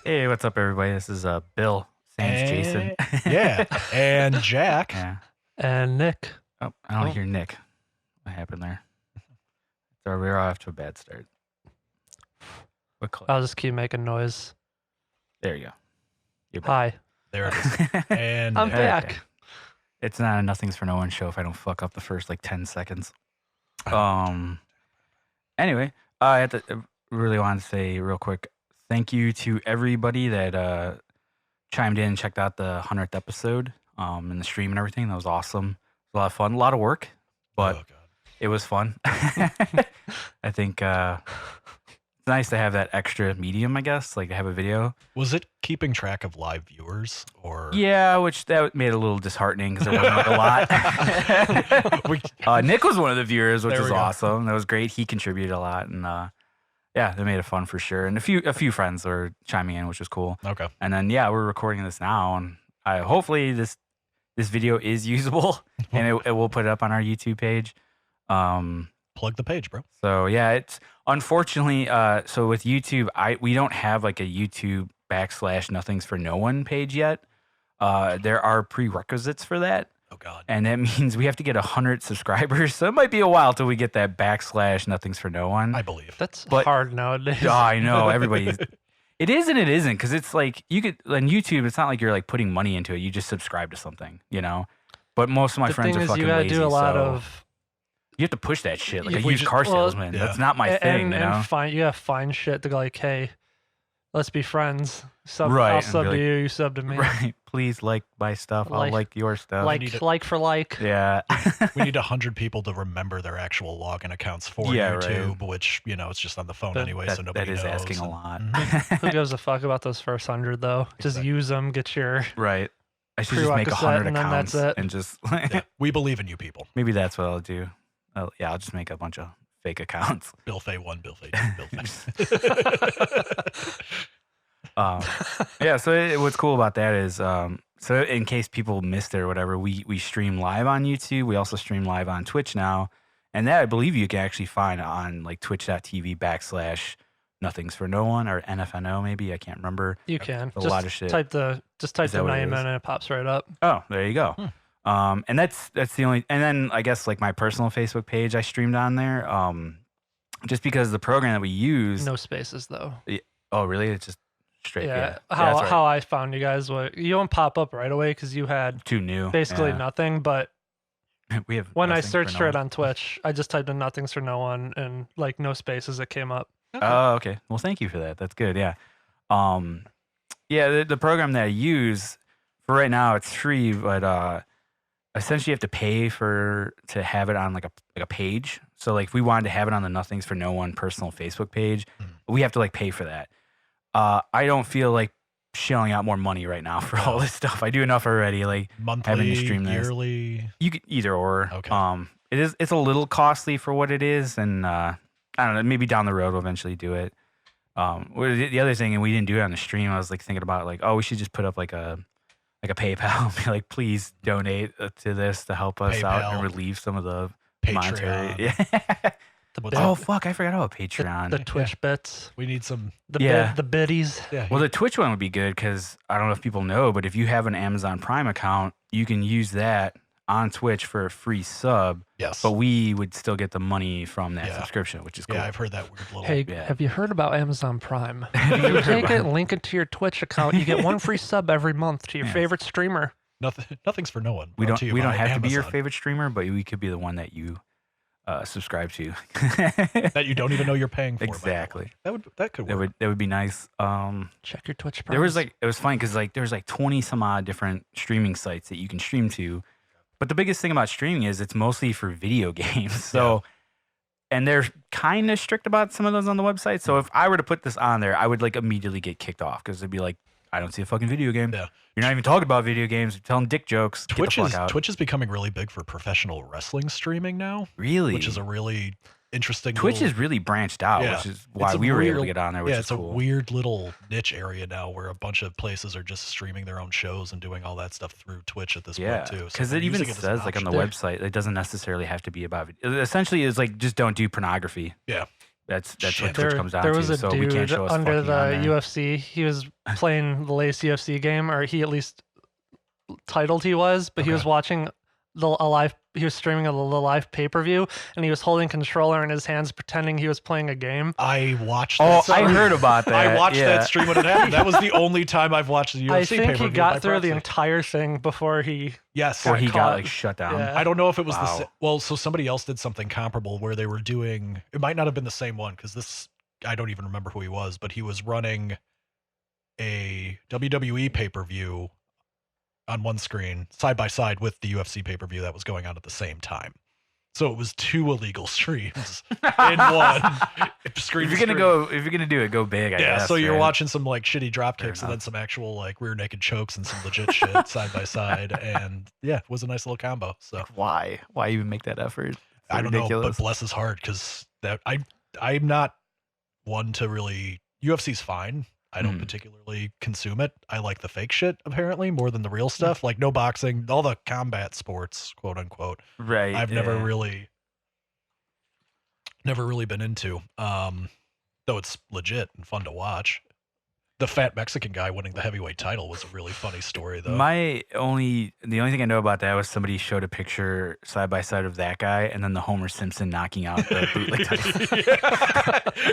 Hey, what's up, everybody? This is Bill, Sans Jason. Yeah, and Jack. Yeah. And Nick. Oh, I don't Oh. hear Nick. What happened there? So we're off to a bad start. What color? I'll just keep making noise. There you go. You're back. Hi. There it is. And I'm Okay. back. It's not a Nothing's for No One show if I don't fuck up the first like 10 seconds. Anyway, I had to really want to say real quick, thank you to everybody that chimed in and checked out the 100th episode and the stream and everything. That was awesome. It was a lot of fun, a lot of work, but oh god, it was fun. I think it's nice to have that extra medium, I guess, like to have a video. was it keeping track of live viewers or? Yeah, which that made it a little disheartening because it wasn't like a lot. Nick was one of the viewers, which There was we go. awesome. That was great. He contributed a lot, and yeah, they made it fun for sure. And a few friends were chiming in, which was cool. Okay. And then yeah, we're recording this now, and hopefully this video is usable, and it will put it up on our YouTube page. Plug the page, bro. So yeah, it's unfortunately so with YouTube, we don't have like a YouTube / Nothing's for No One page yet. There are prerequisites for that, Oh god. and that means we have to get 100 subscribers. So it might be a while till we get that / Nothing's for No One. I believe. That's But- hard nowadays. Oh, I know everybody's. It is and it isn't, because it's like you could on YouTube. It's not like you're like putting money into it. You just subscribe to something, you know. But most of my the friends thing are is, fucking you gotta lazy. do a lot so of you have to push that shit like If a we used just- car well, salesman. yeah. That's not my thing, you know. and find you gotta find shit to go like, hey, let's be friends. Right, I'll and sub be to like, you, you sub to me. Right. Please like my stuff. I'll Like- like your stuff. Like need it. for like. Yeah. We need 100 people to remember their actual login accounts for Yeah, right. YouTube, which it's just on the phone But anyway, that, so nobody that is knows. asking a and- lot. Mhm. Who gives a fuck about those first 100 though? Just Exactly. use them, get your Right. I should just make Prerequisite, 100 and then accounts that's it. and just Yeah, we believe in you, people. maybe that's what I'll do. Yeah, I'll just make a bunch of fake accounts. Bill Fay 1, Bill Fay 2, Bill Fay. Yeah. So what's cool about that is, so in case people missed it or whatever, we stream live on YouTube. We also stream live on Twitch now, and that I believe you can actually find on like twitch.tv / Nothing's for No One or NFNO maybe. I can't remember. you can. A Just lot of shit. type the Is the that what it name is? in and it pops right up. Oh, there you go. And that's the only. And then I guess like my personal Facebook page, I streamed on there. Just because the program that we use. No spaces though. Oh, really? It's just straight. Yeah. Yeah. How that's right. how I found you guys was you don't pop up right away because you had Too new. basically Yeah. nothing. But We have when I Nothing for searched No for it One. on Twitch, I just typed in "Nothing's for No One" and like no spaces. It came up. Oh, okay. Well, thank you for that. That's good. Yeah. Yeah, the program that I use for right now, it's free, but essentially you have to pay to have it on like a page. So like if we wanted to have it on the Nothing's for No One personal Facebook page, we have to like pay for that. I don't feel like shelling out more money right now for all this stuff. I do enough already. Like Monthly, to stream this. yearly. you could either or. Okay. It's a little costly for what it is, and I don't know, maybe down the road we'll eventually do it. The other thing, and we didn't do it on the stream, I was like thinking about like, oh, we should just put up like a PayPal and be like, please donate to this to help us out and PayPal. relieve some of the monetary. Patreon. Yeah. The What's bit- Oh fuck, I forgot about the, Patreon. the Twitch bits, We need some. Yeah. the biddies. Yeah. Well, the Twitch one would be good because I don't know if people know, but if you have an Amazon Prime account, you can use that on Twitch for a free sub, yes. but we would still get the money from that Yeah. subscription, which is cool. Yeah, I've heard that weird little. Hey, Yeah. have you heard about Amazon Prime? Have you You heard take about it, it? link it to your Twitch account. You get one free sub every month to your Yes. favorite streamer. Nothing's for no one. We Brought don't to you by have to be your Amazon. favorite streamer, but we could be the one that you subscribe to. that you don't even know you're paying for. by the way. Exactly. That could work. That would be nice. Check your Twitch. There was primes. like, it was funny because like there's like 20 some odd different streaming sites that you can stream to, but the biggest thing about streaming is it's mostly for video games. So, and they're kind of strict about some of those on the website. So if I were to put this on there, I would like immediately get kicked off because it'd be like, I don't see a fucking video game. Yeah. You're not even talking about video games. You're telling dick jokes. Get the fuck out. Twitch is becoming really big for professional wrestling streaming now, Really? which is a really interesting. Twitch little, is really branched out, Yeah. which is why It's a we were able to weird- get on there, which yeah, is it's cool. a weird little niche area now where a bunch of places are just streaming their own shows and doing all that stuff through Twitch at this Yeah, point too. So because they're it even using as an says like on the option. website, it doesn't necessarily have to be about. Essentially, it's like just don't do pornography. Yeah. That's Shit. what Twitch comes down there was to. a So we can't dude show us under fucking the on there. UFC. He was playing the latest UFC game, or he at least titled he was, but he was Okay. watching a live. He was streaming the live pay-per-view, and he was holding controller in his hands, pretending he was playing a game. I watched. Oh, that I stream. heard about that. I watched yeah. that stream when it happened. That was the only time I've watched the UFC I think he pay-per-view by got through the proxy. entire thing before he. Yes. Or he got caught. like shut down. Yeah. I don't know if it was the Wow. well. So somebody else did something comparable where they were doing. It might not have been the same one because this. I don't even remember who he was, but he was running a WWE pay-per-view on one screen side by side with the UFC pay-per-view that was going on at the same time. So it was 2 illegal streams in one screen. If you're gonna do it, go big. I Yeah, guess, so you're right? watching some like shitty drop Fair kicks and then enough. some actual like rear naked chokes and some legit shit side by side, and yeah, it was a nice little combo. So Why? Why even make that effort? It's I don't know, ridiculous. but bless his heart because that I'm not one to really UFC's fine. I don't Mhm. particularly consume it. I like the fake shit apparently more than the real stuff. Like no boxing, all the combat sports, quote unquote. Right. I've yeah. never really been into. Though it's legit and fun to watch. The fat Mexican guy winning the heavyweight title was a really funny story though. The only thing I know about that was somebody showed a picture side by side of that guy and then the Homer Simpson knocking out the bootleg Tyson.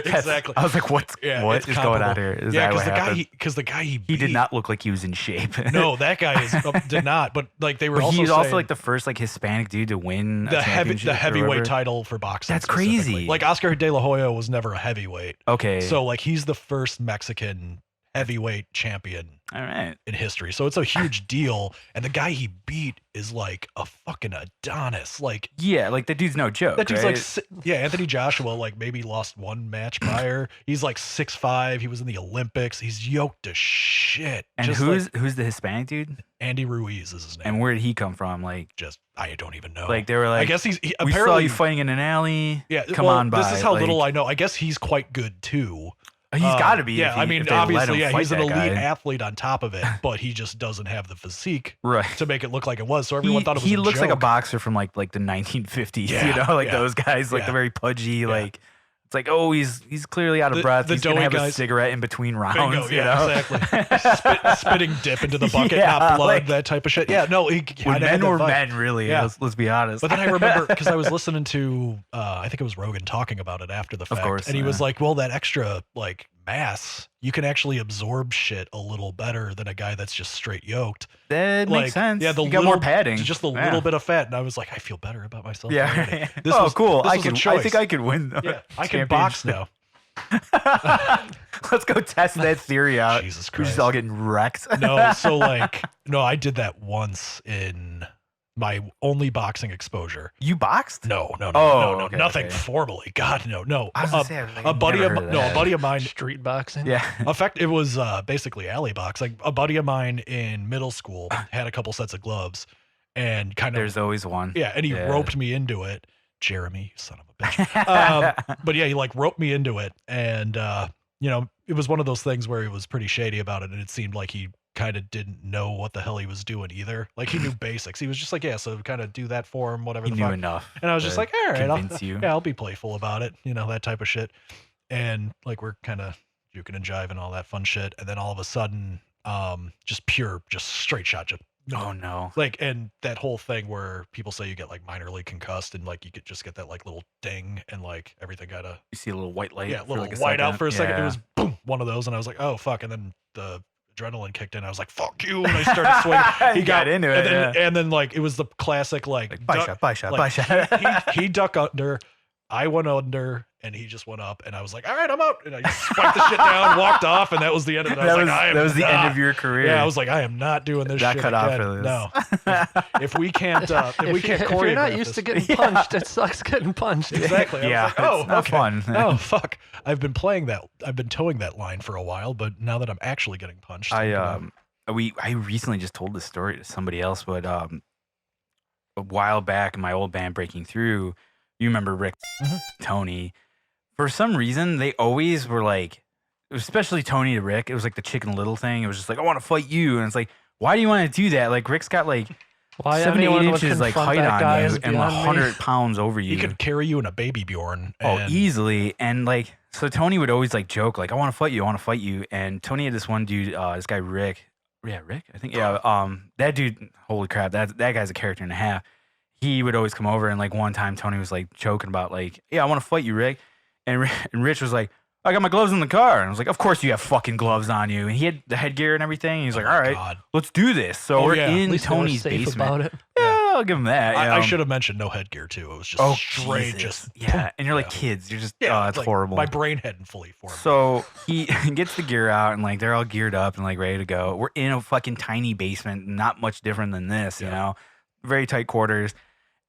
Yeah, exactly. I was like, what Yeah, it's is going on comparable. here? Is Yeah, that what because happened? the guy he He did beat- not look like he was in shape. No, that guy did not. But like they were But also he's also saying like the first like Hispanic dude to win a the championship or heavyweight whatever. title for boxing. That's specifically. crazy. Like Oscar De La Hoya was never a heavyweight, Okay. so like he's the first Mexican heavyweight champion all right. in history. So it's a huge deal. And the guy he beat is like a fucking Adonis. Like Yeah, like that dude's no joke. that dude's right? like yeah, Anthony Joshua like maybe lost one match prior. He's like 6'5". He was in the Olympics. He's yoked to shit. and Just who's like the Hispanic dude? Andy Ruiz is his name. And where did he come from? Like Just I don't even know. they were like, I guess he we saw apparently you fighting in an alley. yeah. come well, on by. This is how little like, I know. I guess he's quite good too. He's got to be. Yeah, if he, I mean, if they let obviously, him yeah, fight he's an that elite guy. athlete on top of it, but he just doesn't have the physique Right. to make it look like it was. So everyone thought it was. He a looks like a joke. boxer from like the 1950s. Yeah, you know, like yeah, those guys, like yeah. the very pudgy, like. It's like, oh, he's clearly out of The- breath. the He's gonna doughy have a guys- cigarette in between rounds. Bingo, you yeah, know? exactly. Spitting dip into the bucket, Yeah, not blood, like- that type of shit. Yeah, no, he When kinda had men that were vibe. men, really. Yeah. Let's be honest. But then I remember because I was listening to, I think it was Rogan talking about it after the fact, course, and he was yeah. like, "Well, that extra like mass, you can actually absorb shit a little better than a guy that's just straight yoked. that Like, makes sense. yeah, the you got more little- padding. Just a Yeah. little bit of fat." And I was like, "I feel better about myself." Yeah. already. This oh, was- cool. this I was a can. I choice. think I could win. The Yeah, I can box now. Let's go test that theory out. Jesus We're just Christ. all getting wrecked. No, so like, no, I did that once in my only boxing exposure. You boxed? No, Oh, no, okay, nothing okay. formally. God, no. I was gonna say, I was like, a buddy never of heard of no, a that. buddy of mine. Street boxing. Yeah. In fact, it was basically alley box. Like a buddy of mine in middle school had a couple sets of gloves, and kind of There's always one. yeah, and he Yeah. roped me into it. Jeremy, you son of a bitch. But yeah, he like roped me into it, and you know, it was one of those things where he was pretty shady about it, and it seemed like he kind of didn't know what the hell he was doing either. Like he knew basics. He was just like, yeah, so kind of do that for him, whatever he the knew fuck. enough. And I was just to like, all right, convince you. I'll be playful about it, you know, that type of shit. And like we're kind of juking and jiving, all that fun shit, and then all of a sudden, just straight shot, just Oh no. like, and that whole thing where people say you get like minorly concussed and like you could just get that like little ding and like everything got a You see a little white light. yeah, for little like a white out second. for a second. It Yeah. was boom, one of those, and I was like, oh fuck, and then the adrenaline kicked in. I was like, fuck you, and I started swinging. You got into it, and then like it was the classic like, Buy duck- shot, buy shot, like, buy shot. he duck under, I went under, and he just went up, and I was like, all right, I'm out, and I just spiked the shit down, walked off, and that was the end of it. I was like, I am that was the end not- of your career. Yeah, I was like, I am not doing this That shit cut off again. for this. No, if we can't, If you're not used to getting Yeah. punched, it sucks getting punched. exactly. I was Yeah, like, oh, it's not okay. fun. Oh fuck! I've been towing that line for a while, but now that I'm actually getting punched, I'm gonna- I recently just told this story to somebody else, but a while back in my old band Breaking Through, you remember Rick, Mhm. Tony. For some reason, they always were like, especially Tony to Rick, it was like the Chicken Little thing. It was just like, I want to fight you, and it's like, why do you want to do that? Like Rick's got like Why 7 to 8 anyone would inches like confront height that guy on you is and beyond me. 100 pounds over you. He could carry you in a baby Bjorn. Oh, and- easily. And like, so Tony would always like joke, like, I want to fight you. I want to fight you. And Tony had this one dude, this guy, Rick. Yeah, Rick, I think. Yeah. That dude, holy crap, that guy's a character and a half. He would always come over. And like one time Tony was like joking about like, yeah, I want to fight you, Rick. And Rich was like, I got my gloves in the car. And I was like, of course you have fucking gloves on you. And he had the headgear and everything. He's like, all right, God. let's do this. So Oh, we're yeah. At in least they were Tony's safe basement. about it. Yeah, I'll give him that. I should have mentioned no headgear too. It was just straight, Jesus. just yeah. And you're like Yeah. kids. You're just, yeah, it's like, horrible. My brain hadn't fully formed. So he gets the gear out and like they're all geared up and like ready to go. We're in a fucking tiny basement, not much different than this, you Yeah. know, very tight quarters.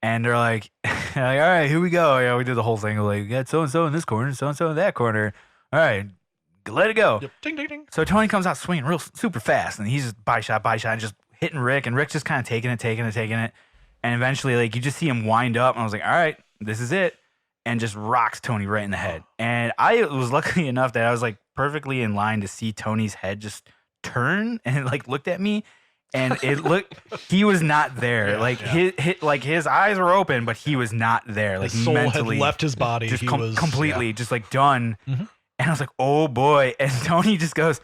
And they're like, all right, here we go. Yeah, we did the whole thing. We're like, we got so and so in this corner, so and so in that corner. All right, let it go. Yep. Ding ding ding. So Tony comes out swinging real super fast, and he's just body shot, and just hitting Rick, and Rick's just kind of taking it, and eventually, like you just see him wind up, and I was like, all right, this is it, and just rocks Tony right in the head. And I was lucky enough that I was like perfectly in line to see Tony's head just turn and it like looked at me, and it looked he was not there. Yeah, like yeah. his eyes were open, but he was not there. Like His soul mentally, had left his body. just He was completely, just like done. Mhm. And I was like, oh boy. And Tony just goes,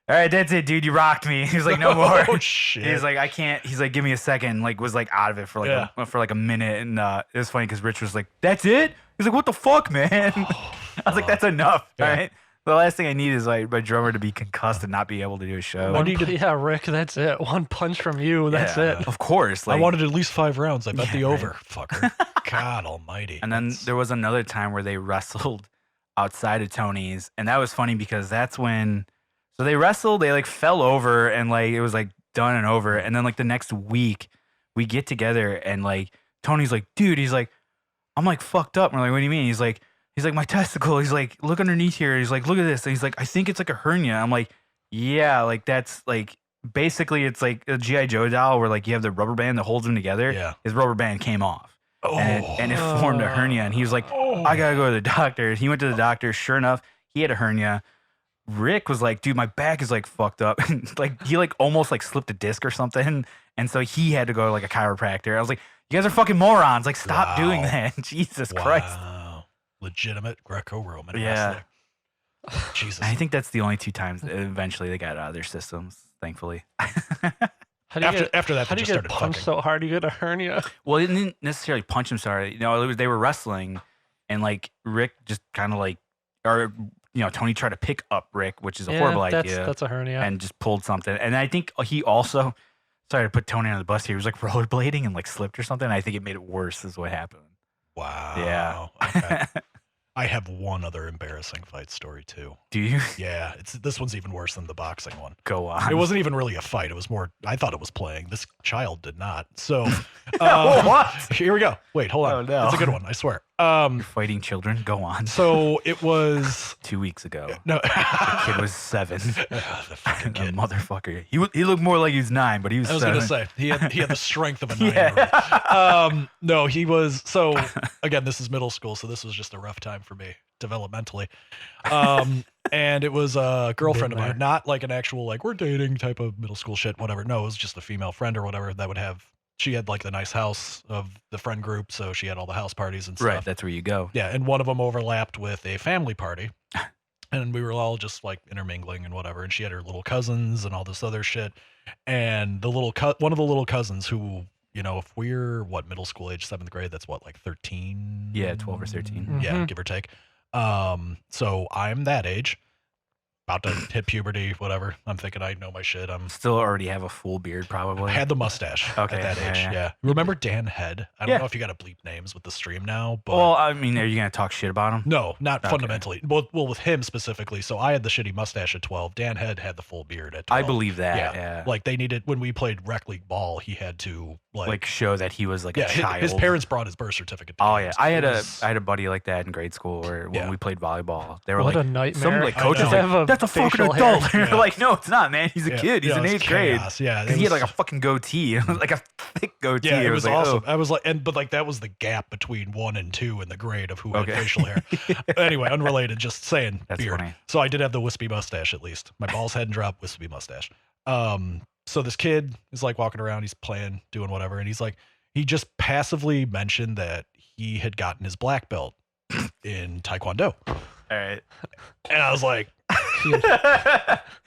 all right, that's it, dude. You rocked me. He was like, no Yeah. more. Oh shit. He's like, I can't. He's like, give me a second. Like, was like out of it for like for like a minute. And it was funny because Rich was like, that's it. He's like, what the fuck, man? I was like, that's enough. Yeah. All right. The last thing I need is like my drummer to be concussed and not be able to do a show. What do you- Yeah, Rick, that's it. One punch from you, that's Yeah, it. Of course. I Like, wanted at least 5 rounds. I bet Yeah, the right. over, fucker. God Almighty. And then That's- there was another time where they wrestled outside of Tony's, and that was funny because that's when. So they wrestled, they like fell over, and like it was like done and over. And then like the next week, we get together, and like Tony's like, dude, he's like, I'm like fucked up. And we're like, what do you mean? He's like, my testicle. He's like, look underneath here. He's like, look at this. And he's like, I think it's like a hernia. I'm like, yeah, like that's like basically it's like a GI Joe doll where like you have the rubber band that holds them together. Yeah. His rubber band came off. Oh. And it formed a hernia, and he was like, Oh. I gotta go to the doctor. He went to the doctor. Sure enough, he had a hernia. Rick was like, dude, my back is like fucked up. Like he like almost like slipped a disc or something. And so he had to go to like a chiropractor. I was like, you guys are fucking morons. Like, stop doing Wow. that. Jesus Christ. Wow. Legitimate Greco-Roman Yeah. wrestler. Jesus. I think that's the only 2 times that eventually they got it out of their systems, thankfully. How do you get, After that, how they do just you get started punched fucking. so hard you get a hernia? Well, it didn't necessarily punch him. Sorry, you know, it was they were wrestling, and like Rick just kind of like, or you know, Tony tried to pick up Rick, which is a horrible idea, That's a hernia. and just pulled something. And I think he also, sorry to put Tony on the bus here, he was like rollerblading and like slipped or something. I think it made it worse, is what happened. Wow. Yeah. Okay. I have one other embarrassing fight story too. Do you Yeah, this one's even worse than the boxing one. go on? It wasn't even really a fight. It was more. I thought it was playing. This child did not. So What? Here we go. Wait, hold on. Oh, no. It's a good one. I swear. You're fighting children. Go on. So it was 2 weeks ago, no. the kid was 7. The fucking A kid. motherfucker. He looked more like he was 9, but he was. I was 7. gonna say he had the strength of a 9-year-old. Yeah. No, he was. So again, this is middle school, so this was just a rough time for me developmentally. And it was a girlfriend of Been mine, not like an actual like we're dating type of middle school shit, whatever. No, it was just a female friend or whatever that would have. She had like the nice house of the friend group, so she had all the house parties and stuff. Right. That's where you go. Yeah, and one of them overlapped with a family party. And we were all just like intermingling and whatever. And she had her little cousins and all this other shit. And the one of the little cousins who, you know, if we're middle school age, 7th grade, that's what, like 13? Yeah, 12 or 13. Yeah, Mhm. give or take. So I'm that age, about to hit puberty, whatever. I'm thinking I know my shit. Still already have a full beard, I probably. had the mustache Okay, at that yeah, age. yeah. Yeah. Remember Dan Head? I don't Yeah. know if you got to bleep names with the stream now, but Well, I mean, are you gonna talk shit about him? no, not Okay. fundamentally. Well, with him specifically. So I had the shitty mustache at 12. Dan Head had the full beard at 12. I believe that. Yeah. Like they needed when we played rec league ball, he had to Like show that he was like yeah, a child. his parents brought his birth certificate. to Oh games. yeah, I It had was- a buddy like that in grade school where when Yeah. we played volleyball, they were What like a nightmare. some like I coaches know. like, Have a that's a fucking facial hair. adult. And Yeah. you're like, no, it's not, man. He's a Yeah, kid. He's yeah, in it was 8th grade. chaos. Yeah, it He had was- like a fucking goatee, like a thick goatee. Yeah, it I was like, awesome. oh. I was like, but like that was the gap between 1 and 2 in the grade of who Okay. had facial hair. Anyway, unrelated, just saying That's beard. funny. So I did have the wispy mustache at least. My balls hadn't dropped, wispy mustache. So this kid is like walking around, he's playing, doing whatever, and he's like, he just passively mentioned that he had gotten his black belt in Taekwondo. All right. And I was like, All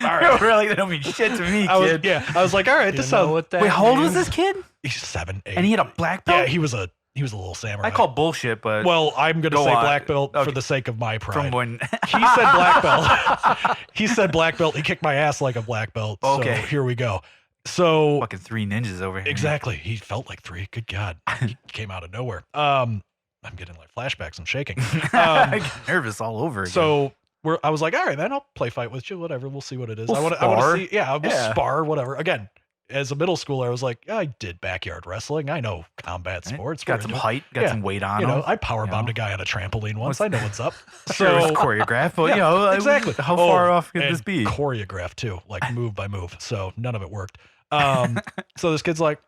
right. Really, that don't mean shit to me, I kid. was like, all right, this sounds. what that Wait, how old was means? this kid? He's 7, 8. And he had a black belt? Yeah, he was a little samurai. I call bullshit, but Well, I'm gonna Go say on. black belt for Okay. the sake of my pride. from when He said black belt. He said black belt. He kicked my ass like a black belt. Okay. So here we go. So fucking 3 ninjas over here. exactly, he felt like 3. Good God, he came out of nowhere. I'm getting like flashbacks. I'm shaking. I get nervous all over again. So I was like, all right, man, I'll play fight with you. Whatever, we'll see what it is. We'll I want spar. to see. Yeah, we'll Yeah. spar. Whatever. Again, as a middle schooler, I was like, I did backyard wrestling. I know combat Right? sports. got We're some into it. height, got Yeah. some weight on You him. know, I power you bombed know. a guy on a trampoline once. What's- I know what's up. Sure, it was So choreographed, but yeah, you know, exactly. how far off could and this be? Choreographed too, like move by move. So none of it worked. So this kid's like,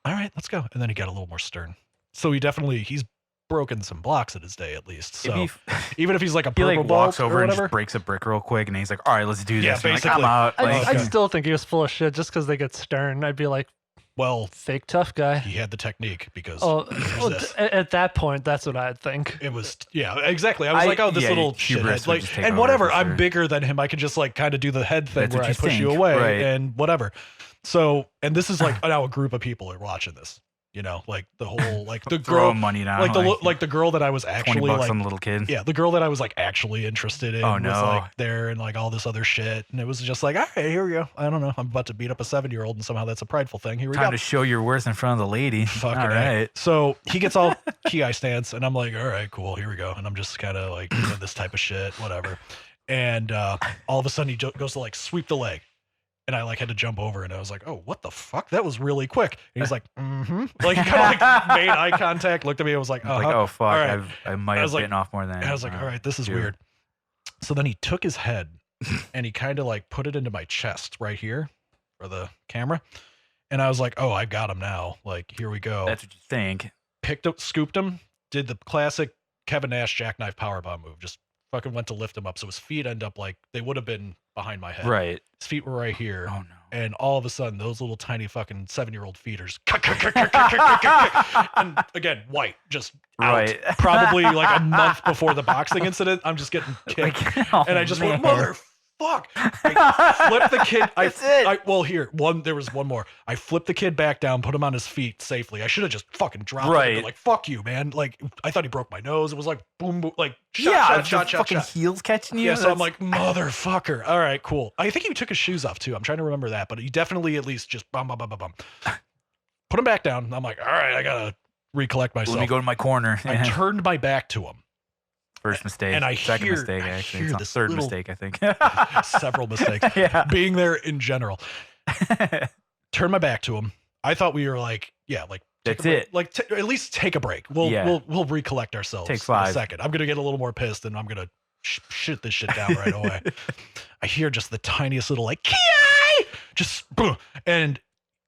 all right, let's go. And then he got a little more stern. So he's broken some blocks in his day at least. So If even if he's like a he purple like belt walks or over and whatever, just breaks a brick real quick, and he's like, "All right, let's do this." Yeah, And I'm like, basically. I'm out. Like, I Okay. still think he was full of shit just because they get stern. I'd be like, well, fake tough guy. he had the technique because Oh, there's well, this. at that point, that's what I'd think. It was, yeah, exactly. I was like, oh, this yeah, little hubris shithead. would Like, just take and over whatever, for I'm sure. bigger than him. I could just like kind of do the head thing That's where what I you push you think, away right. and whatever. So, and this is like now a group of people are watching this, you know, like the whole, like the throw girl, money down, like the girl that I was 20 actually bucks like, on the little kid. yeah, the girl that I was like actually interested in Oh, was no. like there and like all this other shit. And it was just like, all right, here we go. I don't know. I'm about to beat up a 7-year-old and somehow that's a prideful thing. Here we Time go. to show your worth in front of the lady. Fuck All it, right. So he gets all ki stance, and I'm like, all right, cool, here we go. And I'm just kind of like doing this type of shit, whatever. And all of a sudden he goes to like sweep the leg, and I like had to jump over, and I was like, oh, what the fuck? That was really quick. And he's like, like he kind of like made eye contact, looked at me, and was like, Like, oh fuck, All right. I might I have was like- bitten off more than. And I was like, all right, this is dude. weird. So then he took his head and he kind of like put it into my chest right here for the camera. And I was like, oh, I got him now. Like, here we go. That's what you think. Picked up, scooped him, did the classic Kevin Nash jackknife powerbomb move. Just fucking went to lift him up. So his feet end up like they would have been behind my head. Right. His feet were right here. Oh no. And all of a sudden, those little tiny fucking 7-year-old feet are just and again, white, just out. Right. Probably like a month before the boxing incident. I'm just getting kicked. Like, oh, And I just went, man. motherfuck. I flipped the kid. That's it. There was one more. I flipped the kid back down, put him on his feet safely. I should have just fucking dropped him. Right. Like, fuck you, man. Like, I thought he broke my nose. It was like, boom, boom, like, Yeah, shot, the fucking shot. heels catching you. Yeah, so I'm That's- like, motherfucker. All right, cool. I think he took his shoes off too. I'm trying to remember that, but he definitely at least just bum, bum, bum, bum, bum. Put him back down. I'm like, all right, I gotta recollect myself. let me go to my corner. I turned my back to him. First mistake. and I Second hear- mistake, I actually. hear It's not this third little- mistake, I think. Several mistakes. Yeah. Being there in general. Turn my back to him. I thought we were like, yeah, like take That's a break. it. Like at least take a break. We'll Yeah. we'll recollect ourselves Take in a 5. second. I'm gonna get a little more pissed and I'm gonna shit this shit down right away. I hear just the tiniest little like Ki! Just boom, and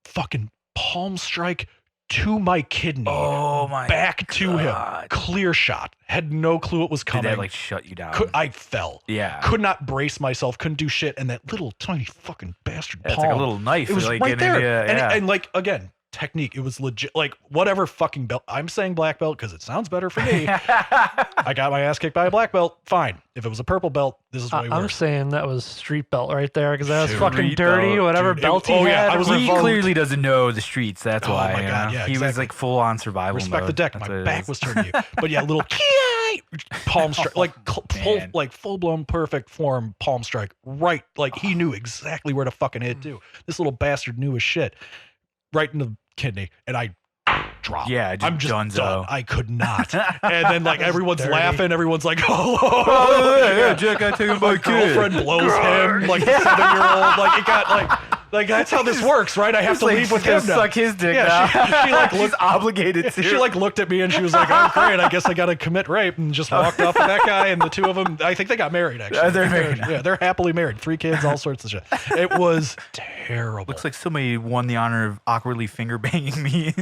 fucking palm strike to my kidney. Oh my back to him. God. Clear shot. Had no clue what was Did coming. that like shut you down? I fell. Yeah. Could not brace myself. Couldn't do shit. And that little tiny fucking bastard It's palm. like a little knife. It was like, right getting there. into- yeah. And like again, technique. It was legit. Like whatever fucking belt. I'm saying black belt because it sounds better for me. I got my ass kicked by a black belt. Fine. If it was a purple belt, this is way I'm worse. saying that was street belt right there because that was Street fucking dirty. belt, Whatever dude. belt Oh, he yeah, had. I was was he involved. clearly doesn't know the streets. That's Oh why. my you God, know? yeah, He was exactly. like full on survival Respect mode. the deck. That's My what it back is. was turned to you. But yeah, little palm strike, like full, man. like full blown perfect form palm strike. Right, like he knew exactly where to fucking hit too. This little bastard knew his shit. Right in the kidney, and I dropped. Yeah, just I'm just dunzo. done. I could not. And then like everyone's dirty. laughing. Everyone's like, oh, Oh, yeah, Jack, I took my girlfriend blows him like the 7-year-old. Like it got like that's how this works, right? I have to leave with him now. Suck his dick Yeah, now. she like She's looked- obligated to. She like looked at me and she was like, "Oh, great! I guess I got to commit rape," and just walked off with that guy. And the two of them, I think they got married. Actually, They're married now. Yeah, they're happily married. 3 kids, all sorts of shit. It was terrible. Looks like somebody won the honor of awkwardly finger banging me.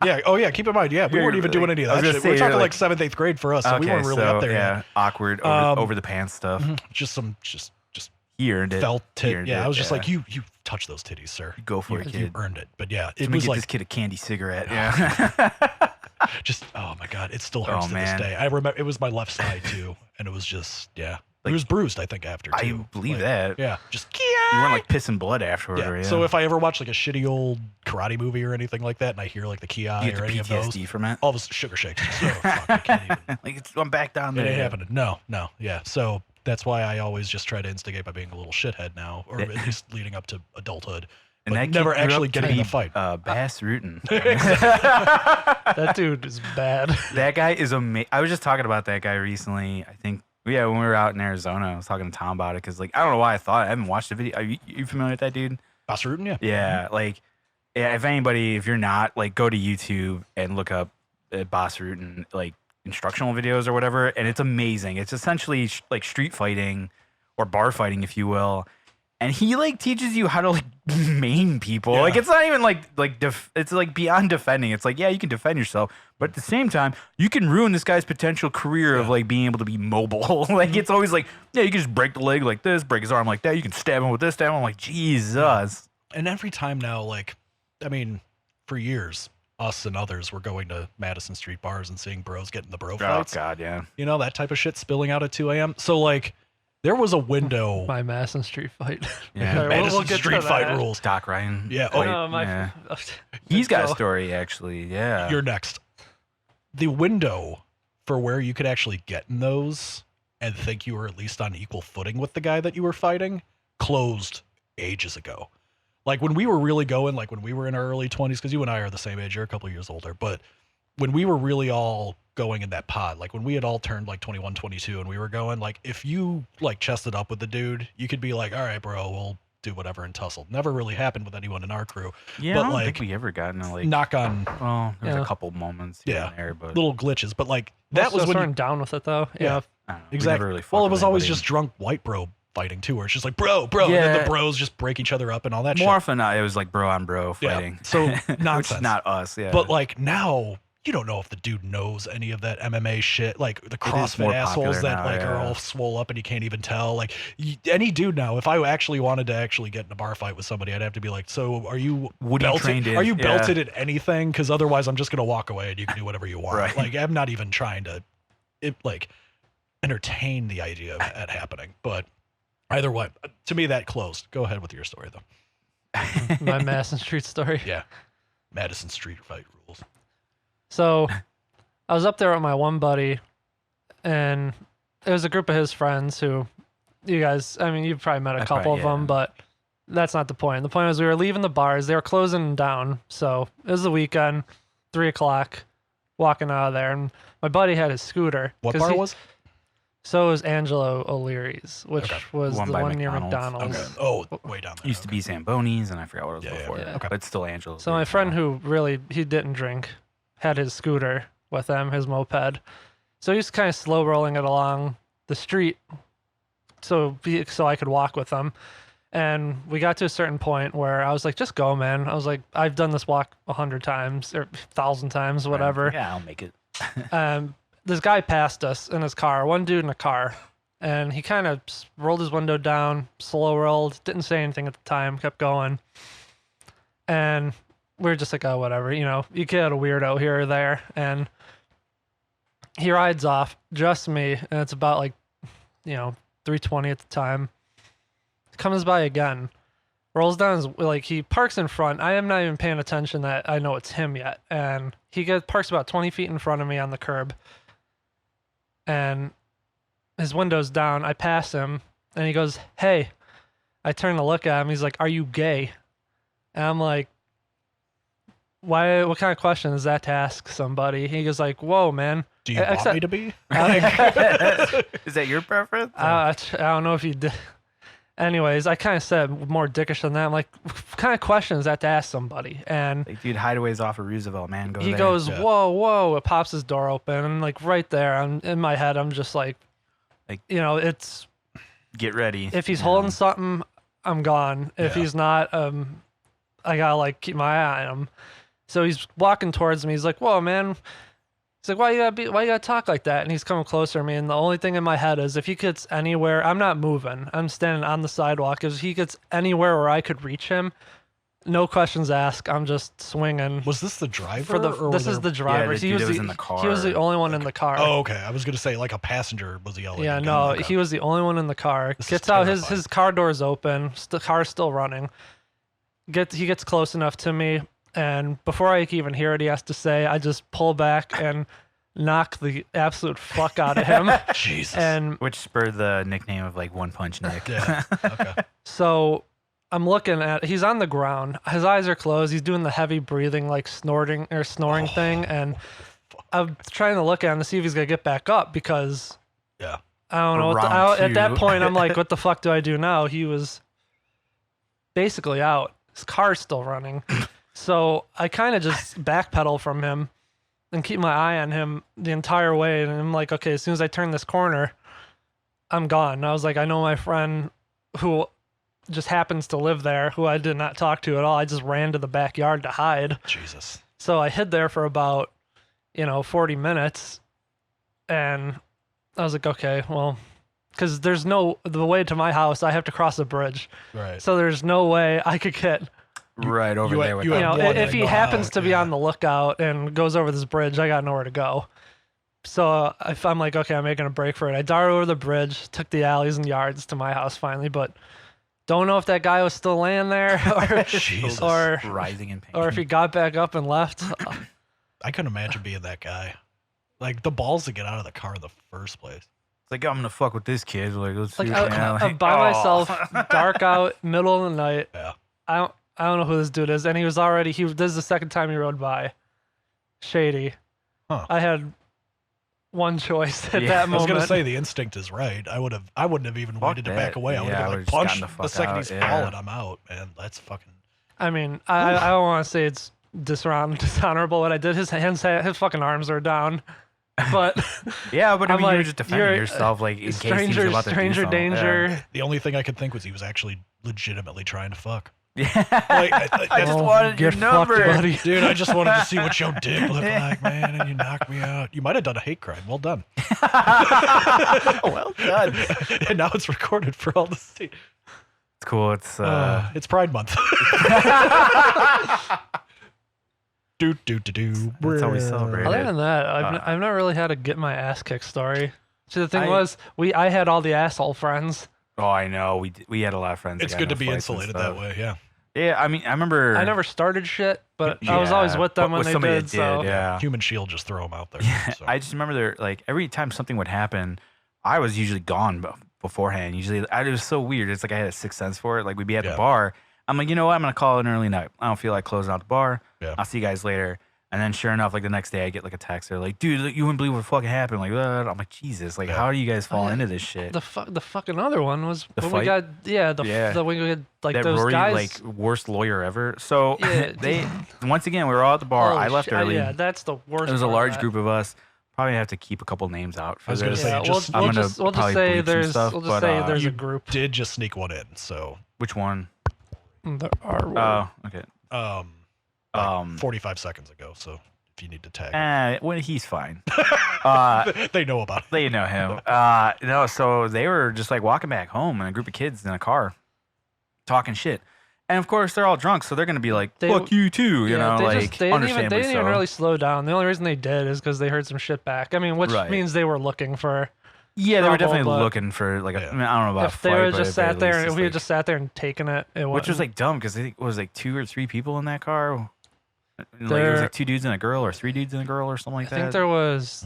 Yeah. Oh yeah. Keep in mind. Yeah, we Yeah, weren't even doing any of I was that gonna shit. say, We're talking you're like like- 7th, 8th grade for us, so we weren't really up there yeah, yet. awkward over the pants stuff. Just some just he earned it. felt He it. earned Yeah, it, I was just yeah. like, you touch those titties, sir. Go for it, You kid. earned it. But yeah, Let it me was get like this kid a candy cigarette. Yeah. just, oh my God, it still hurts Oh, to man. this day. I remember it was my left side too, and it was just, yeah. Like, it was bruised, I think, after I too. believe Like, that. Yeah, just You weren't like pissing blood afterward. yeah. Or, yeah. So if I ever watch like a shitty old karate movie or anything like that, and I hear like the Ki you or get the any of those, PTSD from it. all of a sudden sugar shakes. Oh, fuck, I can't even. Like I'm back down It there. ain't happening. No, yeah. So that's why I always just try to instigate by being a little shithead now, or at least leading up to adulthood. And But that kid never grew actually up to getting in be, a fight. Bass rooting. That dude is bad. That guy is amazing. I was just talking about that guy recently. I think, yeah, when we were out in Arizona, I was talking to Tom about it because, like, I don't know why I thought I haven't watched the video. Are you familiar with that dude? Boss Rutan, yeah. Yeah, like, yeah. If anybody, if you're not, like, go to YouTube and look up Boss Rootin, like instructional videos or whatever, and it's amazing. It's essentially like street fighting or bar fighting, if you will. And he like teaches you how to like maim people. Yeah. Like it's not even like it's like beyond defending. It's like, yeah, you can defend yourself, but at the same time, you can ruin this guy's potential career of like being able to be mobile. Like it's always like, yeah, you can just break the leg like this, break his arm like that. You can stab him with this, stab him. I'm like, Jesus. And every time now, like, I mean, for years, us and others were going to Madison Street bars and seeing bros get in the bro Oh fights. God, yeah. You know, that type of shit spilling out at 2 a.m. So, like, there was a window. My Madison Street fight. Yeah. Okay, Madison get to Street fight that. rules. Doc Ryan. Yeah, fight, No, my, yeah. He's got a Go. story actually. Yeah. You're next. The window for where you could actually get in those and think you were at least on equal footing with the guy that you were fighting closed ages ago. Like when we were really going, like when we were in our early 20s, because you and I are the same age, you're a couple of years older, but when we were really all going in that pod, like when we had all turned like 21, 22 and we were going, like if you like chested up with the dude, you could be like, all right, bro, we'll do whatever and tussle. Never really happened with anyone in our crew. Yeah, but, I don't like, think we ever got into like. Knock on Well, there's Yeah. a couple moments here Yeah. and there, but little glitches, but like that was when weren't down with it though. Yeah. Yeah. I don't know, we exactly. never really Well, fucked it was with always anybody. just drunk white bro fighting too, where it's just like bro, and then Yeah. the bros just break each other up and all that More shit. often than not, it was like bro on bro Yeah, fighting. so Which nonsense. is not us. Yeah, But like now, you don't know if the dude knows any of that MMA shit. Like the is more CrossFit assholes popular that now, like are yeah. all swole up and you can't even tell. Like any dude now, if I actually wanted to actually get in a bar fight with somebody, I'd have to be like, so are you What are you trained belted? in? Are you Yeah. belted at anything? Because otherwise, I'm just gonna walk away and you can do whatever you want. Right. Like I'm not even trying to, like entertain the idea of that happening. But either way, to me that closed. Go ahead with your story though. My Madison Street story. Yeah, Madison Street fight rules. So I was up there with my one buddy, and it was a group of his friends who you guys, I mean, you've probably met a That's couple right, of them, yeah. but that's not the point. The point was we were leaving the bars. They were closing down. So it was the weekend, 3 o'clock, walking out of there. And my buddy had his scooter. What 'cause bar he- was? So it was Angelo O'Leary's, which Okay. was One the by one near McDonald's. McDonald's. Oh, way down there. used to be Zamboni's, and I forgot what it was Yeah, before. yeah. Okay. But it's still Angelo. So my friend who really, he didn't drink, had his scooter with him, his moped. So he was kind of slow rolling it along the street so I could walk with him. And we got to a certain point where I was like, just go, man. I was like, I've done this walk 100 times or 1,000 times, whatever. Yeah, I'll make it. This guy passed us in his car, one dude in a car, and he kind of rolled his window down, slow rolled, didn't say anything at the time, kept going. And we were just like, oh, whatever, you know, you get a weirdo here or there. And he rides off, just me, and it's about like, 3:20 at the time. Comes by again, rolls down his, like, he parks in front. I am not even paying attention that I know it's him yet. And he parks about 20 feet in front of me on the curb. And his window's down. I pass him, and he goes, hey. I turn to look at him. He's like, are you gay? And I'm like, why? What kind of question is that to ask somebody? He goes like, whoa, man. Do you want me to be? Is that your preference? I don't know if you did. Anyways, I kind of said more dickish than that. I'm like, what kind of question is that to ask somebody? And Like, dude, hideaways off of Roosevelt, man. Go he there. goes, Yeah. whoa, whoa. It pops his door open. And like right there, I'm in my head, I'm just like, it's, Get ready. if he's you holding know. something, I'm gone. If Yeah. he's not, I gotta like keep my eye on him. So he's walking towards me. He's like, whoa, man. He's like, why you gotta talk like that? And he's coming closer to me, and the only thing in my head is if he gets anywhere, I'm not moving. I'm standing on the sidewalk. If he gets anywhere where I could reach him, no questions asked. I'm just swinging. Was this the driver? For the or this is the driver. the dude that was in the car. He was the only one in the car. Oh, okay. I was gonna say like a passenger was yelling. Yeah, again. no, Okay. he was the only one in the car. This is Gets out, his terrifying. car door's open. The car's still running. He gets close enough to me, and before I can even hear what he has to say, I just pull back and knock the absolute fuck out of him. Jesus. And Which spurred the nickname of like One Punch Nick. Yeah. Okay. so I'm looking at, he's on the ground. His eyes are closed. He's doing the heavy breathing, like snorting or snoring thing. And I'm trying to look at him to see if he's going to get back up because Yeah. I don't know. Round At that two. point, I'm like, what the fuck do I do now? He was basically out. His car's still running. So I kind of just backpedal from him and keep my eye on him the entire way. And I'm like, okay, as soon as I turn this corner, I'm gone. And I was like, I know my friend who just happens to live there, who I did not talk to at all. I just ran to the backyard to hide. Jesus. So I hid there for about, 40 minutes. And I was like, okay, well, because the way to my house, I have to cross a bridge. Right. So there's no way I could get, Right over you there had- with you the- had if one he to go happens out, to be yeah. on the lookout and goes over this bridge, I got nowhere to go. So if I'm like, okay, I'm making a break for it. I darted over the bridge, took the alleys and yards to my house finally, but don't know if that guy was still laying there or, Jesus. or, rising in pain. or if he got back up and left. I couldn't imagine being that guy. Like the balls to get out of the car in the first place. It's like, I'm gonna fuck with this kid. Like, let's Like see. I'm by myself, dark out, middle of the night. Yeah. I don't know who this dude is, and he was already this is the second time he rode by. Shady. Huh. I had one choice at Yeah. that I was moment. gonna say the instinct is right. I wouldn't have even Fuck waited to back that. away. I would Yeah, have I been would've like just gotten punch the the fuck second out, he's yeah. fallen. I'm out, man. That's fucking. I mean, I don't want to say it's dishonorable what I did. His fucking arms are down, but Yeah, but I I'm mean, you were like, just defending you're- yourself, like in case he was about to do stranger something. danger. The only thing I could think was he was actually legitimately trying to fuck. Yeah. Like, I just wanted your get fucked, number. buddy. Dude, I just wanted to see what your dick looked like, man, and you knocked me out. You might have done a hate crime. Well done. Well done. And now it's recorded for all to see. It's cool. It's It's Pride Month. Do. That's how we celebrate Other it. than that, I've not really had a get my ass kicked story. See, the thing I- was, I had all the asshole friends. Oh, I know. We had a lot of friends. It's that got good to into be fights and insulated stuff. that way, yeah. Yeah, I mean, I remember. I never started shit, but I was always Yeah, with them but when with they somebody did. that So yeah. Human shield, just throw them out there. So. I just remember there, like every time something would happen, I was usually gone beforehand. Usually, it was so weird. It's like I had a sixth sense for it. Like we'd be at Yeah. the bar. I'm like, you know what? I'm gonna call it an early night. I don't feel like closing out the bar. Yeah. I'll see you guys later. And then sure enough, like the next day, I get like a text. They're like, dude, you wouldn't believe what fucking happened. Like, I'm like, Jesus, like, Yeah. how do you guys fall Oh, yeah. into this shit? the fucking other one was The when fight? we got Yeah. we had like that those Rory, guys. like worst lawyer ever. So Yeah, they once again we were all at the bar. Holy I left shit, early. Yeah, that's the worst. It was a part of large that. group of us. Probably have to keep a couple names out for I was gonna this. say, Yeah, just- I'm we'll gonna just probably say bleep some there's stuff, we'll just but, say there's you a group. did just sneak one in, so Which one? There are Oh, okay. like 45 seconds ago. So if you need to tag, Well, he's fine. they know about it. They know him. No, so they were just like walking back home and a group of kids in a car talking shit. And of course, they're all drunk, so they're going to be like, They- fuck you too, you know, they like, just, they didn't understandably even so. really slow down. The only reason they did is because they heard some shit back. I mean, which Right. means they were looking for. Yeah, they were trouble, definitely but- looking for, like, Yeah. I mean, I don't know about If a they fight, would but just at sat there, least and it's if we had like- just sat there and taken it, it Which was wouldn't- like dumb because I think it was like 2 or 3 people in that car. Like it was There- like 2 dudes and a girl, or 3 dudes and a girl, or something like I that. think there was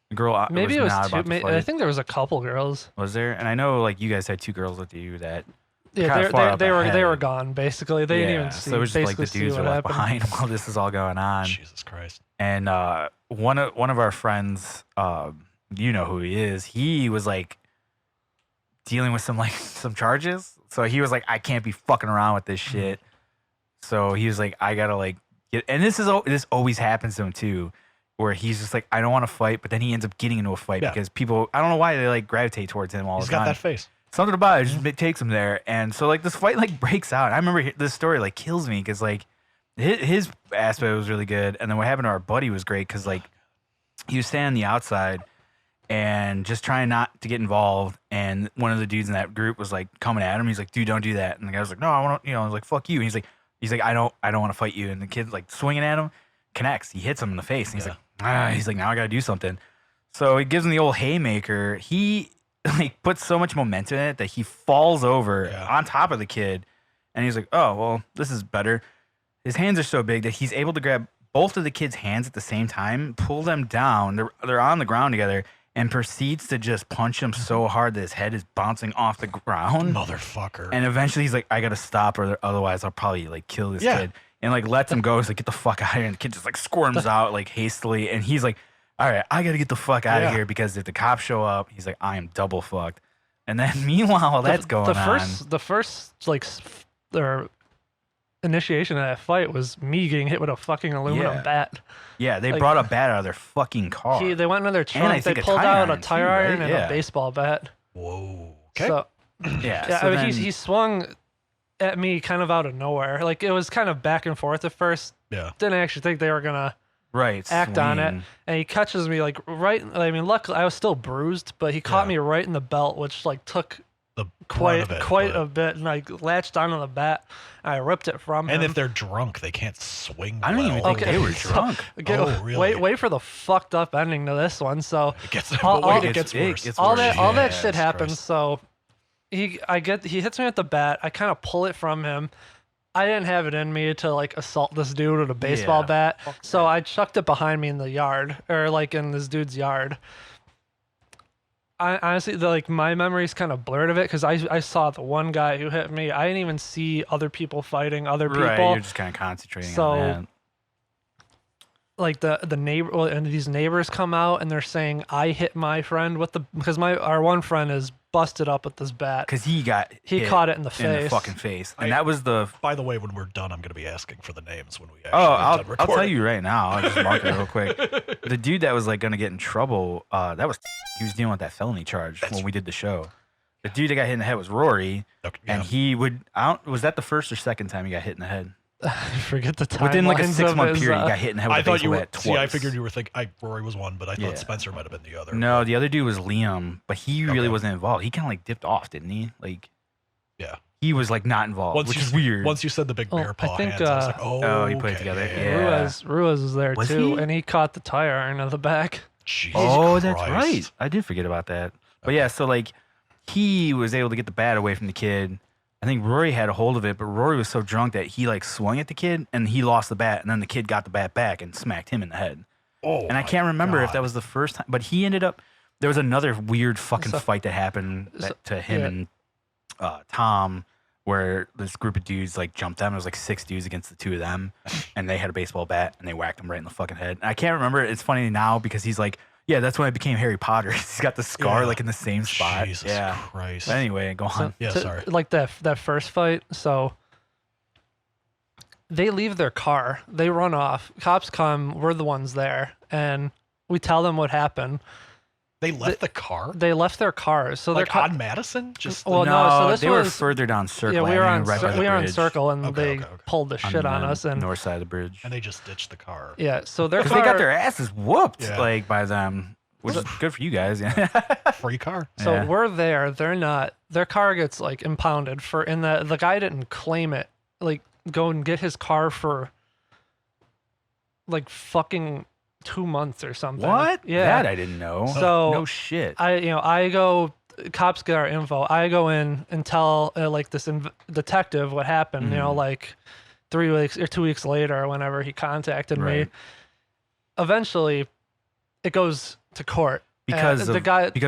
The girl maybe it was not two. about to I fight. think there was a couple girls. Was there? And I know like you guys had 2 girls with you that Yeah, kinda far up they were ahead. gone basically. They didn't even see. So it was just like the basically see dudes were what left happened. behind while this is all going on. Jesus Christ. And one of our friends, you know who he is. He was like dealing with some charges. So he was like, I can't be fucking around with this shit. So he was like, I gotta like get. And this always happens to him too, where he's just like, I don't want to fight, but then he ends up getting into a fight Yeah. because people, I don't know why they like gravitate towards him all He's the got time. that face. Something about it just takes him there, and so like this fight like breaks out. I remember this story like kills me because like his aspect was really good, and then what happened to our buddy was great because like he was standing on the outside and just trying not to get involved. And one of the dudes in that group was like coming at him. He's like, dude, don't do that. And the guy was like, no, I want to, I was like, fuck you. And he's like, I don't want to fight you. And the kid's like swinging at him, connects. He hits him in the face. And he's like, now I got to do something. So he gives him the old haymaker. He like puts so much momentum in it that he falls over on top of the kid. And he's like, oh, well, this is better. His hands are so big that he's able to grab both of the kids' hands at the same time, pull them down. They're on the ground together, and proceeds to just punch him so hard that his head is bouncing off the ground. Motherfucker. And eventually he's like, I got to stop, or otherwise I'll probably like kill this kid. And like lets him go. He's like, get the fuck out of here. And the kid just like squirms out like hastily. And he's like, all right, I got to get the fuck out of here, because if the cops show up, he's like, I am double fucked. And then meanwhile, while that's going on. The first like initiation of that fight was me getting hit with a fucking aluminum bat. Yeah, they Like, brought a bat out of their fucking car. They went into their And I trunk. They think a pulled tire out a iron tire too, iron right? and a baseball bat. Whoa. Okay. So, Yeah, I mean, he swung at me kind of out of nowhere. Like, it was kind of back and forth at first. Yeah. Didn't actually think they were gonna act on it. And he catches me like right. I mean, luckily I was still bruised, but he caught me right in the belt, which like took the quite a bit, and I latched onto the bat. And I ripped it from him. And if they're drunk, they can't swing. I don't even think they were drunk. Oh, really? Wait for the fucked up ending to this one. So It gets, it gets worse. all that Jesus shit happens. Christ. So he hits me with the bat. I kind of pull it from him. I didn't have it in me to like assault this dude with a baseball bat, so I chucked it behind me in the yard, or like in this dude's yard. I honestly, my memory's kind of blurred of it, because I saw the one guy who hit me. I didn't even see other people fighting other people. Right, you're just kind of concentrating on that. Like the neighbor, and these neighbors come out and they're saying I hit my friend with because our one friend is busted up with this bat because he caught it in the face, fucking face, and that was the. By the way, when we're done, I'm going to be asking for the names when we. I'll tell you right now. I'll just mark it real quick. The dude that was like going to get in trouble, he was dealing with that felony charge when we did the show. The dude that got hit in the head was Rory, and he would. Was that the first or second time he got hit in the head? I forget the time. Within like a 6-month period, he got hit in the head with a baseball bat twice. See, I figured you were thinking Rory was one, but I thought Spencer might have been the other. No, the other dude was Liam, but he really wasn't involved. He kind of like dipped off, didn't he? Like, yeah, he was like not involved, which is weird. Once you said the big bear paw hands, I was like, oh, he put it together. Yeah. Ruiz was there too, and he caught the tire iron on the back. Jesus that's right. I did forget about that. But yeah, so like he was able to get the bat away from the kid. I think Rory had a hold of it, but Rory was so drunk that he like swung at the kid and he lost the bat, and then the kid got the bat back and smacked him in the head. Oh, and I can't remember if that was the first time, but he ended up. There was another weird fucking fight that happened to him and Tom, where this group of dudes like jumped them. It was like 6 dudes against the 2 of them, and they had a baseball bat and they whacked him right in the fucking head. And I can't remember. It's funny now because he's like, yeah, that's when I became Harry Potter. He's got the scar like in the same spot. Jesus Christ. But anyway, go on. Sorry. Like that first fight. So they leave their car. They run off. Cops come. We're the ones there, and we tell them what happened. They left the car. They left their cars. So like they're on Madison. Just no. So this they were further down Circle. Yeah, we were on right Circle, and they pulled the shit on us, and north side of the bridge. And they just ditched the car. Yeah, so their car, because they got their asses whooped like by them, which is good for you guys. Free car. So we're there. They're not. Their car gets like impounded and the guy didn't claim it. Like go and get his car for like fucking 2 months or something. What? Yeah, that I didn't know. So no shit. I go. Cops get our info. I go in and tell like this detective what happened. You know, like 3 weeks or 2 weeks later, or whenever he contacted me. Eventually, it goes to court. Because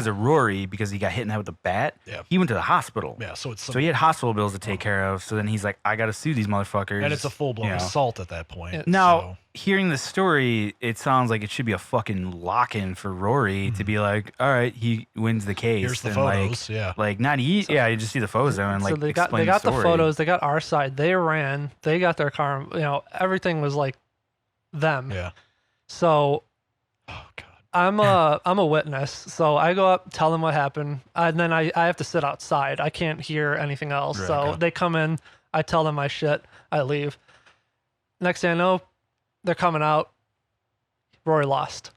of Rory, because he got hit in the head with a bat, he went to the hospital. Yeah, so he had hospital bills to take care of. So then he's like, I got to sue these motherfuckers. And it's a full-blown assault at that point. Now, hearing the story, it sounds like it should be a fucking lock-in for Rory to be like, all right, he wins the case. Here's the photos, Like, not you just see the photos and like, so they got the photos, they got our side, they ran, they got their car, everything was like them. Yeah. So, oh God. I'm a witness, so I go up, tell them what happened, and then I have to sit outside. I can't hear anything else. So they come in, I tell them my shit, I leave. Next thing I know, they're coming out. Rory lost.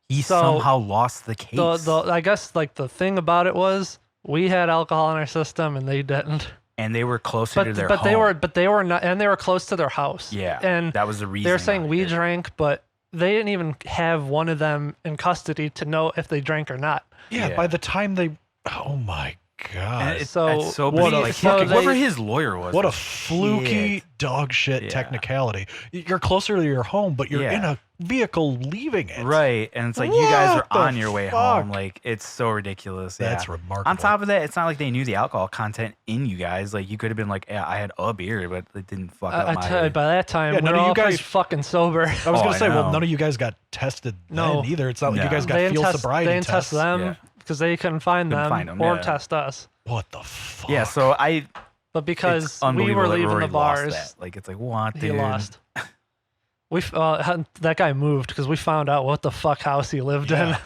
He So, somehow lost the case. I guess like the thing about it was we had alcohol in our system and they didn't. and they were closer to their home. They were not, and they were close to their house. Yeah, and that was the reason. they were saying behind we it. drank, but they didn't even have one of them in custody to know if they drank or not. Yeah, Yeah. by the time they, oh my And god, it's So, so what bizarre. a Like, so whoever they- his lawyer was. what a was fluky shit. dog shit Yeah. technicality. You're closer to your home, but you're Yeah. in a vehicle leaving it. Right, and it's like you guys What are the on your way fuck? home. Like it's so ridiculous. That's yeah. remarkable. On top of that, it's not like they knew the alcohol content in you guys. Like you could have been like, yeah, I had a beer, but it didn't fuck up I my. tell you, by that time, Yeah, we none were of you all pretty guys- fucking sober. I was Oh, gonna I say, well, know. none of you guys got tested No. then either. It's not like you No. guys got They didn't field test, sobriety they didn't tests. test them Yeah. because they couldn't find Couldn't them, find 'em, or yeah. test us. What the fuck? Yeah, so But it's because we unbelievable were that leaving Rory the lost bars, that. Like it's like what, he dude? lost. That guy moved because we found out what the fuck house he lived Yeah.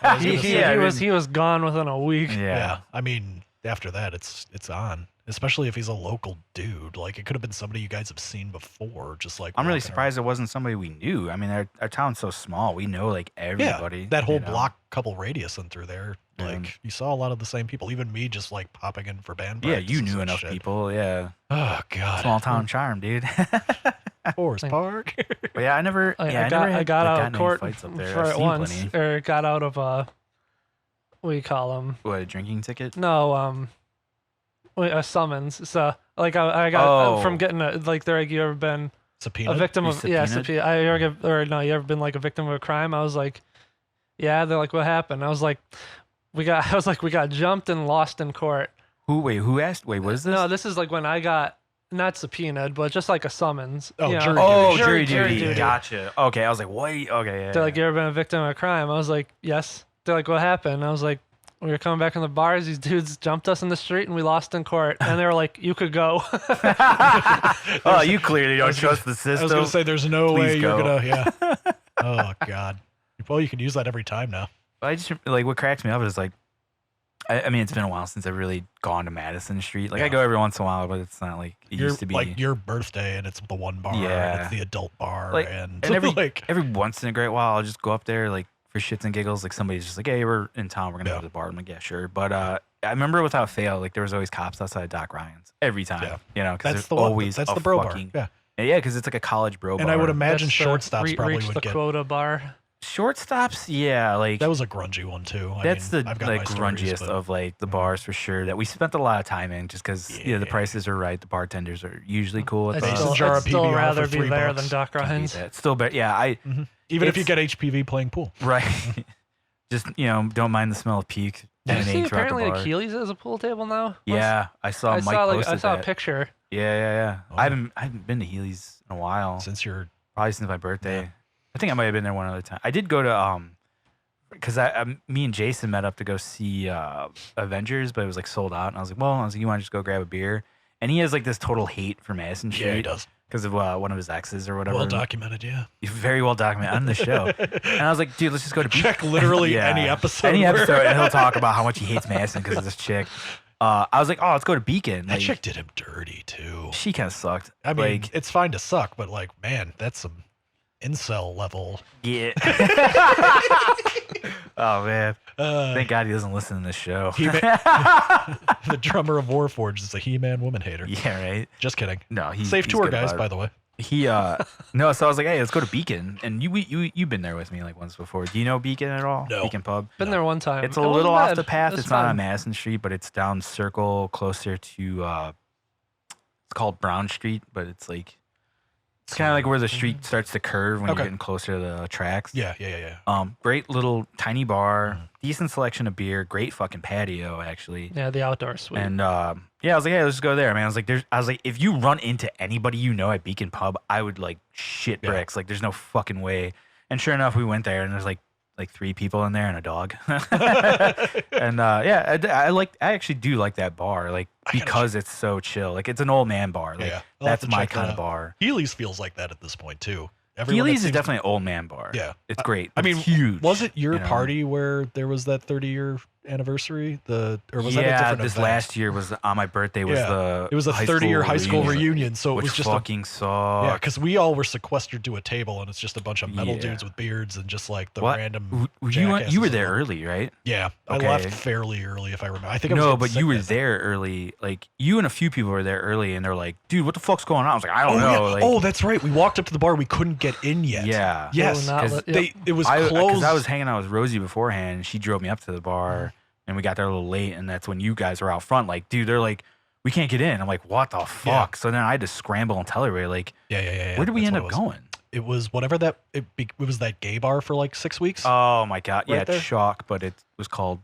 I was in. gonna say, He was gone within a week. Yeah. yeah. I mean, after that, it's on. Especially if he's a local dude. Like it could have been somebody you guys have seen before. Just like I'm really walking surprised it wasn't somebody we knew. I mean, our town's so small. We know like around. everybody. Yeah, that whole you know? block, couple radius and through there. Yeah. Like you saw a lot of the same people. Even me, just like popping in for band. Yeah, practices you knew and enough shit. people. Yeah, Oh god, small town charm, dude. Forest Park. But yeah, I never. I Yeah, I got never had, I got like, out gotten of any court fights up there. for I've it seen once, plenty. or got out of what do you call them? What, a drinking ticket? No, a summons. So like I got Oh. from getting like they're like you ever been Subpoena. a victim You of yeah subpoenaed? I ever get, or no you ever been like a victim of a crime? I was like, yeah. They're like, what happened? I was like, we got jumped and lost in court. Who asked? Wait, what is this? No, this is like when I got not subpoenaed, but just like a summons. Oh, you know? jury Oh, duty. jury Jury duty. duty. Gotcha. Okay, I was like, wait. Okay, yeah. They're like, you ever been a victim of a crime? I was like, yes. They're like, what happened? I was like, we were coming back from the bars. These dudes jumped us in the street and we lost in court. And they were like, you could go. Oh, you clearly don't was gonna- trust the I system. was gonna say, there's no Please way you're go. gonna. Yeah. Oh god. Well, you can use that every time now. I just like what cracks me up is like, I mean, it's been a while since I've really gone to Madison Street. Like I Yeah. go every once in a while, but it's not like it You're used to be. like your birthday, and it's the one bar. And Yeah. it's the adult bar, Like, and, and every like every once in a great while, I'll just go up there like for shits and giggles. Like somebody's just like, "Hey, we're in town. We're gonna Yeah. go to the bar." I'm like, "Yeah, sure." But I remember without fail, like there was always cops outside Doc Ryan's every time. Yeah. You know, because that's there's the one. always That's a the bro fucking, bar. Yeah. Yeah, because it's like a college bro bar. And I would imagine That's the shortstops probably reach would the get. quota bar. shortstops. Yeah, like That was a grungy one too. that's I've the got like my stories, grungiest but- of like the bars for sure that we spent a lot of time in just because the Yeah. prices are right. The bartenders are usually cool with I'd Mason us. still, jar I'd of still PBR rather for be $3 there than Doc Can't beat Ryan's. that. Still better. Yeah, Even if you it's- get HPV playing pool. right. Just don't mind the smell of puke. Did you and see eggs throughout the apparently bar. Achilles has a pool table now? Yeah, I saw Mike posted I saw that. a picture. Yeah. Oh. I haven't been to Healy's in a while. Since you're Probably since my birthday. Yeah. I think I might have been there one other time. I did go to because me and Jason met up to go see Avengers, but it was like sold out, and I was like, you want to just go grab a beer? And he has like this total hate for Madison he Street does because of one of his exes or whatever. well documented. Yeah. Very well documented on the show. And I was like, dude, let's just go to Check literally Yeah. any episode. Any where- episode, and he'll talk about how much he hates Madison because of this chick. I was like, let's go to Beacon. That Like, chick did him dirty too. she kind of sucked. I mean, like, it's fine to suck, but like, man, that's some incel level. yeah. Oh man, Uh, thank God he doesn't listen to this show. the drummer of Warforged is a He-Man woman hater. Yeah, right. Just kidding. No, Safe tour, guys. By the way. He no, so I was like, hey, let's go to Beacon, and you've been there with me like once before. Do you know Beacon at all? No. Beacon Pub. Been there one time. It's a It wasn't little off bad. the path. It was It's not fun. on Madison Street, but it's down Circle, closer to it's called Brown Street, but it's like it's kind of like where the street starts to curve when Okay. you're getting closer to the tracks. Yeah. Great little tiny bar, Mhm. decent selection of beer, great fucking patio actually. Yeah, the outdoor suite. And yeah, I was like, hey, let's just go there, man. I was like, if you run into anybody you know at Beacon Pub, I would like shit Yeah. bricks. Like, there's no fucking way. And sure enough, we went there, and there's like 3 people in there and a dog. And yeah, I actually do like that bar, like I gotta because it's so chill. Like it's an old man bar. Like Yeah, I'll have that's to my check that kind of out. bar. Healy's feels like that at this point too. everyone. Healy's is definitely an old man bar. Yeah. It's great. I but mean, it's huge. Was it your you know? party where there was that 30-year anniversary? Or was that a Yeah, different this event? last year was on my birthday. Was Yeah. It was a high 30-year high school reunion, reunion, so it which was just fucking sucked. yeah, because we all were sequestered to a table, and it's just a bunch of metal Yeah. dudes with beards and just like the What? random. You were jackasses there of them. early, right? Yeah, I Okay. left fairly early, if I remember. I think I was No, getting but sick you were that night. there early. Like you and a few people were there early, and they're like, "Dude, what the fuck's going on?" I was like, "I Oh don't know." yeah. Like, Oh, that's right. We walked up to the bar. We couldn't get in yet. yeah. Yes. Not 'cause lit- yep. It was Because closed. I was hanging out with Rosie beforehand, and she drove me up to the bar, and we got there a little late, and that's when you guys were out front. Like, dude, they're like, "We can't get in." I'm like, "What the fuck?" So then I had to scramble and tell everybody, like, Yeah. "Where did we That's end what up it was. going?" It was whatever that it was that gay bar for like 6 weeks. Oh my god, Right yeah, there? Chalk, but it was called.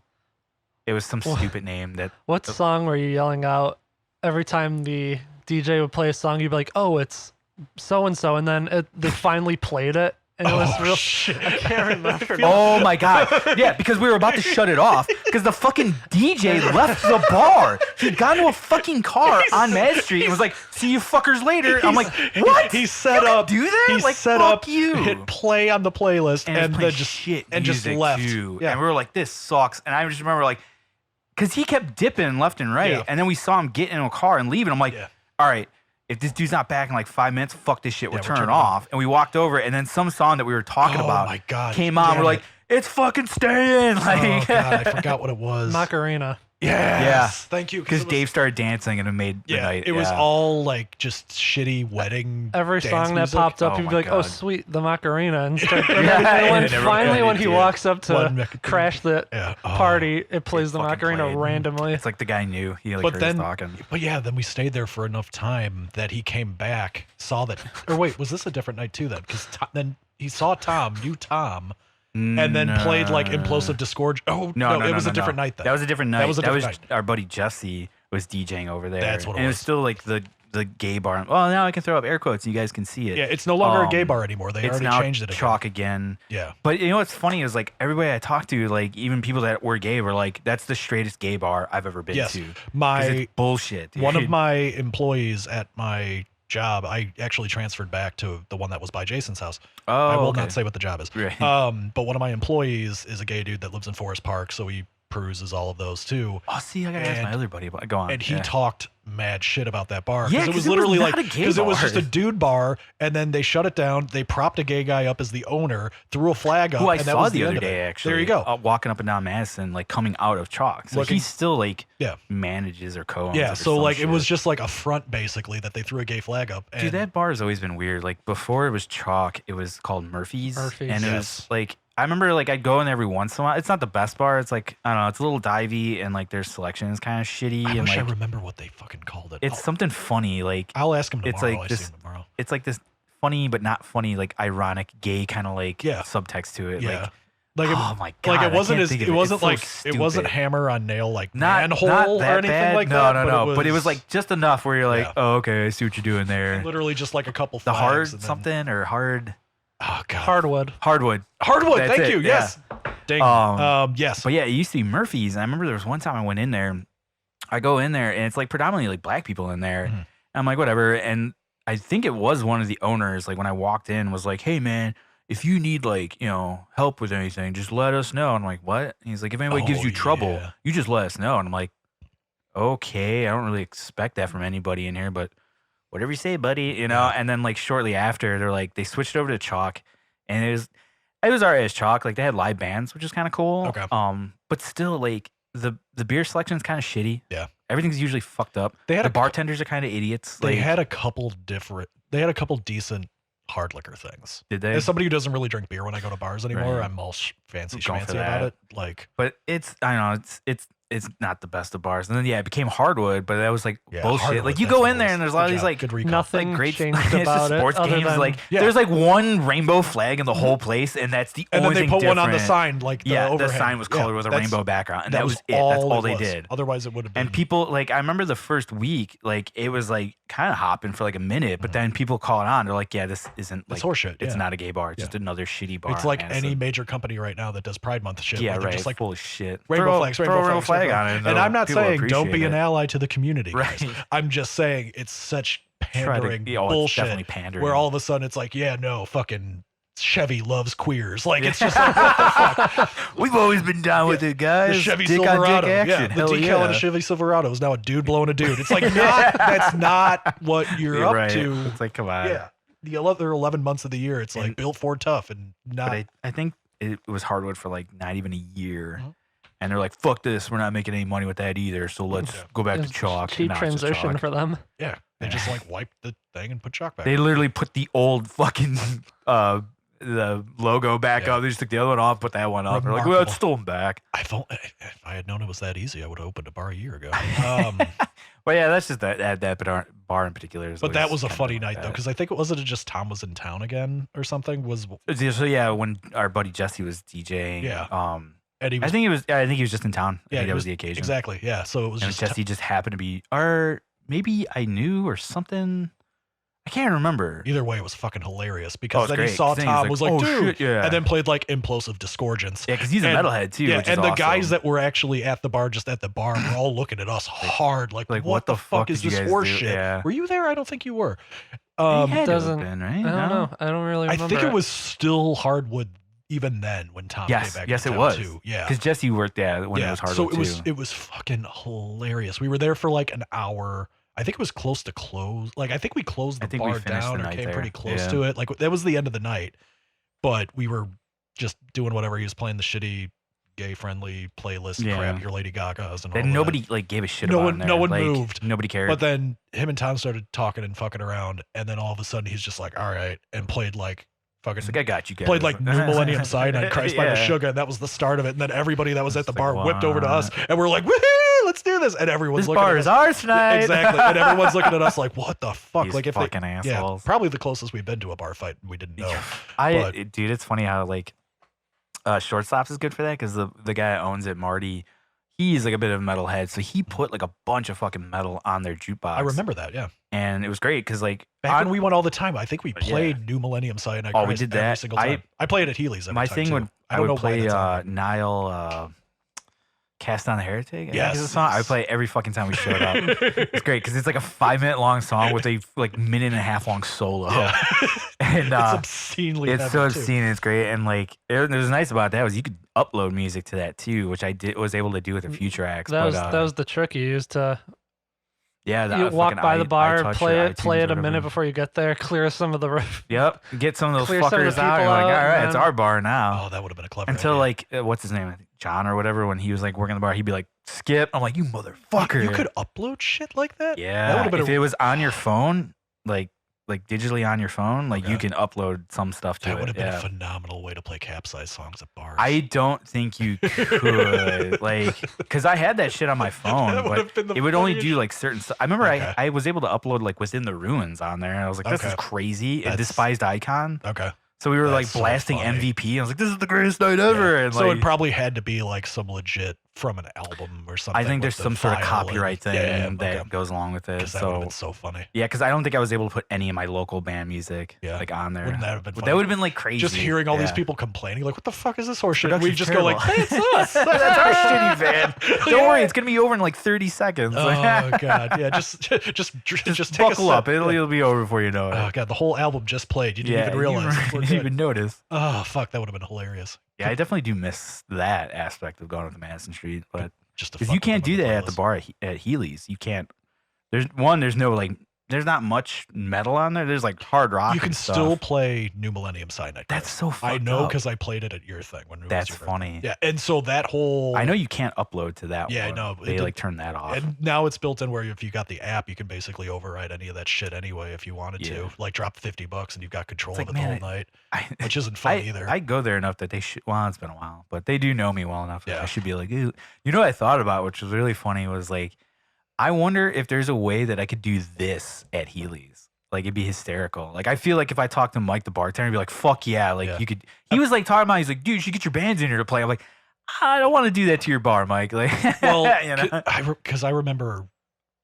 It was some Well, stupid name that. What song were you yelling out every time the DJ would play a song? You'd be like, "Oh, it's so and so," and then they finally played it, and it was real. shit. I can't remember. Oh my god, yeah, because we were about to shut it off because the fucking DJ left the bar. He got into a fucking car on Mad Street and was like, "See you fuckers later." I'm like, "What? He set You up. can do that? He Like, set fuck up. you." Hit play on the playlist and, and then then just shit and just music, left. too. Yeah. And we were like, "This sucks." And I just remember like, because he kept dipping left and right, Yeah. and then we saw him get in a car and leave, and I'm like, Yeah. "All right." If this dude's not back in like 5 minutes, fuck this shit. We're Yeah, we're turning turning off. And we walked over, and then some song that we were talking Oh about my God, came on. damn We're like, it. it's fucking staying. Oh Like, god, I forgot what it was. Macarena. Yes. Thank you. because it was- Dave started dancing and it made the Yeah, night. it was yeah. all like just shitty wedding. Every dance song that music. popped up, Oh you'd my be like, "Oh, God. sweet, the Macarena," and start. Yeah, and and when it never finally, when ended, he yeah. walks up to One Mac- crash the Yeah. Oh. party, it plays the fucking Macarena played. randomly. It's like the guy knew. He like But heard then, us talking. but yeah, then we stayed there for enough time that he came back, saw that. Or wait, was this a different night too? Then, because then he saw Tom, and then played like Implosive Disgorge. Oh No, it was a different night then. That was a different night. That was a different night. Our buddy Jesse was DJing over there. That's what it and it was was. still like the gay bar. Well, now I can throw up air quotes. You guys can see it. Yeah, it's no longer a gay Um, bar anymore. They It's already now changed it. Again. Chalk again. Yeah. But you know what's funny is like everybody I talked to, like even people that were gay, were like, "That's the straightest gay bar I've ever been Yes. to." 'Cause My it's bullshit. one of dude. my employees at my job, I actually transferred back to the one that was by Jason's house. Oh, I will okay. not say what the job is. Right. But one of my employees is a gay dude that lives in Forest Park, so he peruses all of those too. Oh, see, I gotta ask my and- other buddy. Go on. And he yeah. talked mad shit about that bar. Yeah, it 'cause was it was literally not like a gay it was just bar. a dude bar, and then they shut it down. They propped a gay guy up as the owner, threw a flag up. Who I and that saw was the other end of it. day, actually. There you go. Walking up and down Madison, like coming out of Chalk. So Looking- he still like Yeah. manages or co-owns. Yeah, it or so some like it was shit. just like a front basically that they threw a gay flag up. And Dude, that bar has always been weird. Like before it was Chalk, it was called Murphy's. Murphy's. And it Yes. was like I remember like I'd go in there every once in a while. It's not the best bar. It's like I don't know, it's a little divey and like their selection is kind of shitty I and wish I like remember what they fucking called it. it's something funny. Like I'll ask him tomorrow. it's like I this- see him tomorrow. it's like this funny but not funny, like ironic gay kind of like Yeah. subtext to it. Yeah. Like Like, oh my god, like I it wasn't can't as think of it wasn't It's so like it wasn't stupid. hammer on nail like not manhole not or that anything bad. like no, that. No, but it was like just enough where you're like, Yeah. oh, okay, I see what you're doing there. literally just like a couple The flags hard and then- something or hard Oh god. Hardwood. hardwood. Hardwood. That's Thank it, you. yeah. Yes. Ding. Yes. But yeah, it used to be Murphy's. And I remember there was one time I went in there. I go in there and it's like predominantly like black people in there. Mhm. And I'm like, whatever. And I think it was one of the owners, like when I walked in, was like, hey man, if you need like, help with anything, just let us know. And I'm like, what? And he's like, if anybody gives Oh, you trouble, yeah. you just let us know. And I'm like, okay, I don't really expect that from anybody in here, but whatever you say, buddy, Yeah. And then like shortly after, they're like, they switched over to Chalk, and it was alright as Chalk. Like they had live bands, which is kind of cool. Okay. But still, like the beer selection's kind of shitty. Yeah. Everything's usually fucked up. They had The a cou- bartenders are kind of idiots. They like, had a couple decent hard liquor things. did they? As somebody who doesn't really drink beer when I go to bars anymore, Right. I'm all fancy Going for schmancy about that. it. Like But I don't know. It's not the best of bars. And then it became Hardwood, but that was like yeah, bullshit. Hardwood, Like you that's go what in it there was. and there's a Good lot of these job. like good recall. Nothing great changed it's just about it sports other games. than Like Yeah. there's like one rainbow flag in the whole place, and that's the And then only they thing put one on the different. sign, like the Yeah, overhang. the sign was colored with a that's- rainbow background, and that was it. That's all they was. did. Otherwise, it would have been. And people like I remember the first week, like it was like kind of hopping for like a minute, but then people call it on. They're like, "Yeah, this isn't like it's horseshit. it's yeah. not a gay bar. It's just another shitty bar." It's like man. any So- major company right now that does Pride Month shit. yeah, where they're right. Just like full of shit. rainbow throw, flags, throw rainbow a rainbow flags, flag on it. And I'm not people saying don't be appreciate an it. ally to the community, guys. Right. I'm just saying it's such pandering it's bullshit. definitely pandering. Where all of a sudden it's like, yeah, no, fucking Chevy loves queers. Like it's just like, what the fuck? We've always been down with it, guys. The Chevy Dick on Silverado. dick action. Yeah, the Hell decal on a yeah. Chevy Silverado is now a dude blowing a dude. It's like that's not what you're up right. to. It's like, come on. Yeah. The other 11 months of the year, it's like And- built Ford tough and not. But I think it was hardwood for like not even a year. Mhm. And they're like, fuck this. We're not making any money with that either. So let's Yeah. go back to It's chalk. cheap Now it's just transition chalk. for them. yeah. They just like wipe the thing and put chalk back. They literally put the old fucking the logo back Yeah. up. They just took the other one off, put that one up. They're like, well, Remarkable. it's still back. if I had known it was that easy, I would have opened a bar a year ago. Well, yeah, that's just that bar in particular. But that was a kinda funny like night though, that. because I think it wasn't just Tom was in town again or something. So yeah, when our buddy Jesse was DJing, Yeah. And he was I think he was just in town. Yeah, Yeah, he that was- was the occasion. exactly, yeah. So it was And just Jesse just happened to be, or maybe I knew or something. I can't remember. either way, it was fucking hilarious Oh, because it's then he great. saw 'Cause then Tom he's was like, "Oh, dude, shit, yeah." and then played like Implosive Disgorgence. Yeah, because he's a And- metalhead too. Yeah, which and is the guys awesome. that were actually at the bar, just at the bar, were all looking at us hard, like what the fuck is did you this guys horse do?" shit? Yeah. Were you there? I don't think you were. He had to have doesn't- been, right? I don't know. I don't really I remember. think it was still hardwood even then when Tom Yes, came back. yes, to it town, was. too. Yeah, Because Jesse worked there when it was hardwood so too. it was fucking hilarious. We were there for like an hour. I think it was close to close. Like I think we closed I the think we bar finished down the or night came there. pretty close Yeah. to it. Like that was the end of the night, but we were just doing whatever. He was playing the shitty gay friendly playlist Yeah. crap, your Lady Gaga's and all And of nobody like gave a shit No about one- him there. no one Like, moved. Nobody cared. that. But then him and Tom started talking and fucking around, and then all of a sudden he's just like, all right, and played like fucking it's like I got you guys. played like New Millennium Cyanide, Christ by Yeah. Meshuggah, and that was the start of it. And then everybody that was at It's the like, bar whipped over to us, and we're like, woohoo, let's do this. And everyone's This looking bar at is us. ours tonight. Exactly. And everyone's looking at us like, what the fuck? These like if fucking they, assholes. Yeah, probably the closest we've been to a bar fight. We didn't know. Dude, it's funny how like Shortstops is good for that because the guy that owns it, Marty, he's like a bit of a metalhead, so he put like a bunch of fucking metal on their jukebox. I remember that. Yeah. and it was great because like Back when we went all the time, I think we Yeah. played New Millennium Cyanide. Oh, we Christ did every that. single time. I play it at Healy's every my time, thing too. would I I don't know would why play that's on there. Nile Cast on the Heretic. I think Yes, is the song. I yes. play it every fucking time we showed up. It's great because it's like a 5-minute long song with a like minute and a half long solo. Yeah. And it's obscenely it's heavy, so too. obscene. It's great, and like it was nice about that was you could upload music to that too, which I was able to do with a Future X. that but, was the trick you used to yeah. you walk fucking by the bar, iTouch or play it iTunes a or minute whatever. before you get there, clear some of the Yep, get some of those Clear some of the fuckers out. people You're like, all out, right, and it's then- our bar now. Oh, that would have been a clever Until idea. like what's his name, I think John or whatever, when he was like working the bar, he'd be like, "Skip." I'm like, "You motherfucker!" You could upload shit like that? yeah. That would've been if it was on your phone, like digitally on your phone, like you Okay. can upload some stuff to That it. would have been yeah. a phenomenal way to play capsize songs at bars. I don't think you could, like, because I had that shit on my phone, That but would've been the it would only funniest do like certain stuff. I remember Okay. I was able to upload like Within the Ruins on there, and I was like, this is Okay. crazy. And That's- Despised Icon. Okay. So we were like That's so blasting funny. MVP. I was like, this is the greatest night ever. Yeah. And So like, it probably had to be like some legit from an album or something. I think with there's the some sort of file and- copyright thing Yeah, that okay. goes along with it. 'Cause that would have So been so funny. yeah, because I don't think I was able to put any of my local band music Yeah. like on there. Wouldn't that have been That funny? would have been like crazy. Just hearing all these Yeah. people complaining, like, what the fuck is this horseshit? And we Production's just go like, terrible. hey, it's us. That's our shitty band. Don't worry, it's gonna be over in like 30 seconds. Oh god, yeah, just take buckle a up. sip. It'll be over before you know it. Oh god, the whole album just played. You didn't even realize. You We're didn't good. even notice. Oh fuck, that would have been hilarious. Yeah, I definitely do miss that aspect of going up to Madison Street, but Just to because fuck you with can't them do on that at the playlist. bar at Healy's. You can't. There's no like. There's not much metal on there. There's like hard rock. You can and still stuff. play New Millennium Cyanide. That's Chris. so fucked I know up. because I played it at your thing when it was That's your birthday. funny. Yeah, and so that whole I know you can't upload to that Yeah, I one. know, but They it like turn that off. And now it's built in where if you got the app, you can basically override any of that shit anyway if you wanted to. Yeah. Like drop $50 and you've got control It's of like, it the man, whole night, I, which isn't fun either. I go there enough that they should. Well, it's been a while, but they do know me well enough that Yeah. I should be like, "Ew." You know what I thought about, which was really funny, was like, I wonder if there's a way that I could do this at Healy's. Like it'd be hysterical. Like I feel like if I talked to Mike the bartender, he'd be like, "Fuck yeah!" Like Yeah. you could. He was like talking about. He's like, "Dude, you should get your bands in here to play." I'm like, I don't want to do that to your bar, Mike. Like, well, you know? because I remember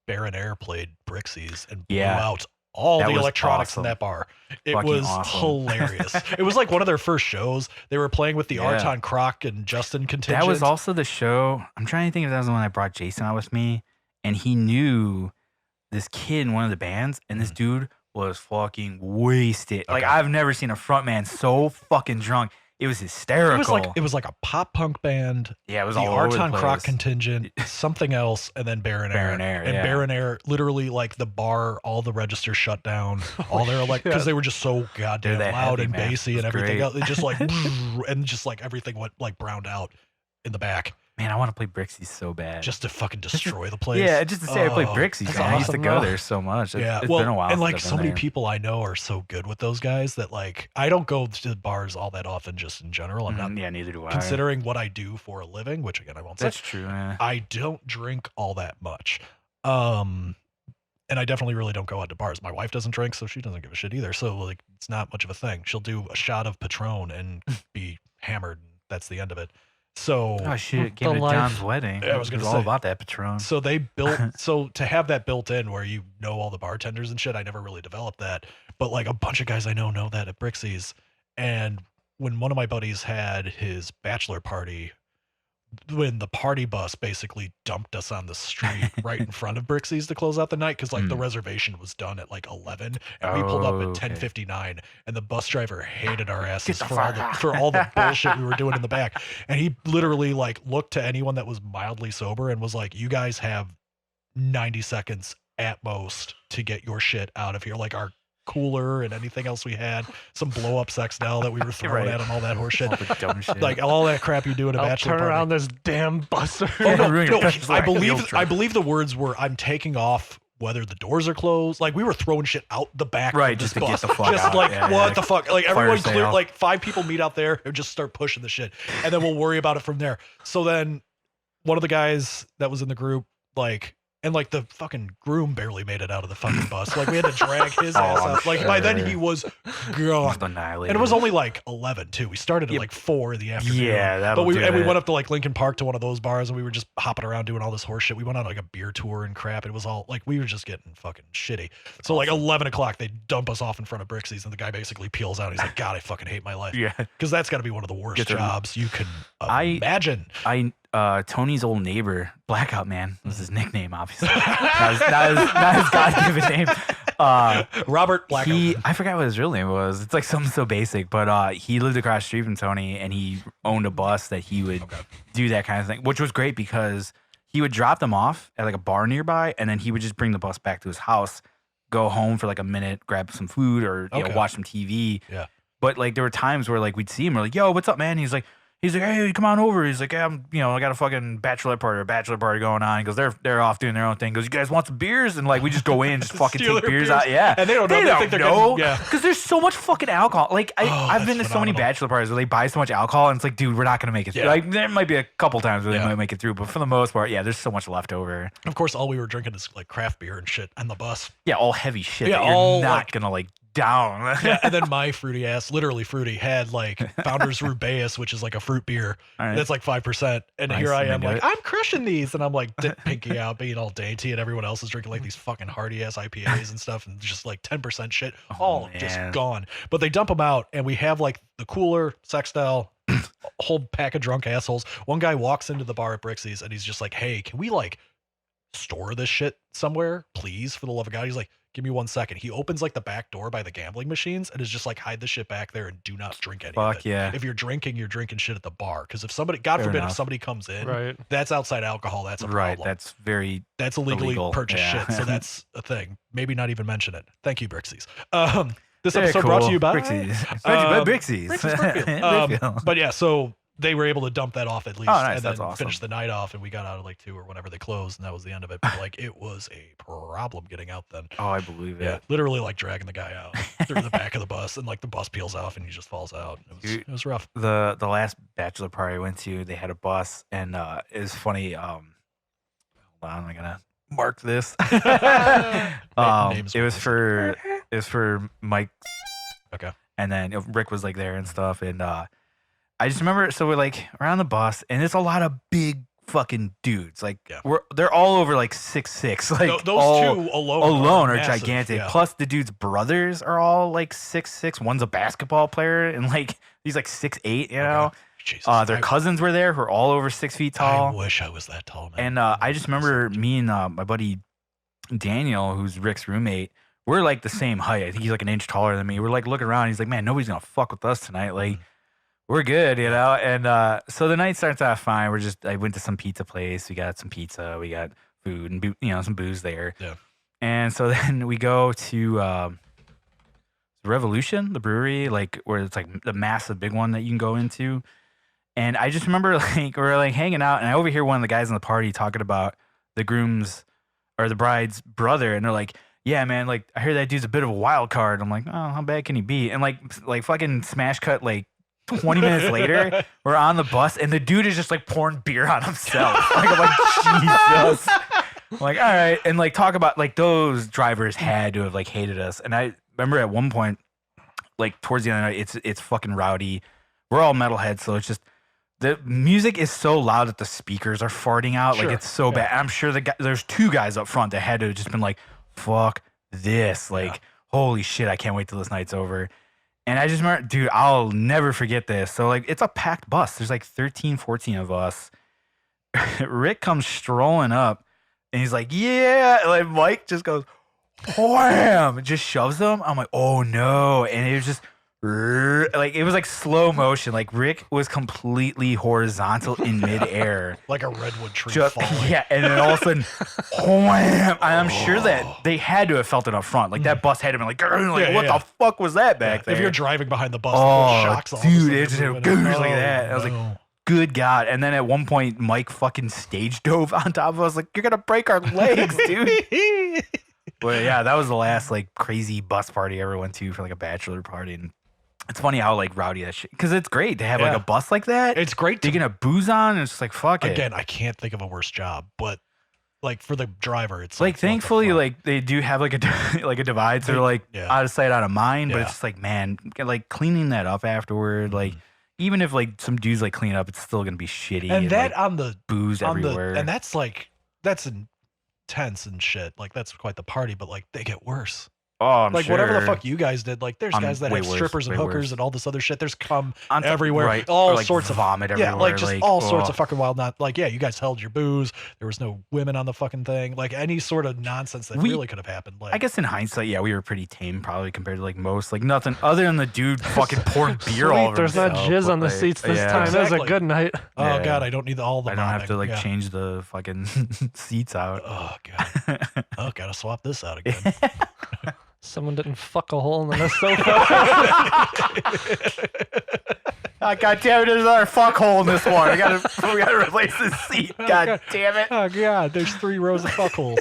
Baron Air played Brixies and blew Yeah. out all That the was electronics awesome. in that bar. It Fucking was awesome. hilarious. It was like one of their first shows. They were playing with the Yeah. Arton Kroc and Justin contingent. That was also the show. I'm trying to think if that was the one I brought Jason out with me, and he knew this kid in one of the bands, and this dude was fucking wasted. Like I've never seen a front man so fucking drunk. It was hysterical. It was like a pop punk band. Yeah, it was the all over the Arton place. Croc contingent, something else, and then Baron Air. And Baron Air, literally like the bar, all the registers shut down. All their because they were just so goddamn loud and bassy and everything else. It just like and just like everything went like browned out in the back. Man, I want to play Brixies so bad. Just to fucking destroy the place. Yeah, just to say I played Brixies. That's I used to go awesome, there so much. Yeah, it's been a while. And like since I've so been many there. people I know are so good with those guys that like I don't go to bars all that often just in general. I'm not Yeah, neither do I. considering what I do for a living, which again I won't say. That's true. I don't drink all that much. And I definitely really don't go out to bars. My wife doesn't drink, so she doesn't give a shit either. So like it's not much of a thing. She'll do a shot of Patron and be hammered. And that's the end of it. So Oh shit! The Came to life. John's wedding. Yeah, I was It gonna all say. about that Patron. So they built so to have that built in where you know all the bartenders and shit, I never really developed that. But like a bunch of guys I know that at Brixies. And when one of my buddies had his bachelor party, when the party bus basically dumped us on the street right in front of Brixies to close out the night, because like the reservation was done at like 11 and we pulled up at Okay. 10:59, and the bus driver hated our asses the for all fuck the out. for all the bullshit we were doing in the back. And he literally like looked to anyone that was mildly sober and was like, you guys have 90 seconds at most to get your shit out of here. Like our cooler and anything else we had, some blow up Sextel that we were throwing Right. at him, all that horse shit. All the dumb shit. Like all that crap you do at a I'll bachelor turn party. around this damn bus. Oh, no, Ruin your no, bachelor I field believe trip. I believe the words were, I'm taking off whether the doors are closed. Like we were throwing shit out the back Right, of this just to get bus. the fuck Just out. like Yeah, what yeah. the fuck? Like Fire everyone clear, sale. like 5 people meet out there and just start pushing the shit, and then we'll worry about it from there. So then one of the guys that was in the group, like, and like the fucking groom barely made it out of the fucking bus. Like we had to drag his ass I'm out. Like by then sure. he was Almost gone. annihilated. And it was only like 11 too. We started at Yeah. like 4 in the afternoon. Yeah, but that'll we do and we it. went up to like Lincoln Park to one of those bars, and we were just hopping around doing all this horse shit. We went on like a beer tour and crap. It was all like we were just getting fucking shitty. So like 11 o'clock, they dump us off in front of Brixies, and the guy basically peels out. He's like, "God, I fucking hate my life." Yeah. Because that's got to be one of the worst Get the- jobs you can I- imagine. Tony's old neighbor, Blackout Man, was his nickname, obviously. not his God-given name. Robert Blackout. I forgot what his real name was. It's like something so basic, but he lived across the street from Tony, and he owned a bus that he would do that kind of thing, which was great because he would drop them off at like a bar nearby, and then he would just bring the bus back to his house, go home for like a minute, grab some food, or you know, Okay. watch some TV. Yeah. But like there were times where like we'd see him, we're like, "Yo, what's up, man?" He's like, "Hey, come on over." He's like, "Yeah, I got a fucking bachelor party going on." He goes, "They're off doing their own thing." He goes, "You guys want some beers?" And like we just go in and just fucking Steal take their beers beers. out. Yeah, And they don't know. They think they're know. getting- yeah. Because there's so much fucking alcohol. Like I've that's been to so many phenomenal. bachelor parties where they buy so much alcohol, and it's like, dude, we're not gonna make it. Yeah. Like there might be a couple times where they Yeah. might make it through, but for the most part, yeah, there's so much left over. Of course, all we were drinking is like craft beer and shit on the bus. Yeah, all heavy shit. Yeah, that you're all, not like- gonna like down. Yeah, and then my fruity ass, literally fruity, had like Founders Rubaeus, which is like a fruit beer. All right. That's like 5%. And Nice, here I am, into like, it. I'm crushing these. And I'm like, pinky out, being all dainty, and everyone else is drinking like these fucking hardy ass IPAs and stuff, and just like 10% shit, all just man. gone. But they dump them out, and we have like the cooler, Sextel, a whole pack of drunk assholes. One guy walks into the bar at Brixies, and he's just like, hey, can we like store this shit somewhere, please, for the love of God? He's like, give me 1 second. He opens like the back door by the gambling machines and is just like, hide the shit back there and do not drink any of Fuck it. yeah. If you're drinking shit at the bar. Because if somebody, God Fair forbid, enough. if somebody comes in, Right. that's outside alcohol. That's a Right. problem. That's very That's illegally illegal. purchased Yeah. shit. So that's a thing. Maybe not even mention it. Thank you, Brixies. This very episode brought to cool. you by Brixies. Brought to you by Brixies. Brixies Brookfield. Brookfield. But yeah, so they were able to dump that off at least, Oh, nice. and That's then awesome. finish the night off, and we got out at like 2 or whenever they closed, and that was the end of it. But like, it was a problem getting out then. Oh, I believe it. Yeah, literally like dragging the guy out through the back of the bus, and like the bus peels off, and he just falls out. It was rough. The last bachelor party I went to, they had a bus, and it was funny. Hold on, I'm gonna mark this. Names It was please. for Mike. Okay. And then Rick was like there and stuff, and I just remember. So we're like around the bus, and it's a lot of big fucking dudes. Like Yeah. they're all over like 6'6". Like Those all, two alone are massive, gigantic. yeah. Plus the dude's brothers are all like 6'6". One's a basketball player, and like he's like 6'8". You know. Jesus, Their cousins were there who are all over 6 feet I tall. wish I was that tall, man. And I just remember me and my buddy Daniel, who's Rick's roommate, we're like the same height. I think he's like an inch taller than me. We're like looking around. He's like, man, nobody's gonna fuck with us tonight. Like, we're good, you know. And so the night starts off fine. I went to some pizza place. We got some pizza. We got food and some booze there. Yeah. And so then we go to Revolution, the brewery, like where it's like the massive big one that you can go into. And I just remember like we're like hanging out, and I overhear one of the guys in the party talking about the groom's or the bride's brother, and they're like, "Yeah, man, like I heard that dude's a bit of a wild card." I'm like, "Oh, how bad can he be?" And like fucking smash cut like 20 minutes later, we're on the bus, and the dude is just like pouring beer on himself. Like I'm like, Jesus. I'm like, all right, and like talk about like those drivers had to have like hated us, and I remember at one point, like towards the end of the night, it's fucking rowdy. We're all metalheads, so it's just the music is so loud that the speakers are farting out. Sure. Like it's so bad. I'm sure there's two guys up front that had to have just been like, fuck this. Like, holy shit, I can't wait till this night's over. And I just remember, dude, I'll never forget this. So like it's a packed bus. There's like 13, 14 of us. Rick comes strolling up and he's like, yeah. Like Mike just goes, wham, just shoves him. I'm like, oh no. And it was just like it was like slow motion. Like Rick was completely horizontal in midair. Like a redwood tree Just, falling. yeah, and then all of a sudden, wham! I'm sure that they had to have felt it up front. Like that bus had to been like, what the fuck was that back there? If you're driving behind the bus, the whole shocks all of a dude, sudden it just moving. goes like that. I was like, good God. And then at one point, Mike fucking stage dove on top of us, like, you're gonna break our legs, dude. But yeah, that was the last like crazy bus party I ever went to for like a bachelor party. And it's funny how like rowdy that shit, because it's great to have like a bus like that. It's great you can have booze on, and it's just like fuck it. Again, I can't think of a worse job, but like for the driver, it's like what the thankfully fuck? like they do have like a like a divide, so they're like out of sight, out of mind. But Yeah. it's just like, man, like cleaning that up afterward, like even if like some dudes like clean it up, it's still gonna be shitty. And that like, on the booze everywhere. and that's like that's intense and shit. Like that's quite the party, but like they get worse. oh, I'm Like sure. whatever the fuck you guys did, like there's I'm guys that way have worse, strippers and way hookers worse. and all this other shit. There's cum On top- everywhere, right, all or, like, sorts of vomit yeah, everywhere. like just all sorts ugh. of fucking wild. Not like you guys held your booze. There was no women on the fucking thing. Like any sort of nonsense that really could have happened. Like I guess in hindsight, yeah, we were pretty tame probably compared to like most. Like nothing other than the dude fucking pouring beer all over There's not himself, jizz but, on the like, seats this yeah. time. That was a Exactly. good night. oh Yeah. god, I don't need all the. I don't have to modding. like Yeah. change the fucking seats out. Oh god. Oh, gotta swap this out again. Someone didn't fuck a hole in the sofa. Oh, God damn it, there's another fuck hole in this one. We gotta replace this seat. God damn it. Oh god, there's 3 rows of fuckholes.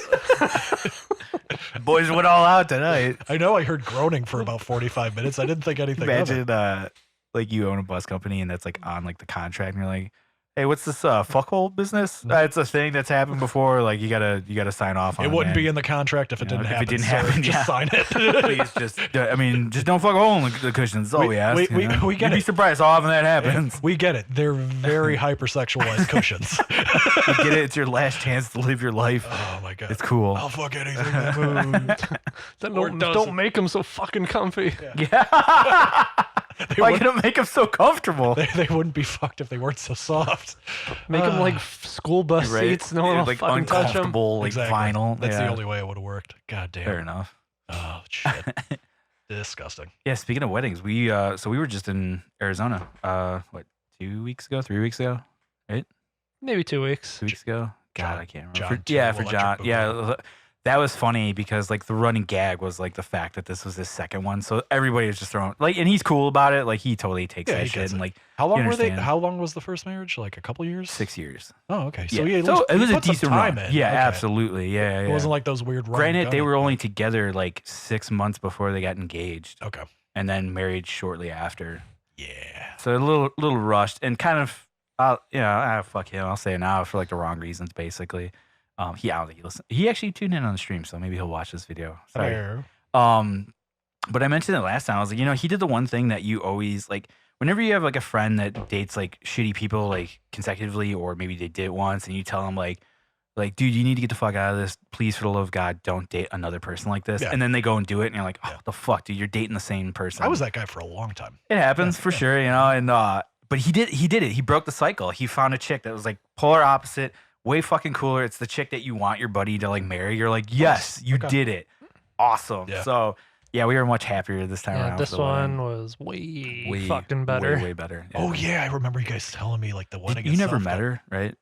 Boys went all out tonight. I know I heard groaning for about 45 minutes. I didn't think anything of it. Imagine like you own a bus company and that's like on like the contract and you're like, hey, what's this fuckhole business? It's a thing that's happened before. Like you gotta sign off on It it. wouldn't man. be in the contract if it You know, didn't if happen. it didn't sir. happen, Just yeah. sign it. Please just, I mean, just don't fuck a hole in the cushions. That's all we ask. we you know? get You'd be it. surprised how often that happens. We get it. They're very hypersexualized cushions. You get it. It's your last chance to live your life. Oh my god. It's cool. I'll fuck anything that moves. Or don't doesn't. make them so fucking comfy. Yeah. They Why wouldn't- gonna make them so comfortable? they wouldn't be fucked if they weren't so soft. Make them like school bus Right? seats. No one will like fucking touch them. uncomfortable, like Exactly. vinyl. That's yeah. the only way it would have worked. God damn. Fair enough. Oh shit. Disgusting. Yeah. Speaking of weddings, we were just in Arizona. 2 weeks ago, 3 weeks ago, Maybe 2 weeks. 2 weeks ago. God, John- I can't remember. John For too, John. Electric Yeah. Boogaloo. That was funny because like the running gag was like the fact that this was his second one, so everybody was just throwing like, and he's cool about it. Like he totally takes Yeah, that he shit gets and it. like How long were they? understand. How long was the first marriage? Like a couple years? 6 years. Oh, okay. So Yeah. he at So least it was he a put some decent time run. in. Yeah, Okay. absolutely. Yeah, It yeah. wasn't like those weird. Granted, they run-and-gun were only things. together like 6 months before they got engaged, Okay. and then married shortly after. Yeah. So a little rushed and kind of, fuck him. I'll say it now for like the wrong reasons, basically. I don't think he listened. He actually tuned in on the stream, so maybe he'll watch this video. Sorry. Fair. But I mentioned it last time. I was like, he did the one thing that you always like. Whenever you have like a friend that dates like shitty people like consecutively, or maybe they did it once, and you tell them like, dude, you need to get the fuck out of this. Please, for the love of God, don't date another person like this. Yeah. And then they go and do it, and you're like, oh, Yeah. what the fuck, dude? You're dating the same person. I was that guy for a long time. It happens for sure, and but he did it. He broke the cycle. He found a chick that was like polar opposite, way fucking cooler. It's the chick that you want your buddy to like marry. You're like, yes, you Okay. did it. Awesome. Yeah. So yeah, we were much happier this time Yeah, around. this for the wedding. one was way fucking better. Way better. Oh yeah, I remember you guys telling me like the wedding. You never itself, met her, right?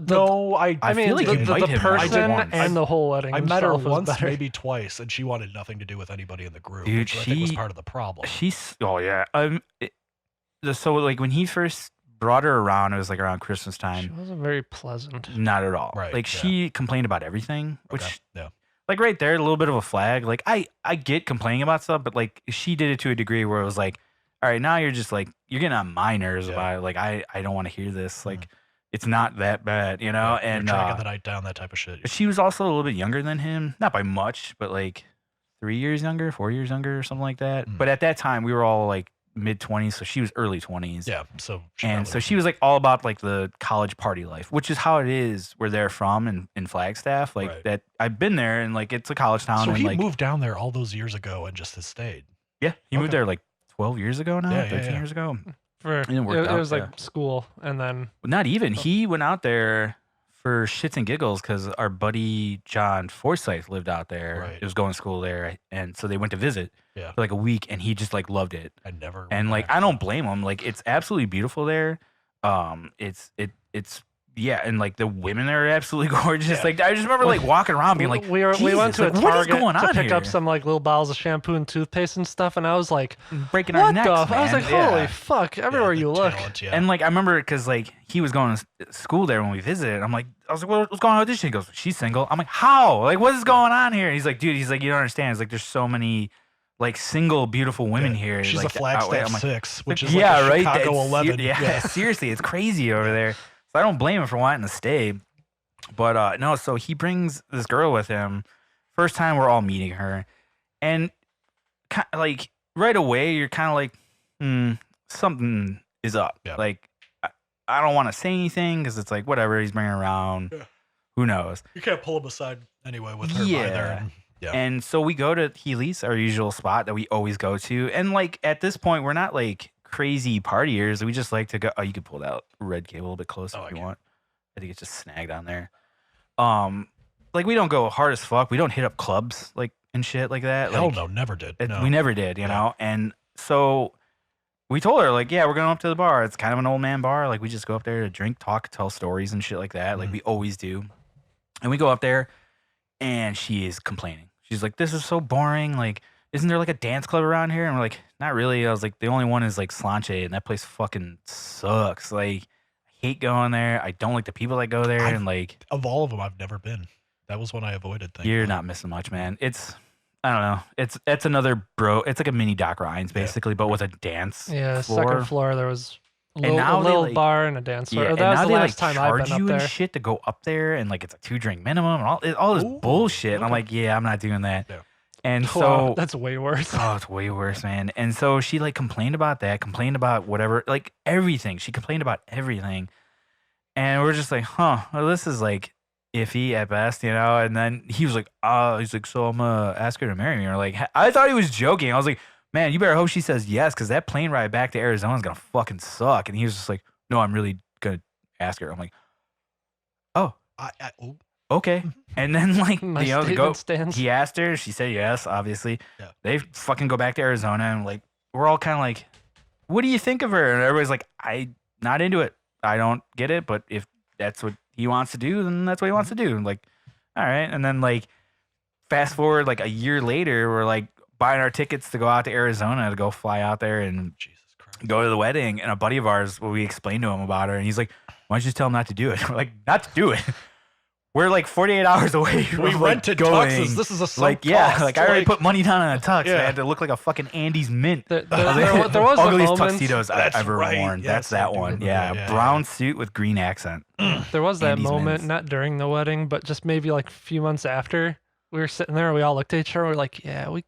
No, I mean, feel like the, you the, might the have met her person once. and the whole wedding. I met her itself was once, better. maybe twice, and she wanted nothing to do with anybody in the group, Dude, which I think was she- part of the problem. Oh yeah. So like when he first brought her around, it was like around Christmas She time. wasn't very pleasant. Not at all. Right, Like yeah. she complained about everything, which Okay, yeah. like right there, a little bit of a flag. Like I get complaining about stuff, but like she did it to a degree where it was like, all right, now you're just like you're getting on my nerves Yeah. about it. Like I don't want to hear this. Like it's not that bad, you know. Yeah, And you're dragging the night down, that type of shit. she was also a little bit younger than him, not by much, but like 3 years younger, 4 years younger, or something like that. Mm. But at that time, we were all like mid 20s, so she was early 20s. Yeah, so And so she was like all about like the college party life, which is how it is where they're from in Flagstaff. Like Right. that, I've been there, and like it's a college town. So and he like moved down there all those years ago and just has stayed. yeah, he moved Okay. there like 12 years ago now, Yeah, yeah, 13 yeah. years ago. For didn't work it out, was like yeah. school, and then Not even. Oh. He went out there for shits and giggles because our buddy John Forsyth lived out there. Right. He was going to school there, and so they went to visit Yeah. for like a week, and he just like loved it. I never. went And like back. I don't blame him. Like it's absolutely beautiful there. It's yeah, and like the women are absolutely gorgeous. Yeah. Like I just remember like walking around being like, we went to a Jesus, like, what is Target going to on pick up here? some like little bottles of shampoo and toothpaste and stuff, and I was like, breaking our what necks, the? I was man. like, Yeah. holy fuck! Yeah, Everywhere the you look, talent, yeah. And like I remember because like he was going to school there when we visited. I was like, what's going on with this shit? He goes, she's single. I'm like, how? Like, what is going on here? And he's like, dude, he's like, you don't understand. He's like, there's so many like single beautiful women Yeah. here. She's like, a Flagstaff I'm like, 6, which is yeah, like a right. Chicago It's 11. yeah, seriously, it's crazy over there. So I don't blame him for wanting to stay. But no, so he brings this girl with him. First time we're all meeting her, and like right away you're kind of like, something is up. Yeah. Like I don't want to say anything because it's like whatever he's bringing around. Yeah. Who knows? You can't pull him aside anyway with her Yeah. either. And, yeah. And so we go to Healy's, our usual spot that we always go to. And like at this point, we're not like crazy partiers. We just like to go. Oh, you could pull that red cable a little bit closer Oh, I if you can. want. I think it's just snagged on there. Like we don't go hard as fuck. We don't hit up clubs like and shit like that. Hell like, no, never did. it- No. We never did, you Yeah. know? And so we told her, like, yeah, we're going up to the bar. It's kind of an old man bar. Like, we just go up there to drink, talk, tell stories and shit like that. Like, Mhm. we always do. And we go up there, and she is complaining. She's like, this is so boring. Like, isn't there like a dance club around here? And we're like, not really. I was like, the only one is like Slanche, and that place fucking sucks. Like, I hate going there. I don't like the people that go there. I've- And like, Of all of them, I've never been. That was one I avoided. you're thankfully. not missing much, man. I don't know. It's another it's like a mini Doc Ryan's Yeah. basically, but with a dance yeah, floor. second floor there was a And now a they, little like- bar and a dance floor. Yeah, Or and that was now the they last like time I've charge been up you there. and shit to go up there, and like it's a 2-drink minimum, and all this Ooh, bullshit. And I'm okay. like, yeah, I'm not doing that. Yeah. And Wow, so, that's way worse. oh, it's way worse, man. And so she like complained about that, complained about whatever, like everything. She complained about everything, and we're just like, huh, well, this is like iffy at best, you know. And then he was like, he's like, so I'm gonna ask her to marry me. Or like, I thought he was joking. I was like, man, you better hope she says yes, because that plane ride back to Arizona is gonna fucking suck. And he was just like, no, I'm really gonna ask her. I'm like, oh, Oh, okay. And then like My you know, they statement go. stands. He asked her. She said yes. Obviously, Yeah. they fucking go back to Arizona, and like we're all kind of like, what do you think of her? And everybody's like, I not into it. I don't get it. But if that's what he wants to do, then that's what he wants to do. And like, all right. And then like, fast forward like a year later, we're like buying our tickets to go out to Arizona to go fly out there and Jesus Christ. go to the wedding. And a buddy of ours, we explained to him about her, and he's like, why don't you just tell him not to do it? We're like, not to do it. We're like 48 hours away from We like, rented going. tuxes. This is a sunk Like, yeah, cost. like I already put money down on a tux, Yeah. man, to look like a fucking Andes mint. There was a ugliest moment. tuxedos I've That's ever right. worn. Yes, That's I that do one. remember Yeah, that. Yeah, brown yeah. suit with green accent. There was that Andes moment, mints. not during the wedding, but just maybe like a few months after. We were sitting there, we all looked at each other, we're like, yeah, we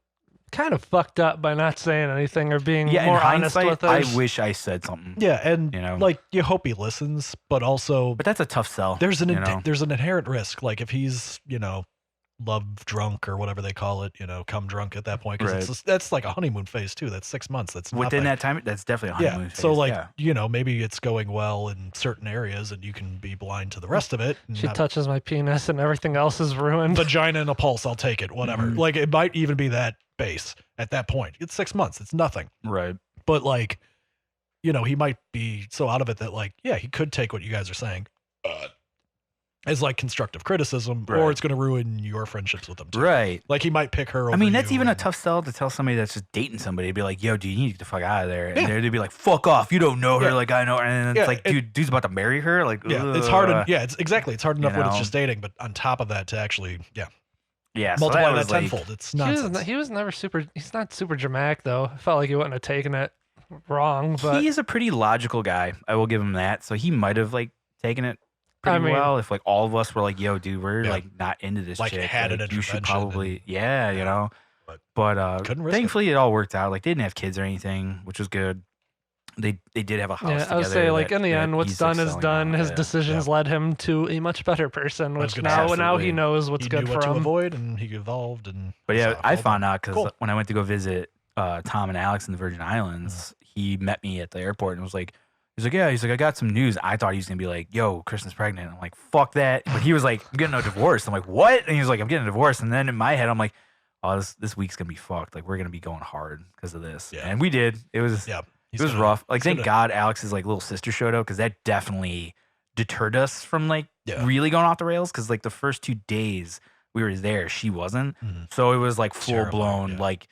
kind of fucked up by not saying anything or being Yeah, more in honest hindsight, with us. I wish I said something. Yeah, and You know. like you hope he listens, but also But that's a tough sell. there's an you know? there's an inherent risk. Like if he's love drunk or whatever they call it, come drunk at that point. Because Right. that's like a honeymoon phase too. That's 6 months. That's Within nothing. that time, that's definitely a honeymoon phase. So like, yeah. maybe it's going well in certain areas and you can be blind to the rest of it. and She not- touches my penis and everything else is ruined. vagina and a pulse, I'll take it, whatever. Mhm. Like it might even be that base at that point. It's 6 months. It's nothing. Right. But like, he might be so out of it that like, yeah, he could take what you guys are saying as like constructive criticism, or Right. it's going to ruin your friendships with them too. Right. Like he might pick her over I mean, that's you even a and- tough sell to tell somebody that's just dating somebody. Be like, yo, dude, you need to get the fuck out of there. And Yeah. they'd be like, fuck off. You don't know her Yeah. like I know her. And it's Yeah, like, dude's about to marry her. Like, Yeah, it's hard. ugh. It's exactly. It's hard enough You when it's know? just dating, but on top of that, to actually, Yeah. So multiply that that was like, tenfold. It's he was, nonsense. he was never super. He's not super dramatic though. I felt like he wouldn't have taken it wrong, but he is a pretty logical guy. I will give him that. So he might have like taken it pretty I mean- well if like all of us were like, yo, dude, we're Yeah. like not into this Like, chick. had an like, you should intervention probably, and- yeah, you know. But couldn't risk it. thankfully it all worked out. Like they didn't have kids or anything, which was good. They did have a house yeah, together. I would say like that- in the that end, what's he's, like, done is selling done. now. His Yeah. decisions led him to a much better person, was which gonna say, now he absolutely. knows what's he good knew for what to him. avoid, and he evolved. And But yeah, so, I well found done. out because Cool. when I went to go visit Tom and Alex in the Virgin Islands, he met me at the airport and was like, yeah, he's like, I got some news. I thought he was gonna be like, yo, Kristen's pregnant. I'm like, fuck that. But he was like, I'm getting a divorce. I'm like, what? And he was like, I'm getting a divorce. And then in my head, I'm like, oh, this week's gonna be fucked. Like we're gonna be going hard because of this. Yeah. And we did. It was Yeah, it was rough. Like he's thank gonna- God Alex's like little sister showed up because that definitely deterred us from like Yeah. really going off the rails. Because like the first 2 days we were there, she wasn't. Mhm. So it was like full Terrifying, blown, yeah. like,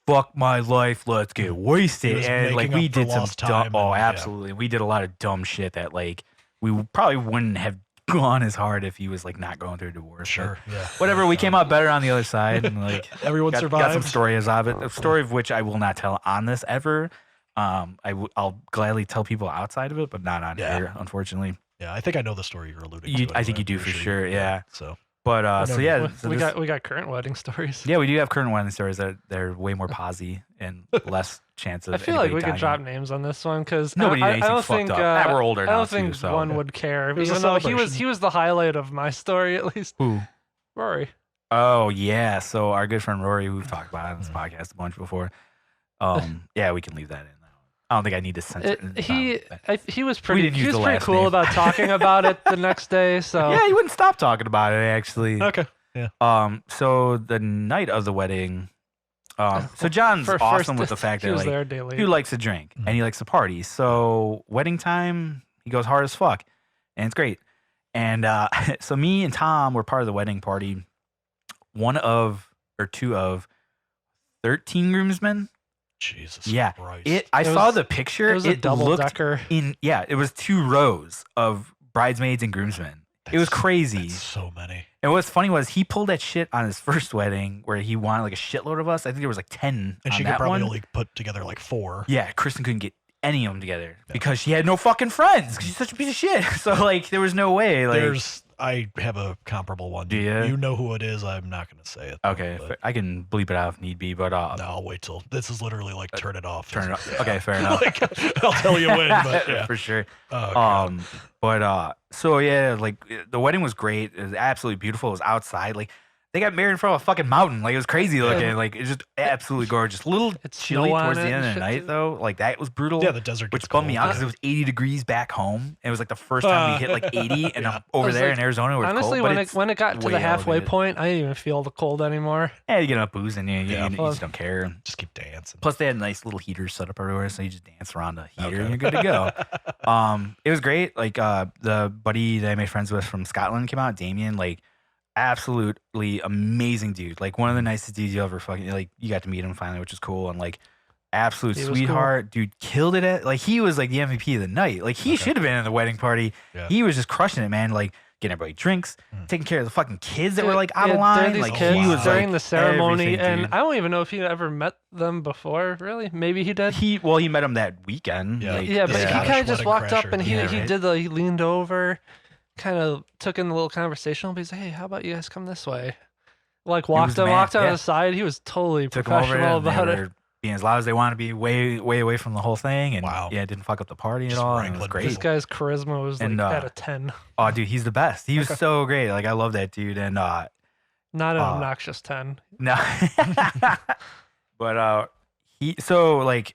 fuck my life, let's get He wasted. was And like making we up for did some lost dumb, time oh, and, yeah. absolutely. We did a lot of dumb shit that like we probably wouldn't have gone as hard if he was like not going through a divorce. But Sure. Yeah. whatever, we came out better on the other side and like Everyone got some survived. stories of it. A story of which I will not tell on this ever. I'll gladly tell people outside of it, but not on Yeah. here, unfortunately. Yeah, I think I know the story you're alluding You- to. I think you do anyway, for sure, yeah. So But no, so no, yeah, We, so we this- got current wedding stories. yeah, we do have current wedding stories that they're way more posy and less chance of. I feel like we anybody could drop dying. names on this one because Nobody did I anything don't fucked think up. Ah, we're older I now, don't too, think so- one would care. was a Even though celebration. he was the highlight of my story at least. Who? Rory. Oh yeah, so our good friend Rory, who we've talked about on this Mhm. podcast a bunch before. Yeah, we can leave that in. I don't think I need to censor. He was pretty. didn't He use was the pretty last cool name. about talking about it the next day. So Yeah, he wouldn't stop talking about it actually. okay. So the night of the wedding, so John's for awesome first- with the fact he that was like there daily. he likes to drink and he likes to party. So wedding time, he goes hard as fuck, and it's great. And so me and Tom were part of the wedding party. One of or two of 13 groomsmen. Jesus. Yeah, Christ. I It saw was- the picture. It was a double looked decker. it was 2 rows of bridesmaids and groomsmen. It was That's- crazy. That's so many. And what's funny was he pulled that shit on his first wedding where he wanted like a shitload of us. I think there was like 10 And on she could that probably one. only put together like 4. Yeah, Kristen couldn't get any of them together Yeah. because she had no fucking friends. 'Cause she's such a piece of shit. So like there was no way. Like I have a comparable one. Do ya? You know who it is. I'm not going to say it. though, okay, but- I can bleep it out if need be, but No, I'll wait till this is literally like turn it off. turn it off. Yeah. Okay, fair enough. Like, I'll tell you when, but yeah. for sure. Oh, God. So yeah, like the wedding was great. It was absolutely beautiful. It was outside. Like they got married in front of a fucking mountain. Like it was crazy looking. Yeah. Like it's just absolutely gorgeous. Little It's chilly snow on towards the it end and of the shit, night too. though. Like that was brutal. Yeah, the desert which gets bummed me out cold. because it was 80 degrees back home. It was like the first time we hit like 80, and Yeah. I'm over was there like- in Arizona where it's Honestly, cold. when it got to way the halfway elevated. point, I didn't even feel the cold anymore. Yeah, you get enough booze and you Yeah. just don't care. Just keep dancing. Plus, they had nice little heaters set up everywhere, so you just dance around the heater Okay. and you're good to go. It was great. Like the buddy that I made friends with from Scotland came out, Damien. Like, absolutely amazing dude. Like one of the nicest dudes you ever fucking like. You got to meet him finally, which is cool. And like, absolute He was sweetheart, dude. Killed it at like he was like the MVP of the night. Like he Okay. should have been in the wedding party. Yeah. He was just crushing it, man. Like getting everybody drinks, Mm. taking care of the fucking kids that were like out of Yeah, line. during these Like kids, he was during like, the ceremony, everything, and dude. I don't even know if he ever met them before. Really, maybe he did. He met him that weekend. Yeah. like, Yeah, but the he Scottish kind of just wedding walked up crasher. and he Yeah, he right. did he leaned over, kind of took in the little conversation. But he's like, "Hey, how about you guys come this way?" Like was walked the him, man, walked on yeah. the side. He was totally took him over professional and they about it. were being as loud as they want to be, way away from the whole thing, and Wow. yeah, didn't fuck up the party at Just all. And it was wrangling great. This guy's charisma was like And, at a 10. Oh, dude, he's the best. He was so great. Like I love that dude, and Not an Uh, obnoxious 10. No. But so like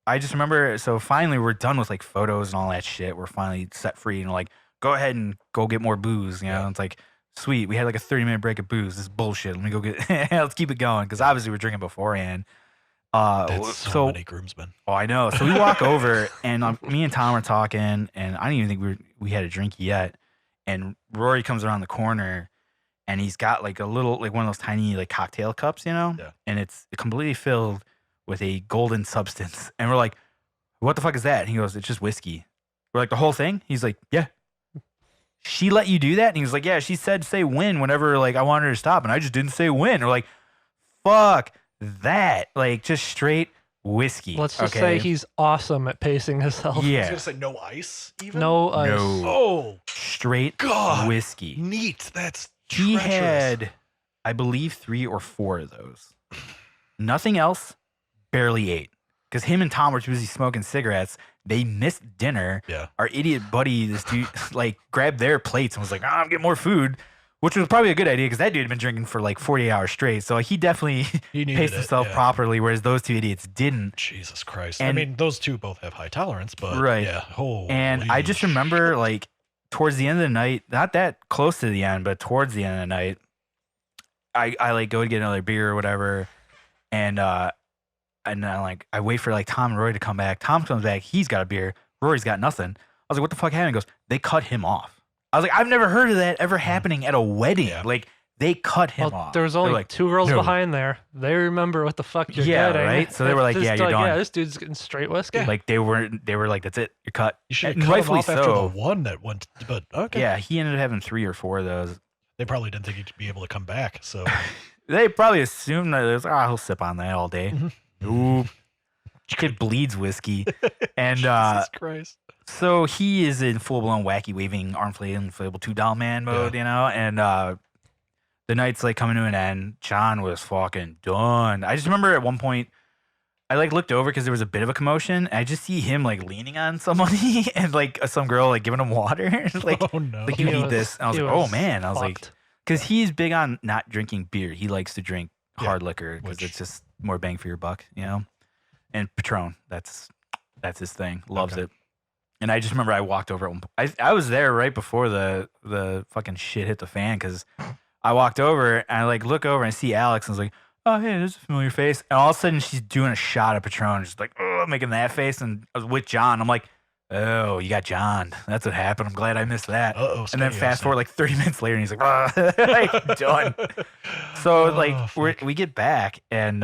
I just remember, so finally we're done with like photos and all that shit. We're finally set free and like go ahead and go get more booze, you know. Yeah. It's like sweet. We had like a 30-minute break of booze. This is bullshit. Let me go get let's keep it going cuz obviously we're drinking beforehand. That's so many groomsmen. Oh, I know. So we walk over and me and Tom are talking and I didn't even think we had a drink yet. And Rory comes around the corner and he's got like a little, like one of those tiny like cocktail cups, you know? Yeah. And it's completely filled with a golden substance. And we're like, what the fuck is that? And he goes, it's just whiskey. We're like, the whole thing? He's like, yeah. She let you do that? And he was like, yeah, she said say when whenever like I wanted her to stop. And I just didn't say when. We're like, fuck that. Like just straight whiskey. Let's just say he's awesome at pacing himself. I was yeah. gonna say no ice. Even No ice. No. Oh, Straight God. whiskey. neat. That's He treacherous. had, I believe, 3 or 4 of those. Nothing else, barely ate. Because him and Tom were too busy smoking cigarettes. They missed dinner. Yeah. Our idiot buddy, this dude, like grabbed their plates and was like, I'm getting more food, which was probably a good idea because that dude had been drinking for like 48 hours straight. So he definitely He needed paced it, himself yeah. properly, whereas those 2 idiots didn't. Jesus Christ. I And- mean, those two both have high tolerance, but Right. yeah. Holy And I just remember like towards the end of the night, not that close to the end, but towards the end of the night, I like go to get another beer or whatever. And I like I wait for like Tom and Roy to come back. Tom comes back, he's got a beer. Rory's got nothing. I was like, what the fuck happened? He goes, they cut him off. I was like, I've never heard of that ever happening at a wedding. Yeah. Like they cut him Well, off. there was They're only like, 2 girls "No." behind there. They remember what the fuck you're Yeah, getting. right? So they were like, Just "Yeah, you're Yeah, done." this dude's getting straight whiskey. Like they were like, that's it, you're cut. You should and have cut him rightfully off after so. the one that went, but okay. Yeah, he ended up having 3 or 4 of those. They probably didn't think he'd be able to come back. So They probably assumed that it was, he'll sip on that all day. Mhm. Nope. Kid bleeds whiskey. And Jesus Christ. so he is in full blown wacky waving arm flailing inflatable 2 doll man mode, you know? And the night's like coming to an end. John was fucking done. I just remember at one point I like looked over because there was a bit of a commotion. And I just see him like leaning on somebody and like some girl like giving him water. like Oh no. like, you need this. And I was he like, oh man. I was like, fucked. because he's big on not drinking beer. He likes to drink Yeah, hard liquor because which- it's just more bang for your buck, you know? And Patron, that's his thing. Loves Okay. it. And I just remember I walked over at one point. I was there right before the fucking shit hit the fan because I walked over and I like look over and I see Alex and I was like, oh, hey, there's a familiar face. And all of a sudden she's doing a shot of Patron, just like, oh, making that face. And I was with John. I'm like, oh, you got John. That's what happened. I'm glad I missed that. Uh-oh. And then Scotty fast Austin. forward like 30 minutes later, and he's like, like done. So Oh, like fuck. we get back, and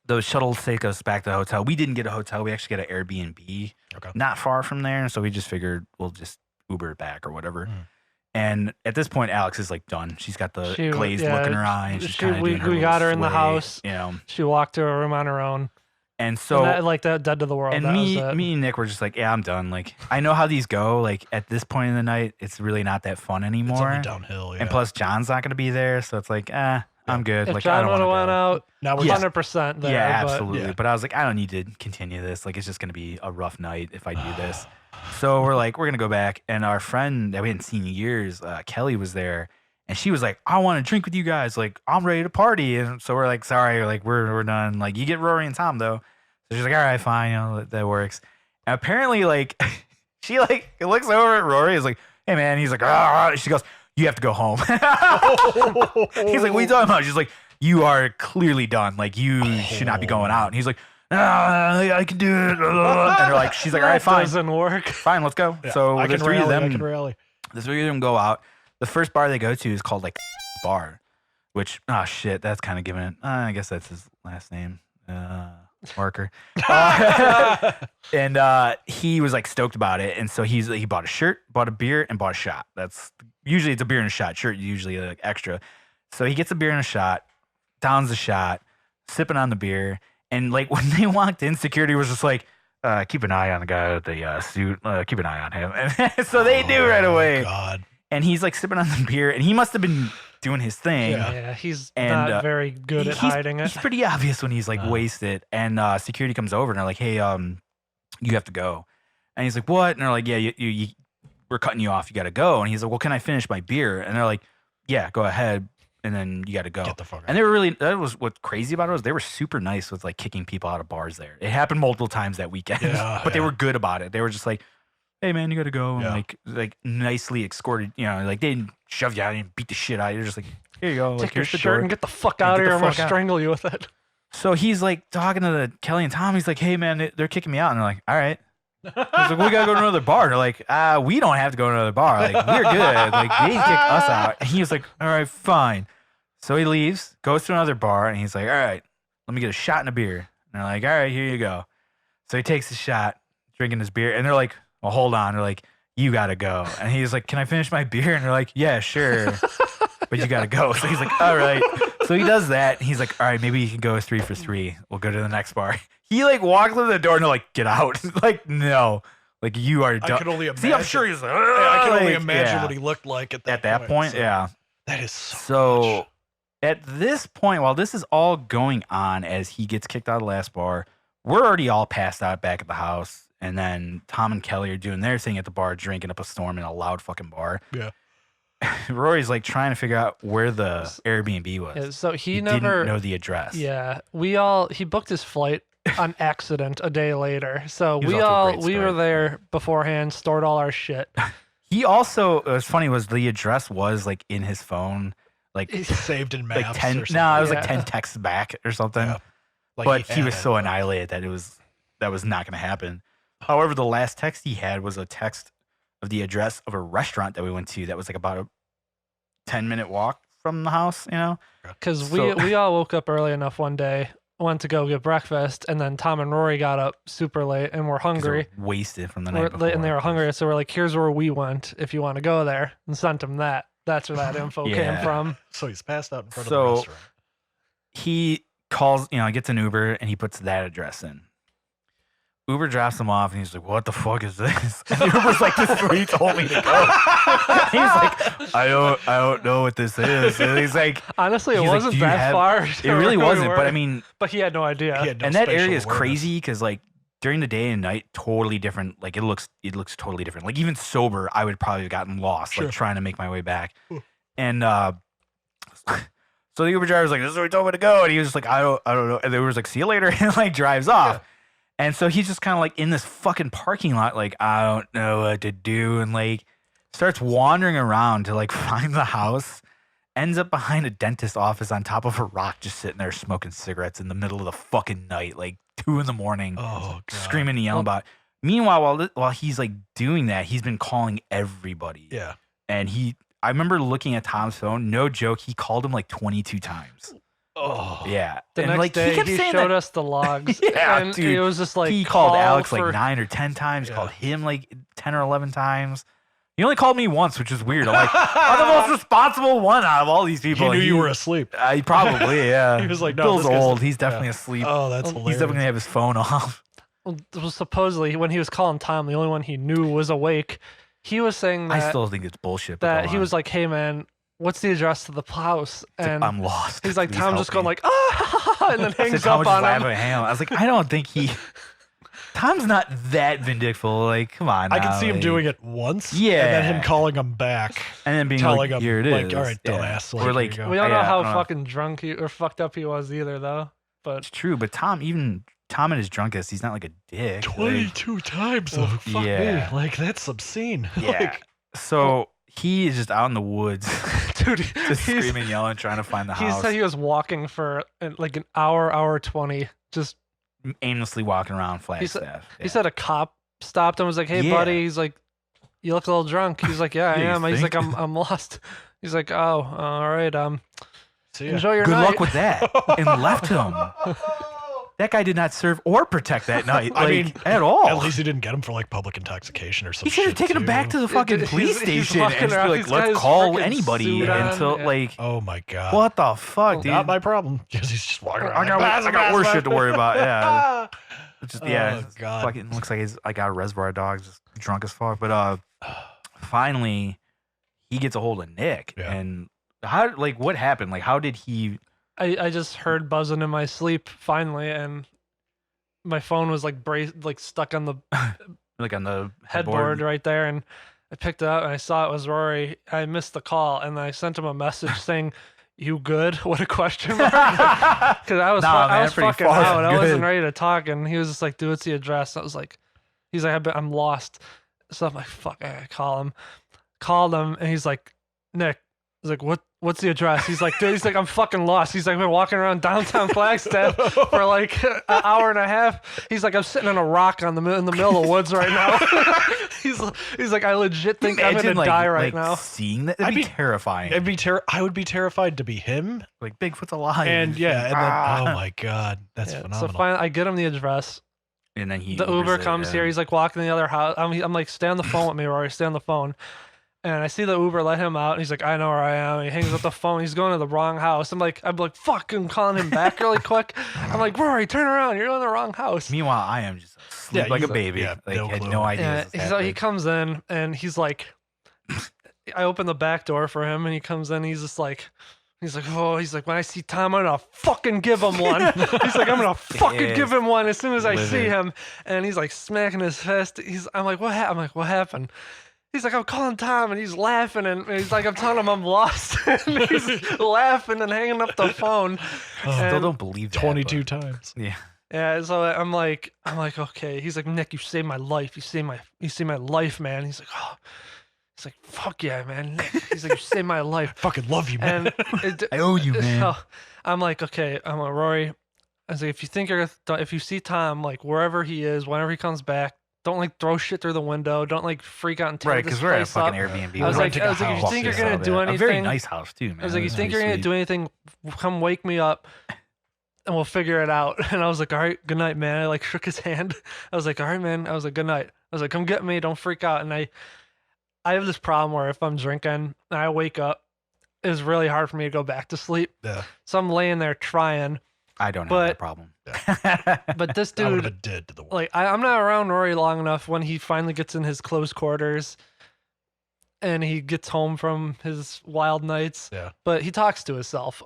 those shuttles take us back to the hotel. We didn't get a hotel. We actually got an Airbnb Okay. not far from there. So we just figured we'll just Uber it back or whatever. Mm. And at this point, Alex is like done. She's got the She- glazed yeah, look in her eye, and she's she- kind of we- doing her we little got her in the sway, house. you know. She walked to a room on her own. And so And that, like that, dead to the world. and that me, was it. me and Nick were just like, yeah, I'm done. Like, I know how these go. Like, at this point in the night, it's really not that fun It's anymore. only downhill. Yeah. And plus, John's not going to be there, so it's like, I'm good. if like, I John don't would have want went out, now we're Yeah. 100% there. Yeah, but absolutely. yeah. But I was like, I don't need to continue this. Like, it's just going to be a rough night if I do this. So we're like, we're going to go back. And our friend that we hadn't seen in years, Kelly, was there. And she was like, I want to drink with you guys. Like, I'm ready to party. And so we're like, sorry, like, we're done. Like, you get Rory and Tom, though. So she's like, all right, fine. You know, that works. And apparently, like, she, like, looks over at Rory. Is like, hey, man. He's like, ah. She goes, you have to go home. He's like, what are you talking about? She's like, you are clearly done. Like, you should not be going out. And he's like, I can do it. And they're like, she's like, all right, that fine. doesn't work. Fine, let's go. Yeah, So I the can three of rally. I them can rally. the 3 of them go out. The first bar they go to is called like Bar, which shit, that's kind of giving it. I guess that's his last name, Marker. And he was like stoked about it, and so he bought a shirt, bought a beer, and bought a shot. That's usually it's a beer and a shot. Shirt usually like extra. So he gets a beer and a shot, downs the shot, sipping on the beer, and like when they walked in, security was just like, keep an eye on the guy with the suit. Keep an eye on him. And so they do right away. God. And he's like sipping on the beer, and he must have been doing his thing. Yeah. Yeah, he's And, not very good at hiding it. He's pretty obvious when he's like wasted. And security comes over and they're like, "Hey, you have to go." And he's like, "What?" And they're like, "Yeah, we're cutting you off. You got to go." And he's like, "Well, can I finish my beer?" And they're like, "Yeah, go ahead." and then you got to go. Get the fuck out. And they were really, that was what's crazy about it was they were super nice with like kicking people out of bars there. It happened multiple times that weekend, Yeah, but they yeah. were good about it. They were just like, hey man, you got to go. And Yeah. like nicely escorted, like they didn't shove you out and beat the shit out of you. They're just like, here you go. Like, Take your here's the shirt door. and get the fuck Yeah, out get of the here. I'm gonna fuck out. strangle you with it. So he's like talking to the Kelly and Tom. He's like, hey man, they're kicking me out. And they're like, all right. He's like, we gotta go to another bar. And they're like, we don't have to go to another bar. Like, we're good. Like, they didn't kick us out. And he was like, all right, fine. So he leaves, goes to another bar, and he's like, all right, let me get a shot and a beer. And they're like, all right, here you go. So he takes a shot, drinking his beer, and they're like, well, hold on. They're like, you gotta go. And he's like, can I finish my beer? And they're like, yeah, sure. But you gotta go. So he's like, all right. So he does that. And he's like, all right, maybe you can go 3 for 3. We'll go to the next bar. He like walks through the door and they're like, get out. Like, no. Like, you are I done. could only imagine. See, I'm sure he's like, I can only like, imagine yeah. what he looked like at that At that point, so yeah. That is so So much. at this point, while this is all going on as he gets kicked out of the last bar, we're already all passed out back at the house. And then Tom and Kelly are doing their thing at the bar, drinking up a storm in a loud fucking bar. Yeah. Rory's like trying to figure out where the Airbnb was. Yeah, so he didn't never know the address. Yeah, he booked his flight on accident a day later. So He was off to a great we were start. there beforehand, stored all our shit. He also, what's funny was the address was like in his phone, like Saved in maps. like or 10. something. No, it was like Yeah. 10 texts back or something. Yeah. Like But he had was it, so but- annihilated that that was not going to happen. However, the last text he had was a text of the address of a restaurant that we went to that was like about a 10-minute walk from the house, Because So- we all woke up early enough one day, went to go get breakfast, and then Tom and Rory got up super late and were 'cause they were hungry. wasted from the We're night before. late and they were hungry, so we're like, "Here's where we went. If you want to go there," and sent him that. That's where that info came Yeah. from. So he's passed out in front So- of the restaurant. He calls, gets an Uber and he puts that address in. Uber drops him off and he's like, what the fuck is this? And the Uber's like, this is where you told me to go. He's like, I don't know what this is. And he's like, Honestly, it He's like, wasn't "Do you that have-" far. it really wasn't. But I mean, but he had no idea. He had no and that spatial area is awareness. crazy because like during the day and night, totally different. Like it looks totally different. Like even sober, I would probably have gotten lost, Sure. like trying to make my way back. Hmm. And so the Uber driver's like, this is where he told me to go. And he was just like, I don't know. And the Uber's like, see you later, and like drives off. And so he's just kind of like in this fucking parking lot, like, I don't know what to do. And like starts wandering around to like find the house. Ends up behind a dentist's office on top of a rock, just sitting there smoking cigarettes in the middle of the fucking night, like 2 a.m, Oh, God. screaming and yelling about it. Meanwhile, while he's like doing that, he's been calling everybody. Yeah. And I remember looking at Tom's phone, no joke, he called him like 22 times. Oh. Yeah. The and next like day, kept he saying showed that us the logs. Yeah, and dude. it was just like he called call Alex for- like 9 or 10 times, Yeah. called him like 10 or 11 times. He only called me once, which is weird. I'm like, I'm the most responsible one out of all these He people. knew you were asleep. He probably, yeah. He was like, no, Bill's this guy's- old. He's definitely asleep. Oh, that's He's hilarious. He's definitely gonna have his phone off. Well, supposedly, when he was calling Tom, the only one he knew was awake. He was saying I that, still think it's bullshit. but that go he on. was like, "Hey man, what's the address to the house?" It's like, And I'm lost. he's like, Please Tom help just going me. like, "Ah!" and then I said, hangs Tom up was just on laughing him. at him. I was like, I don't think Tom's not that vindictful. Like, come on. I can now, see him like- doing it once. Yeah. And then him calling him back. and then being telling like, him, here it is. like, all right, Yeah. dumbass, like, Or here like, you go. We don't know yeah, how I don't fucking drunk he or fucked up he was either, though. But It's true, but Tom at his drunkest, he's not like a dick. Like, 22 times though. Fuck yeah. me. Like that's obscene. yeah. Like, So he is just out in the woods, dude, just he's- screaming, yelling, trying to find the he house. said he was walking for like an hour 20. Just Aimlessly walking around Flagstaff. he said a cop stopped him, was like, "Hey Yeah. buddy," he's like, "You look a little drunk." He's like, "Yeah, I Yeah, you am." He's like, think? I'm lost." He's like, "Oh, all right. see ya. Enjoy your Good night." luck with that, and left him. That guy did not serve or protect that night, I like mean, at all. At least he didn't get him for like public intoxication or He something. should have taken him back to the fucking He's- police he's station walking and just be around, like, he's got let's his call freaking anybody suit on, until yeah. like, Oh my god. what the fuck, dude? Not my problem. Because he's just walking around. I got worse shit to worry about. Yeah, Ah! it's just yeah. Oh, it's God. fucking looks like he's like got a Reservoir Dogs, just drunk as fuck. But finally, he gets a hold of Nick, Yeah. and what happened? Like, how did he? I just heard buzzing in my sleep finally, and my phone was like stuck on the Like on the headboard right there, and I picked it up and I saw it was Rory. I missed the call, and I sent him a message saying, "You good?" What a question mark. Because I was Nah, man, I was pretty fucking far out. from I wasn't good. ready to talk, and he was just like, "Dude, what's the address?" I was like, "He's like, I'm lost." So I'm like, "Fuck!" I gotta call him. Called him, and he's like, "Nick." I was like, what's the address? He's like, dude, I'm fucking lost. He's like, I've been walking around downtown Flagstaff for like an hour and a half. He's like, I'm sitting on a rock in the middle of the woods right now. he's like, I legit think I'm gonna die right now. Seeing that, that'd be terrifying. I would be terrified to be him. Like Bigfoot's alive. And then oh my god, that's Yeah, phenomenal. so finally, I get him the address. And then The Uber comes here. He's like walking to the other house. I'm like, stay on the phone with me, Rory. Stay on the phone. And I see the Uber let him out. And he's like, I know where I am. And he hangs up the phone. He's going to the wrong house. I'm like, fucking calling him back really quick. I'm like, Rory, turn around. You're in the wrong house. Meanwhile, I am just asleep Yeah, like a he's baby. yeah, like no had clue. no idea. Yeah, this was so he happening. comes in and he's like, I open the back door for him and he comes in. He's just like, he's like, when I see Tom, I'm gonna fucking give him one. He's like, I'm gonna fucking Yeah. give him one as soon as I see Livid. him. And he's like smacking his fist. I'm like, what happened? I'm like, what happened? He's like, I'm calling Tom, and he's laughing, and he's like, I'm telling him I'm lost, and he's laughing and hanging up the phone. Oh, Still And- don't believe that. 22 but- times. Yeah. Yeah, so I'm like, okay. He's like, Nick, you saved my life. You saved my life, man. He's like, oh. He's like, fuck yeah, man. Nick. He's like, you saved my life. Fucking love you, man. And I owe you, man. so I'm like, okay. I'm like, Rory. I was like, if you see Tom, like wherever he is, whenever he comes back, don't like throw shit through the window. Don't like freak out and tear Right, this because we're at a place up. fucking Airbnb. I was We're like, renting a if you house. think you're Yeah. gonna do A very anything, nice house too, man. I was like, you It's think you're pretty gonna sweet. do anything? Come wake me up, and we'll figure it out. And I was like, all right, good night, man. I like shook his hand. I was like, all right, man. I was like, good night. I was like, come get me. Don't freak out. And I have this problem where if I'm drinking and I wake up, it's really hard for me to go back to sleep. Yeah. So I'm laying there trying. I don't have but- that problem. But this I would dude, have been dead to the world. like, I'm not around Rory long enough when he finally gets in his close quarters and he gets home from his wild nights. Yeah. But he talks to himself,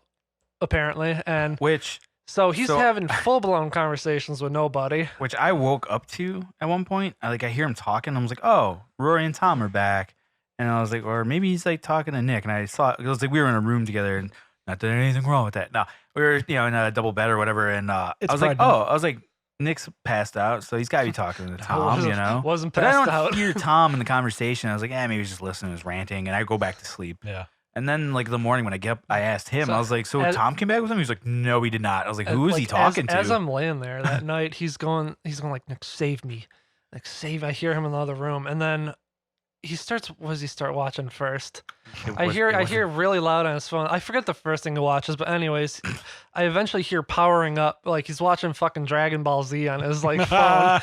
apparently. And which so he's So- having full blown conversations with nobody. I woke up to at one point. I hear him talking. I was like, oh, Rory and Tom are back. And I was like, or maybe he's like talking to Nick. And I saw it was like we were in a room together, and not that there's anything wrong with that. No, we were in a double bed or whatever. And I It's was like, Pride Month. I was like, Nick's passed out, so he's got to be talking to Tom, Wasn't But I passed don't out. hear Tom in the conversation. I was like, maybe he's just listening to his ranting, and I go back to sleep. Yeah. And then like the morning when I get up, I asked him. So, I was like, so as- Tom came back with him? He was like, no, he did not. I was like, who is he Like, talking as to? I'm laying there that night, he's going like, Nick, save me. Like, save. I hear him in the other room. And then what does he start watching first? I hear really loud on his phone. I forget the first thing he watches, but anyways, I eventually hear powering up, like he's watching fucking Dragon Ball Z on his like phone.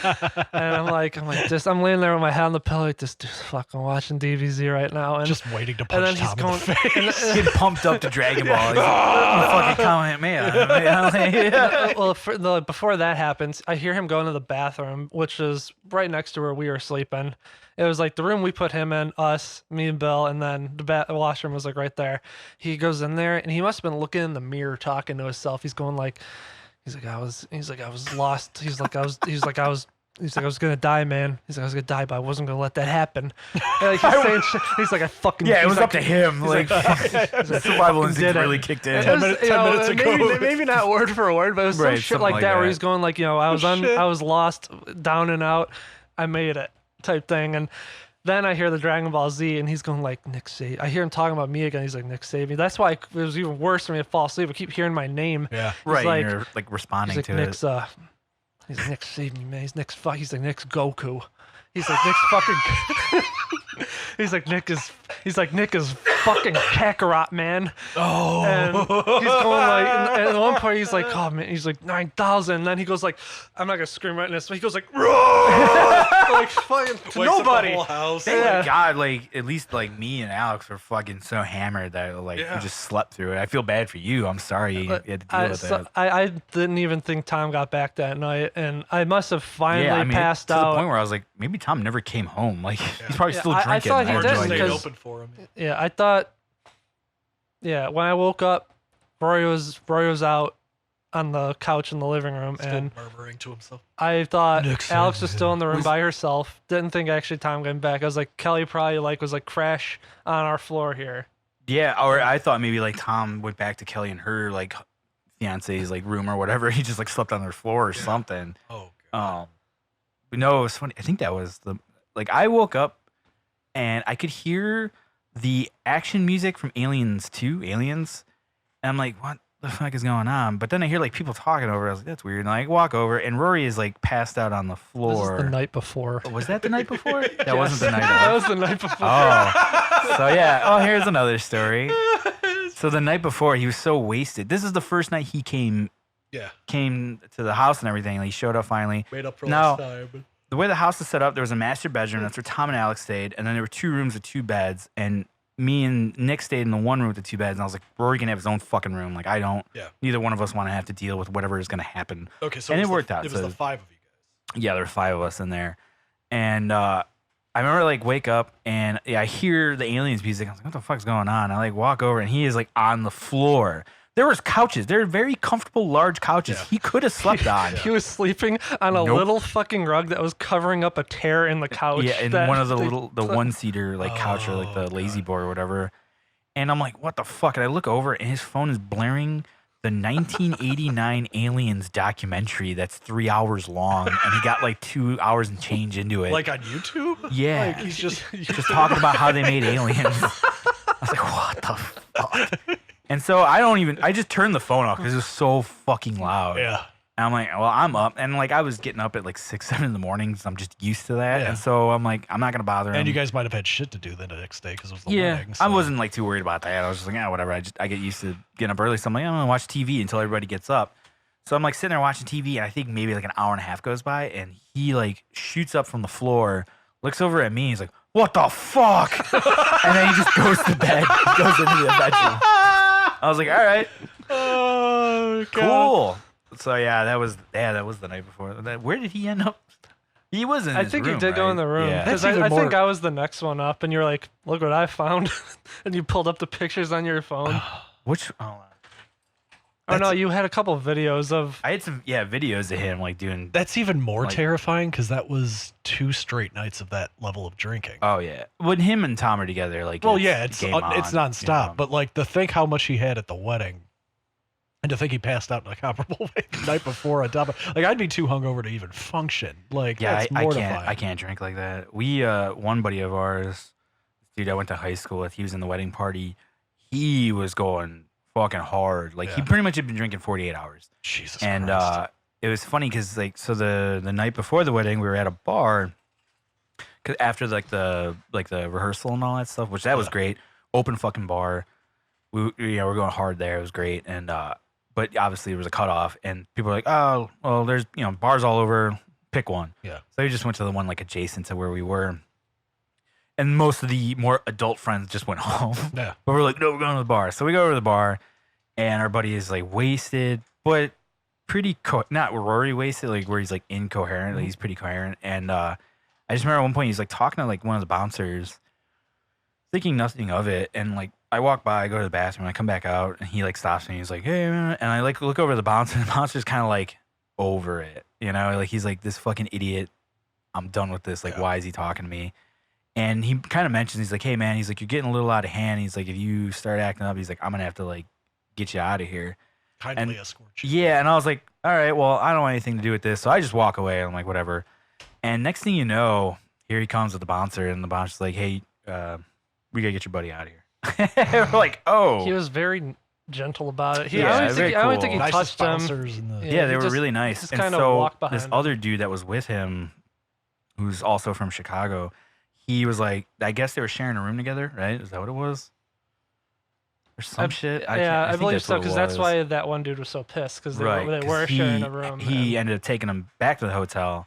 And I'm like, I'm laying there with my head on the pillow, like this dude's fucking watching DBZ right now. And Just waiting to and then punch he's Tom going in the face. Get pumped up to Dragon Ball. He's like, you fucking comment man. well, before that happens, I hear him going to the bathroom, which is right next to where we were sleeping. It was like the room we put him in, us, me and Bill, and then the washroom was like right there. He goes in there and he must have been looking in the mirror talking to himself. He's going like, I was lost. He's like, I was gonna die, man. He's like, I was gonna die, but I wasn't gonna let that happen. And, like, he's saying shit. He's like, I fucking. Yeah, it he's was like, up to him. Like, survival instinct did it. really kicked in. It 10 was, minutes- you 10 know, minutes ago. maybe not word for word, but it was some Right, shit something like like that where that. he's going like, shit. I was lost, down and out, I made it, type thing. And then I hear the Dragon Ball Z, and he's going like, Nick, save. I hear him talking about me again. He's like, Nick, save me. That's why it was even worse for me to fall asleep. I keep hearing my name. Yeah. Right, like- you're like responding He's like, to Nick's it. He's like, Nick, save me, man. He's like, Nick's Goku. He's like, Nick's fucking. He's like, Nick is fucking Kakarot, man. Oh. And he's going like, and at one point he's like, oh man, he's like 9,000. And then he goes like, I'm not gonna scream right now. So he goes like, like fucking to nobody. House. Thank yeah. God, like at least like me and Alex were fucking so hammered that like Yeah. you just slept through it. I feel bad for you. I'm sorry you had to deal with that. I didn't even think Tom got back that night, and I must have finally Yeah, I mean, passed to the out. point where I was like, maybe Tom never came home. Like he's probably Yeah, still I drinking. thought he have did, no Just idea. stayed because- open for him. Yeah, I thought. Yeah, when I woke up, Rory was out on the couch in the living room, Still and murmuring to himself. I thought Nick Alex said was still in the room was- by herself. Didn't think actually Tom came back. I was like, Kelly probably was like crash on our floor here. Yeah, or I thought maybe like Tom went back to Kelly and her like fiance's like room or whatever. He just like slept on their floor or something. Oh, God. But no, it was funny. I think that was like I woke up and I could hear the action music from Aliens 2, Aliens. And I'm like, what the fuck is going on? But then I hear like people talking over. I was like, that's weird. And I walk over and Rory is like passed out on the This floor. is the night before. Oh, was that the night before? That Yes. wasn't the night That of. was the night before. Oh, so yeah. Oh, here's another story. So the night before, he was so wasted. This is the first night he came Yeah. to the house and everything. And he showed up finally. Made up for No. last time. The way the house is set up, there was a master bedroom. That's where Tom and Alex stayed. And then there were 2 rooms with 2 beds. And me and Nick stayed in the 1 room with the 2 beds. And I was like, Rory can have his own fucking room. Like, I don't. Yeah. Neither one of us want to have to deal with whatever is going to happen. Okay, so And it it was worked out, It was so- the 5 of you guys. Yeah, there were 5 of us in there. And I remember like wake up and I hear the Aliens music. I was like, what the fuck's going on? I like walk over and he is like on the floor. There was couches. They're very comfortable, large couches. Yeah. He could have slept on. He was sleeping on a Nope. little fucking rug that was covering up a tear in the couch. Yeah, and that one of the they the put- 1-seater like couch or like the Oh, lazy God. boy or whatever. And I'm like, what the fuck? And I look over and his phone is blaring the 1989 Aliens documentary that's 3 hours long, and he got like 2 hours and change into it. Like on YouTube? Yeah. Like he's just just talking about how they made aliens. I was like, what the fuck? And so I just turned the phone off because it was so fucking loud. yeah. And I'm like, well, I'm up. And like, I was getting up at like 6, 7 in the morning. So I'm just used to that. Yeah. And so I'm like, I'm not going to bother him. And you guys might have had shit to do the next day because it was the yeah, wedding. I so- wasn't like too worried about that. I was just like, yeah, whatever. I get used to getting up early. So I'm like, I'm going to watch TV until everybody gets up. So I'm like sitting there watching TV. And I think maybe like an hour and a half goes by. And he like shoots up from the floor, looks over at me. He's like, what the fuck? And then he just goes to bed. He goes into the bedroom. I was like, all right, Oh, God. cool. So yeah, that was the night before. Where did he end up? He was in I his think room, he did go in right? the room Yeah. because That's even I think more- I was the next one up, and you're like, "Look what I found," and you pulled up the pictures on your phone. Which? Oh, Oh no, you had a couple of videos of. I had some videos of him like doing. That's even more Like- terrifying because that was 2 straight nights of that level of drinking. Oh yeah, when him and Tom are together, like well, yeah, it's game it's on, nonstop. you know? But like to think how much he had at the wedding, and to think he passed out in a comparable way the night before on top of like I'd be too hungover to even function. Like yeah, that's I mortifying. can't drink like that. We one buddy of ours, dude, I went to high school with. He was in the wedding party. He was going fucking hard. Like he Yeah. pretty much had been drinking 48 hours. Jesus And Christ. it was funny because like so the night before the wedding we were at a bar. Cause after the rehearsal and all that stuff, which that was Yeah. great, open fucking bar. We're going hard there. It was great, and but obviously there was a cutoff, and people were like, oh, well, there's bars all over. Pick one. Yeah. So we just went to the one like adjacent to where we were, and most of the more adult friends just went home. Yeah. But we're like, no, we're going to the bar. So we go over to the bar, and our buddy is like wasted, but pretty not Rory wasted, like where he's like incoherent. Like, he's pretty coherent. And I just remember at one point he's like talking to like one of the bouncers, thinking nothing of it. And like I walk by, I go to the bathroom, I come back out, and he like stops me. He's like, hey, man. And I like look over at the bouncer, and the bouncer's kind of like over it, like he's like, this fucking idiot. I'm done with this. Like, Yeah. why is he talking to me? And he kind of mentions, he's like, hey, man, he's like, you're getting a little out of hand. He's like, if you start acting up, he's like, I'm going to have to, like, get you out of here. Kindly escort you. Yeah. And I was like, all right, well, I don't want anything to do with this. So I just walk away. I'm like, whatever. And next thing you know, here he comes with the bouncer. And the bouncer's like, hey, we got to get your buddy out of here. We're like, oh. He was very gentle about it. Yeah, I very don't think he cool. Nicest touched him. bouncers in the Yeah, he they were just- really nice. just And kinda so walked this behind him. other dude that was with him, who's also from Chicago, he was like, I guess they were sharing a room together, right? Is that what it was? Or some shit? Yeah, I think believe that's so what it because that's was. why that one dude was so pissed because they, Right, they 'cause were sharing a room. He ended up taking him back to the hotel,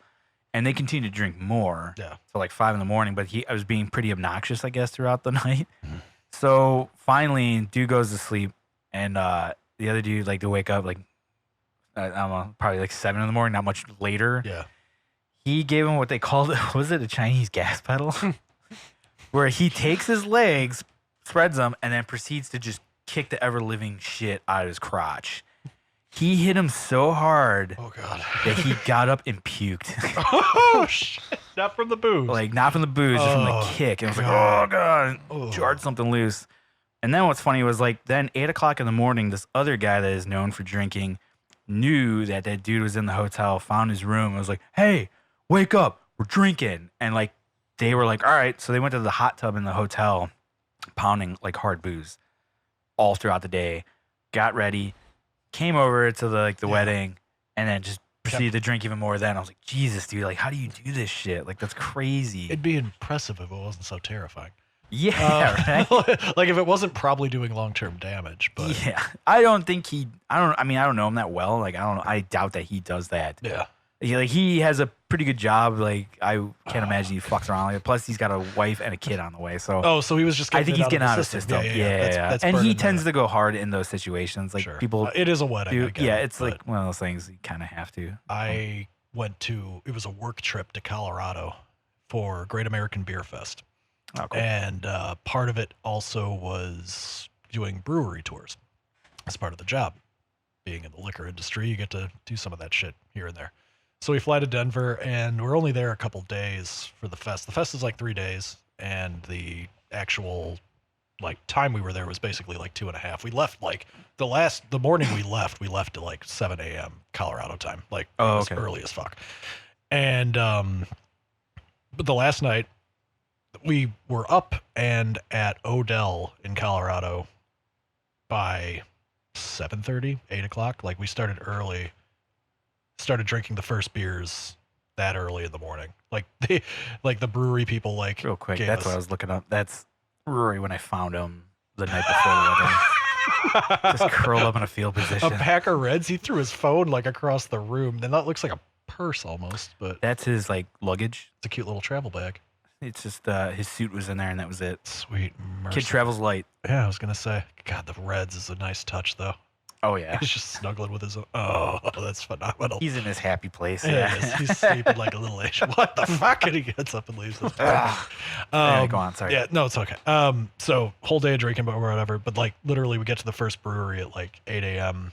and they continued to drink more. Yeah. Till like 5 a.m. But I was being pretty obnoxious, I guess, throughout the night. So finally, dude goes to sleep, and the other dude like to wake up like I don't know, probably like 7 a.m. Not much later. Yeah. He gave him what they called was it a Chinese gas pedal, where he takes his legs, spreads them, and then proceeds to just kick the ever living shit out of his crotch. He hit him so hard Oh God. that he got up and puked. Oh shit! Not from the booze. Like not from the booze, just from the Oh, kick. And I was like, God. oh god, Oh. jarred something loose. And then what's funny was like then 8 o'clock in the morning, this other guy that is known for drinking knew that that dude was in the hotel, found his room, and was like, "Hey, wake up, we're drinking." And like they were like, "All right," so they went to the hot tub in the hotel, pounding like hard booze all throughout the day. Got ready, came over to the wedding, and then just proceeded to drink even more. Then I was like, Jesus, dude, like how do you do this shit? Like that's crazy. It'd be impressive if it wasn't so terrifying. Yeah, right. Like if it wasn't probably doing long-term damage, but Yeah, I don't think he. I mean, I don't know him that well. Like, I don't. I doubt that he does that. yeah. He has a pretty good job. Like, I can't imagine he fucks around like that. Plus, he's got a wife and a kid on the way. So, Oh, so he was just. I think he's it getting out of the system. Yeah. That's And he burning tends the- to go hard in those situations. Like Sure. people It is a wedding. do. I get Yeah, it, it's but like one of those things you kind of have to. I went to. It was a work trip to Colorado for Great American Beer Fest. Oh, cool. And part of it also was doing brewery tours as part of the job. Being in the liquor industry, you get to do some of that shit here and there. So we fly to Denver, and we're only there a couple days for the fest. The fest is like 3 days, and the actual like time we were there was basically like 2.5. We left like the morning we left at like 7 a.m. Colorado time. Like it was okay. early as fuck. And but the last night we were up and at Odell in Colorado by 7:30, 8 o'clock. Like we started early, started drinking the first beers that early in the morning. Like the brewery people like Real quick, gave that's us- what I was looking up. That's Rory when I found him the night before the wedding. Just curled up in a field a position. pack of Reds. He threw his phone like across the room. And that looks like a purse almost, but That's his like luggage. it's a cute little travel bag. It's just his suit was in there and that was it. Sweet mercy. Kid travels light. Yeah, I was gonna say. God, the Reds is a nice touch though. Oh yeah. He's just snuggling with his own. Oh, that's phenomenal. He's in his happy place. Yeah, Yeah. he's sleeping like a little Asian. What the fuck? And he gets up and leaves. Ah. Yeah, go on. Sorry. Yeah, no, it's okay. So whole day of drinking, but whatever. But like literally, we get to the first brewery at like 8 a.m.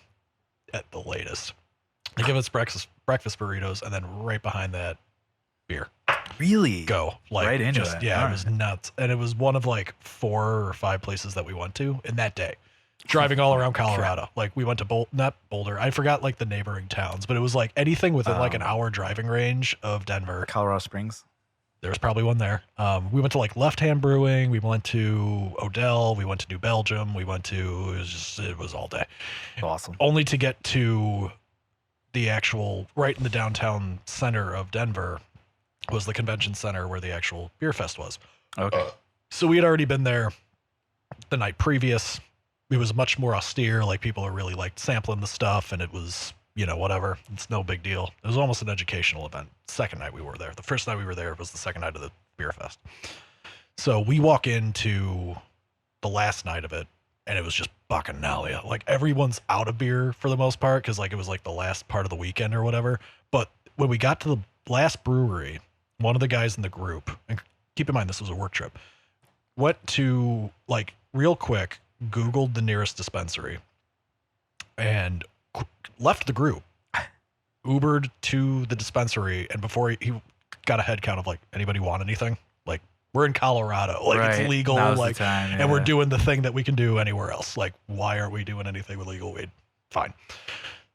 at the latest. They give us breakfast burritos, and then right behind that, beer. Really? Go like Right into just, it. Yeah, All it was nuts, and it was one of like 4 or 5 places that we went to in that day. Driving all around Colorado. Like we went to not Boulder. I forgot like the neighboring towns, but it was like anything within like an hour driving range of Denver. Colorado Springs. There's probably one there. We went to like Left Hand Brewing. We went to Odell. We went to New Belgium. We went to, it was all day. Awesome. Only to get to the actual, right in the downtown center of Denver was the convention center where the actual beer fest was. Okay. So we had already been there the night previous. It was much more austere. Like people are really like sampling the stuff, and it was, you know, whatever. It's no big deal. It was almost an educational event. Second night we were there. The first night we were there was the second night of the beer fest. So we walk into the last night of it, and it was just bacchanalia. Like everyone's out of beer for the most part, because like it was like the last part of the weekend or whatever. But when we got to the last brewery, one of the guys in the group, and keep in mind this was a work trip, went to like real quick, Googled the nearest dispensary, and left the group, Ubered to the dispensary, and before he got a head count of like, anybody want anything? Like, we're in Colorado, like Right. it's legal, Now's the like, time, and we're yeah. doing the thing that we can do anywhere else. Like, why aren't we doing anything with legal weed? Fine.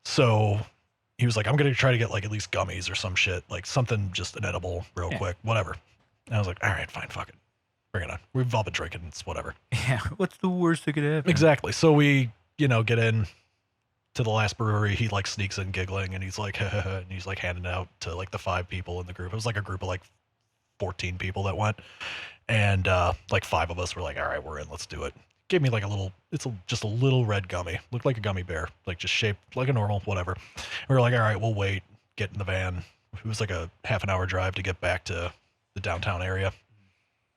So he was like, I'm gonna try to get like at least gummies or some shit, like something just an edible, real Yeah. quick, whatever. And I was like, all right, fine, fuck it, bring it on. We've all been drinking, it's whatever. Yeah. What's the worst that could happen? Exactly. So we, you know, get in to the last brewery. He like sneaks in giggling, and he's like, and he's like handing it out to like the 5 people in the group. It was like a group of like 14 people that went, and like 5 of us were like, all right, we're in, let's do it. Gave me like a little, just a little red gummy, looked like a gummy bear, like just shaped like a normal, whatever. We were like, all right, we'll wait, get in the van. It was like a half an hour drive to get back to the downtown area.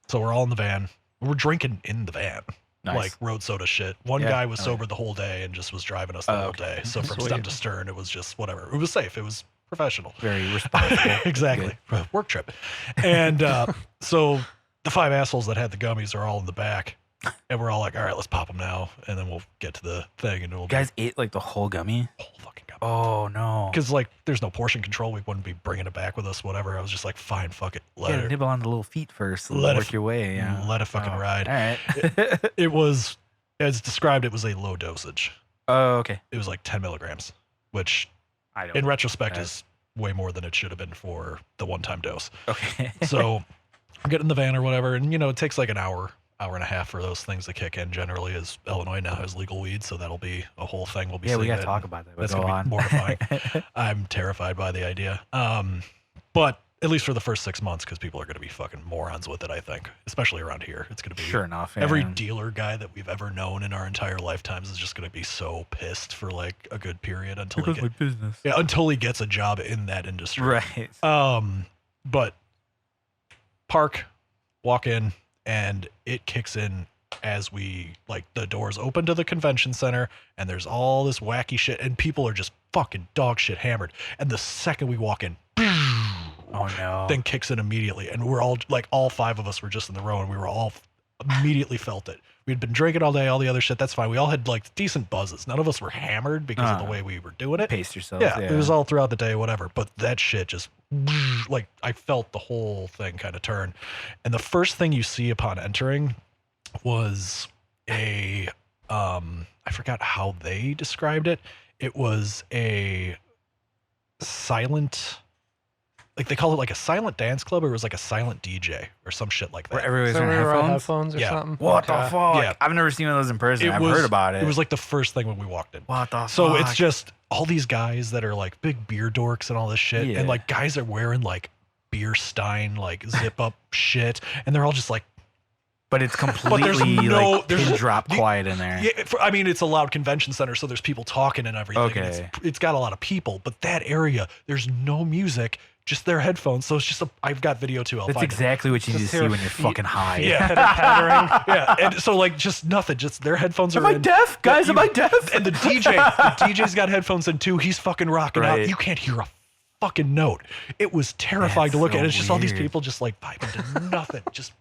So we're all in the van. We're drinking in the van. Nice. Like road soda shit. One Yeah. guy was Oh, sober the whole day and just was driving us the whole okay. day. So from Sweet. stem to stern, it was just whatever. It was safe. It was professional. Very responsible. Exactly. Work trip. And so the 5 assholes that had the gummies are all in the back. And we're all like, all right, let's pop them now. And then we'll get to the thing. And it'll You guys ate like the whole gummy? be a whole fucking gummy. Oh no. Because like there's no portion control. We wouldn't be bringing it back with us, whatever. I was just like, fine, fuck it. You Let gotta it. nibble on the little feet first and Let it work your way. Yeah. let it fucking ride. All right. It was as described, it was a low dosage. Oh, okay. It was like 10 milligrams, which I don't. in retrospect Okay. is way more than it should have been for the one-time dose. Okay. So I get in the van or whatever, and it takes like an hour and a half for those things to kick in. Generally, as Illinois now has legal weed, so that'll be a whole thing. We'll be yeah, we seeing gotta it. talk about that. That's Go gonna on. be mortifying. I'm terrified by the idea. But at least for the first 6 months, because people are going to be fucking morons with it, I think, especially around here. It's going to be Sure enough. every yeah. dealer guy that we've ever known in our entire lifetimes is just going to be so pissed for like a good period until Because my business. until he gets a job in that industry. Right. But park, walk in, and it kicks in as we like the doors open to the convention center, and there's all this wacky shit, and people are just fucking dog shit hammered. And the second we walk in, Oh no. thing kicks in immediately, and we're all like, all 5 of us were just in the row, and we were all immediately felt it. We'd been drinking all day, all the other shit. That's fine. We all had like decent buzzes. None of us were hammered because of the way we were doing it. Pace yourself. Yeah, it was all throughout the day, whatever. But that shit just like I felt the whole thing kind of turn. And the first thing you see upon entering was a I forgot how they described it. It was a silent, like they call it like a silent dance club, or it was like a silent DJ or some shit like Where that. everybody's So we wearing were on headphones. headphones or Yeah. something. What the Okay. fuck? Yeah. I've never seen one of those in person. It I've was- heard about it. It was like the first thing when we walked in. What the So fuck? it's just all these guys that are like big beer dorks and all this shit. Yeah. And like guys are wearing like beer stein, like zip up shit. And they're all just like, But it's completely no- like there's- pin drop quiet in there. yeah, I mean, it's a loud convention center, so there's people talking and everything. and Okay. it's got a lot of people, but that area, there's no music, just their headphones. So it's just I've got video too. I'll That's find it. exactly what you need to Just see hear when you're feet- fucking high. Yeah. Pattering. Yeah. And so like just nothing, just their headphones Am are I in. deaf? Guys, am I deaf? And the DJ's got headphones in too. He's fucking rocking out. Right. You can't hear a fucking note. It was terrifying That's to look so at. It's just all these weird. people just like vibing to nothing, just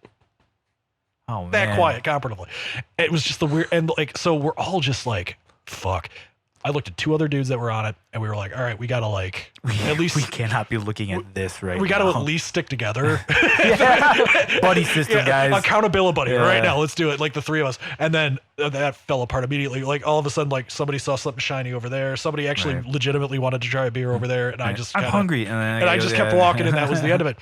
Oh man. that quiet comparatively. It was just the weird, and like, so we're all just like, fuck. I looked at 2 other dudes that were on it, and we were like, all right, we gotta like, at least we cannot be looking at this right we gotta now. at least stick together. Buddy system, guys. Accountability right Yeah. now. Let's do it. Like the 3 of us. And then that fell apart immediately. Like all of a sudden, like somebody saw something shiny over there. Somebody actually Right. legitimately wanted to try a beer over there. And I Right. just I'm kinda- hungry, And I just kept walking, and that was the end of it.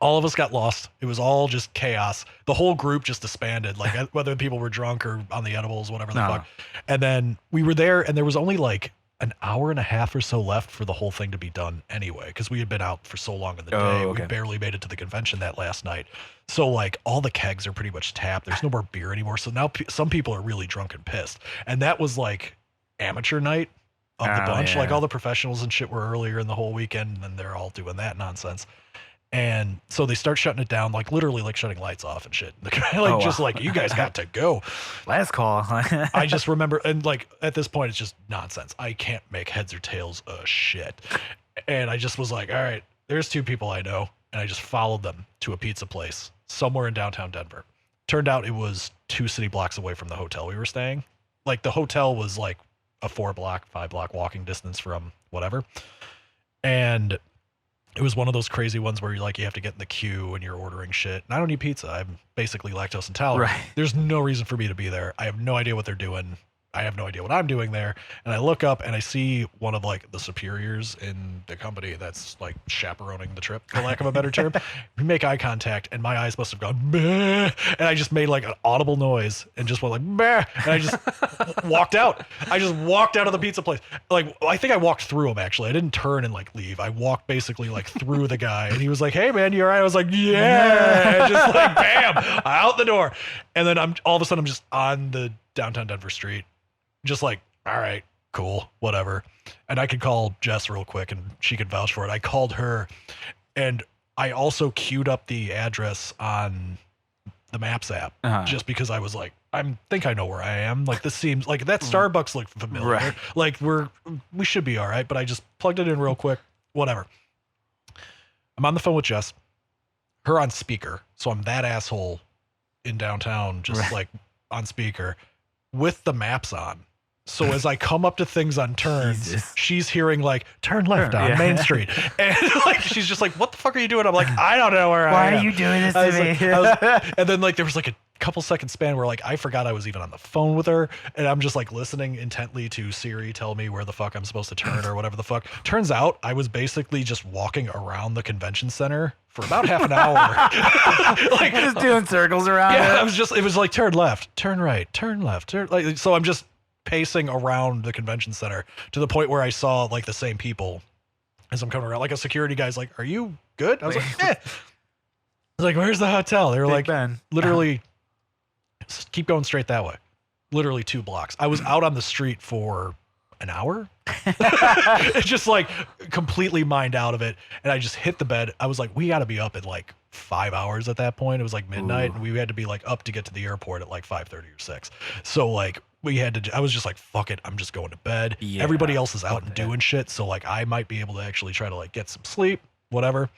All of us got lost. It was all just chaos. The whole group just disbanded, like whether people were drunk or on the edibles, whatever the No. fuck. And then we were there, and there was only like an hour and a half or so left for the whole thing to be done anyway, because we had been out for so long in the day. Oh, We okay. barely made it to the convention that last night. So like all the kegs are pretty much tapped. There's no more beer anymore. So now some people are really drunk and pissed. And that was like amateur night of the Oh, bunch. Like yeah. all the professionals and shit were earlier in the whole weekend, and they're all doing that nonsense. And so they start shutting it down, like literally like shutting lights off and shit. Like Oh, just wow. like, you guys got to go. Last call. I just remember, and like at this point, it's just nonsense. I can't make heads or tails of shit. And I just was like, all right, there's 2 people I know. And I just followed them to a pizza place somewhere in downtown Denver. Turned out it was 2 city blocks away from the hotel we were staying. Like the hotel was like a 4-block, 5-block walking distance from whatever. And it was one of those crazy ones where you have to get in the queue and you're ordering shit. And I don't eat pizza. I'm basically lactose intolerant. Right. There's no reason for me to be there. I have no idea what they're doing. I have no idea what I'm doing there. And I look up and I see one of like the superiors in the company that's like chaperoning the trip, for lack of a better term. We make eye contact and my eyes must have gone, meh. And I just made like an audible noise and just went like, meh. And I just walked out. I just walked out of the pizza place. Like, I think I walked through him actually. I didn't turn and like leave. I walked basically like through the guy, and he was like, hey man, you all right? I was like, yeah. And just like, bam, out the door. And then all of a sudden I'm just on the downtown Denver street. Just like, all right, cool, whatever. And I could call Jess real quick and she could vouch for it. I called her, and I also queued up the address on the Maps app just because I was like, I think I know where I am. Like this seems like that Starbucks looked familiar. Right. Like we should be all right. But I just plugged it in real quick, whatever. I'm on the phone with Jess, her on speaker. So I'm that asshole in downtown, just Right. like on speaker with the maps on. So as I come up to things on turns, Jesus. she's hearing like turn left Turn, on yeah. Main Street. And like she's just like, what the fuck are you doing? I'm like, I don't know where I Why am. are you doing this I to was me? like- and then like there was like a couple second span where like I forgot I was even on the phone with her, and I'm just like listening intently to Siri tell me where the fuck I'm supposed to turn or whatever the fuck. Turns out I was basically just walking around the convention center for about half an hour. Like Just doing circles around yeah, it. it was like turn left, turn right, turn left, turn like so I'm just pacing around the convention center to the point where I saw like the same people as I'm coming around. Like a security guy's like, "Are you good?" I was like, "Eh." I was like, "Where's the hotel?" They were Big like, Ben. literally, keep going straight that way. Literally 2 blocks. I was out on the street for an hour. It's just like completely mined out of it. And I just hit the bed. I was like, we got to be up at like 5 hours at that point. It was like midnight, Ooh. and we had to be like up to get to the airport at like 5:30 or 6. So like we had to, I was just like, fuck it. I'm just going to bed. Yeah, Everybody else is out fuck and that. doing shit. So like I might be able to actually try to like get some sleep, whatever.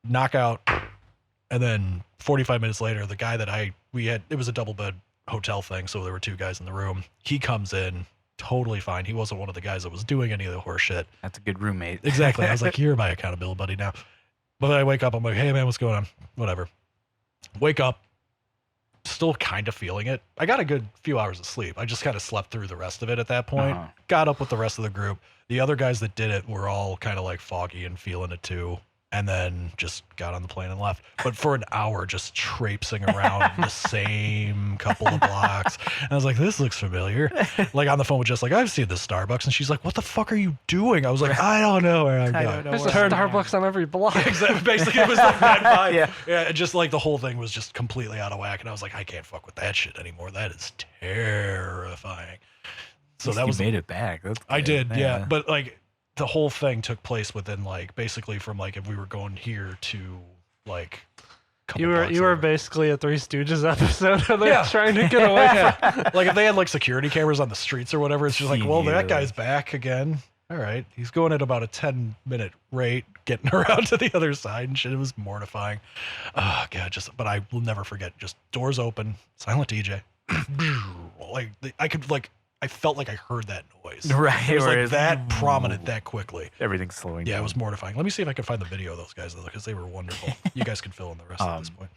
Knock out. And then 45 minutes later, the guy that it was a double bed hotel thing. So there were 2 guys in the room. He comes in totally fine. He wasn't one of the guys that was doing any of the horse shit. That's a good roommate. Exactly. I was like, you're my accountability buddy now. But then I wake up, I'm like, hey man, what's going on? Whatever. Wake up, still kind of feeling it. I got a good few hours of sleep. I just kind of slept through the rest of it at that point. Uh-huh. Got up with the rest of the group. The other guys that did it were all kind of like foggy and feeling it too. And then just got on the plane and left. But for an hour, just traipsing around the same couple of blocks. And I was like, this looks familiar. Like on the phone with just like, I've seen this Starbucks. And she's like, what the fuck are you doing? I was like, I don't know where I'm I going. don't know There's a where I'm Starbucks on every block. Exactly. Basically, it was like that vibe. Yeah. Yeah. It just like the whole thing was just completely out of whack. And I was like, I can't fuck with that shit anymore. That is terrifying. So At that least was you made it back. That's I good. did, yeah. But like the whole thing took place within like basically from like if we were going here to like a couple You blocks were over. basically a Three Stooges episode where they're Yeah. trying to get away. Yeah. Like if they had like security cameras on the streets or whatever, it's just like, well, that Yeah. guy's back again. All right. He's going at about a 10-minute rate, getting around to the other side and shit. It was mortifying. Oh god, but I will never forget. Just doors open, silent DJ. I felt like I heard that noise. Right. It was where like it's- that prominent that quickly. Everything's slowing Yeah, down. it was mortifying. Let me see if I can find the video of those guys though, because they were wonderful. You guys can fill in the rest at this point.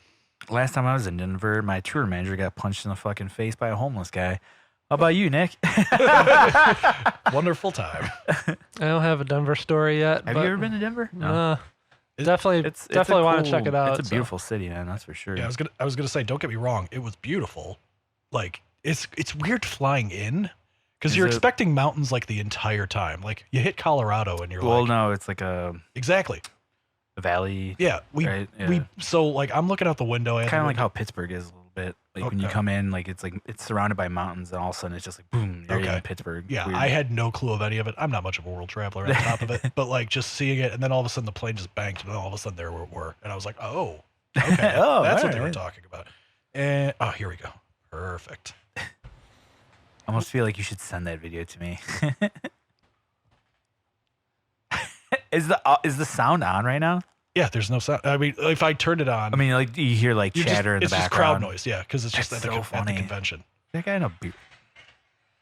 Last time I was in Denver, my tour manager got punched in the fucking face by a homeless guy. How about you, Nick? Wonderful time. I don't have a Denver story yet. Have you ever been to Denver? Definitely, It's definitely a want to check cool- it out. It's a so. beautiful city, man. That's for sure. Yeah, I was gonna say, don't get me wrong, it was beautiful. Like it's weird flying in because Is you're it- expecting mountains like the entire time. Like you hit Colorado and you're Well, like, no, it's like a exactly. valley. Yeah, Right, yeah. we so like I'm looking out the window. Kind of like how Pittsburgh is a little bit. Like when you Okay. come in, like it's surrounded by mountains, and all of a sudden it's just like boom, you're Okay. in Pittsburgh. Yeah, Weird. I had no clue of any of it. I'm not much of a world traveler on top of it, but like just seeing it, and then all of a sudden the plane just banked, and then all of a sudden there we were, and I was like, oh, okay, Oh, that's what they were alright. talking about. And oh, here we go, perfect. I almost feel like you should send that video to me. Is the sound on right now? Yeah, there's no sound. I mean, if I turned it on, I mean, like you hear like you chatter in the it's just background. crowd noise. Yeah, because it's just That's at the, so at the funny. convention. That guy in a beer.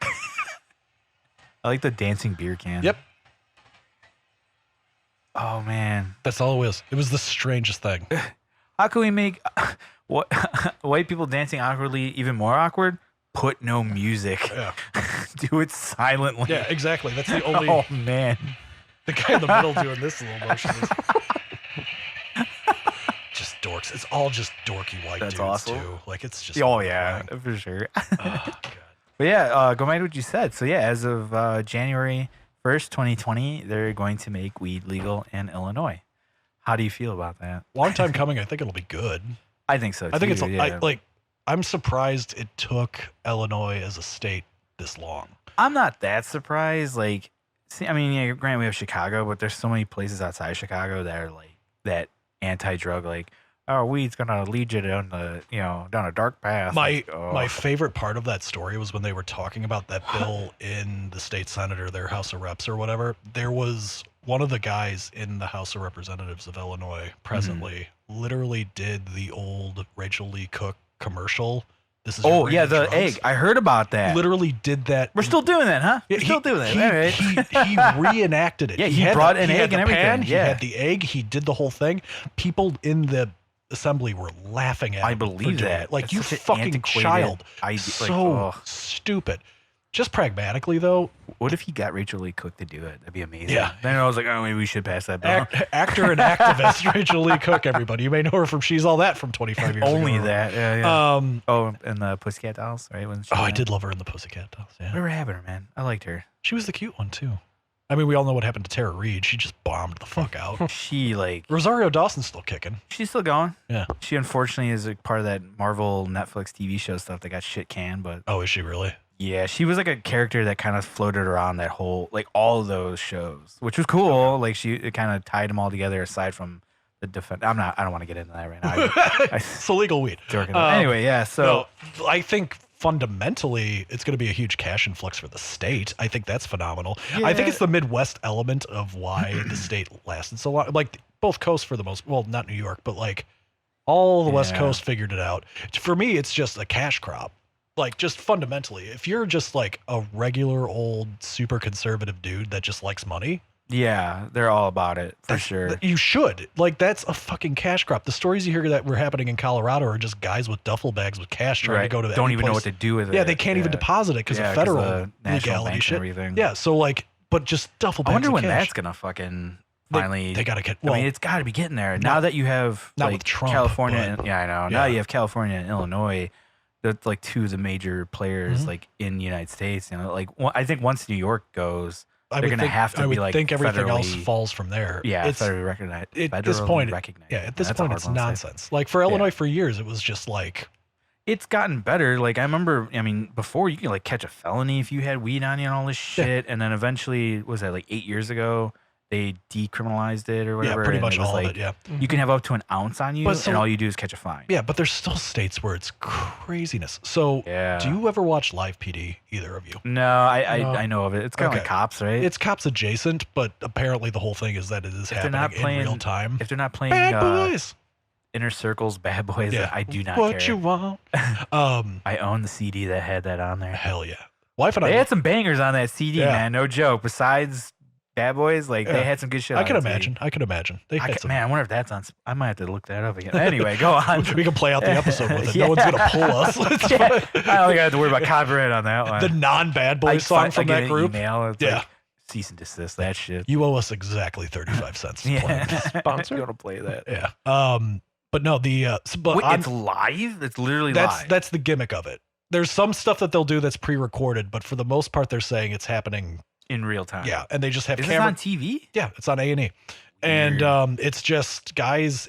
I like the dancing beer can. Yep, Oh man, that's all it was. It was the strangest thing. how can we make what white people dancing awkwardly even more awkward? Put no music. Yeah, Do it silently. yeah, exactly. That's the only Oh man. the guy in the middle doing this little motion. Is just dorks. It's all just dorky white That's dudes awesome. too. Like it's just Oh yeah, mortifying. for sure. Oh, God. But yeah, go back to what you said. So yeah, as of January 1st, 2020, they're going to make weed legal in Illinois. How do you feel about that? Long time coming. I think it'll be good. I think so. I think it's too, yeah. I'm surprised it took Illinois as a state this long. I'm not that surprised. Like, see, I mean, yeah, granted we have Chicago, but there's so many places outside Chicago that are like that anti-drug, like, oh, weed's gonna lead you down down a dark path. My Like, oh. my favorite part of that story was when they were talking about that bill in the state Senate or their House of Reps or whatever. There was one of the guys in the House of Representatives of Illinois presently literally did the old Rachel Lee Cook commercial. This is Oh your yeah, brain the of drugs. egg. I heard about that. Literally did that. We're still doing that, huh? We're Yeah, still doing that. He, All right. he reenacted it. Yeah, he had brought the, an he egg had and the pan, everything, He yeah. had the egg. He did the whole thing. People in the assembly were laughing at I him for believe doing that. it. Like, That's you such an fucking antiquated child. idea. So stupid. Just pragmatically, though, what if he got Rachel Lee Cook to do it? That'd be amazing. Yeah. Then I was like, oh, maybe we should pass that bill. actor and activist Rachel Lee Cook, everybody. You may know her from She's All That from 25 years Only ago. that. Yeah. Um, Oh, and the Pussycat Dolls, right? When she I went. did love her in the Pussycat Dolls. Yeah. Whatever happened to her, man? I liked her. She was the cute one, too. I mean, we all know what happened to Tara Reid. She just bombed the fuck out. She Rosario Dawson's still kicking. she's still going. Yeah. She unfortunately is a part of that Marvel Netflix TV show stuff that got shit canned, but Oh, is she really? yeah, she was like a character that kind of floated around that whole all of those shows, which was cool. Like it kind of tied them all together aside from the defense. I don't want to get into that right now. It's illegal weed. Anyway, yeah. So No, I think fundamentally it's going to be a huge cash influx for the state. I think that's phenomenal. I think Yeah. it's the Midwest element of why the state lasted so long. Like both coasts for the most, well, not New York, but like all the West Yeah. Coast figured it out. For me, it's just a cash crop. Like just fundamentally, if you're just like a regular old super conservative dude that just likes money, yeah, they're all about it for that's- sure. you should. Like that's a fucking cash crop. The stories you hear that were happening in Colorado are just guys with duffel bags with cash trying to go to Don't any even know place. what to do with it. Yeah, they can't even deposit it because Yeah, of 'cause federal the national legality bank shit. and everything. Yeah, so like, but just duffel bags. I wonder of when cash. that's gonna fucking They- finally. They, gotta get. I Well, mean, it's got to be getting there now that you have not like with Trump, California. but- Yeah, I know. Now yeah. you have California and Illinois. That's like two of the major players Mhm. like in the United States. You know, like I think once New York goes, I they're would gonna think, have to I be would like think everything else federally- falls from there. yeah, it's federally recognized. at this federally point. recognized. Yeah, at this That's a point, hard it's one to say. nonsense. Like for Illinois, for years, it was just like It's gotten better. Like I remember, I mean, before you could like catch a felony if you had weed on you and all this Yeah. shit, and then eventually, was that like 8 years ago? They decriminalized it or whatever. yeah, pretty and much it was all like, of it. Yeah, You can have up to an ounce on you, But so- and all you do is catch a fine. yeah, but there's still states where it's craziness. So, Yeah. do you ever watch Live PD? Either of you? No, No. I know of it. It's kind of like Okay. Cops, right? It's cops adjacent, but apparently the whole thing is that it is If they're not happening playing- in real time. if they're not playing Bad boys. Inner Circles, Bad Boys, Yeah. I do not What care. you want? I own the CD that had that on there. Hell yeah. Wife and They I. had some bangers on that CD, Yeah. man. No joke. Besides Bad Boys, like Yeah. they had some good shit. I on can that CD. imagine. I can imagine. They had some. Man, I wonder if that's on. I might have to look that up again. Anyway, go on. We can play out the episode with it. No one's gonna pull us. It's Yeah. fine. I don't think I have to worry about copyright on that one. The non-Bad Boys song from get that an group. Email. It's Yeah. like, cease and desist that shit. You owe us exactly 35 cents. to play Yeah, this. Sponsor? You want to play that? Yeah. But no, but Wait, on- it's live. It's literally that's live. that's the gimmick of it. There's some stuff that they'll do that's pre-recorded, but for the most part, they're saying it's happening. in real time. Yeah, and they just have Is this camera. on TV? Yeah, it's on A&E. And Weird. it's just guys.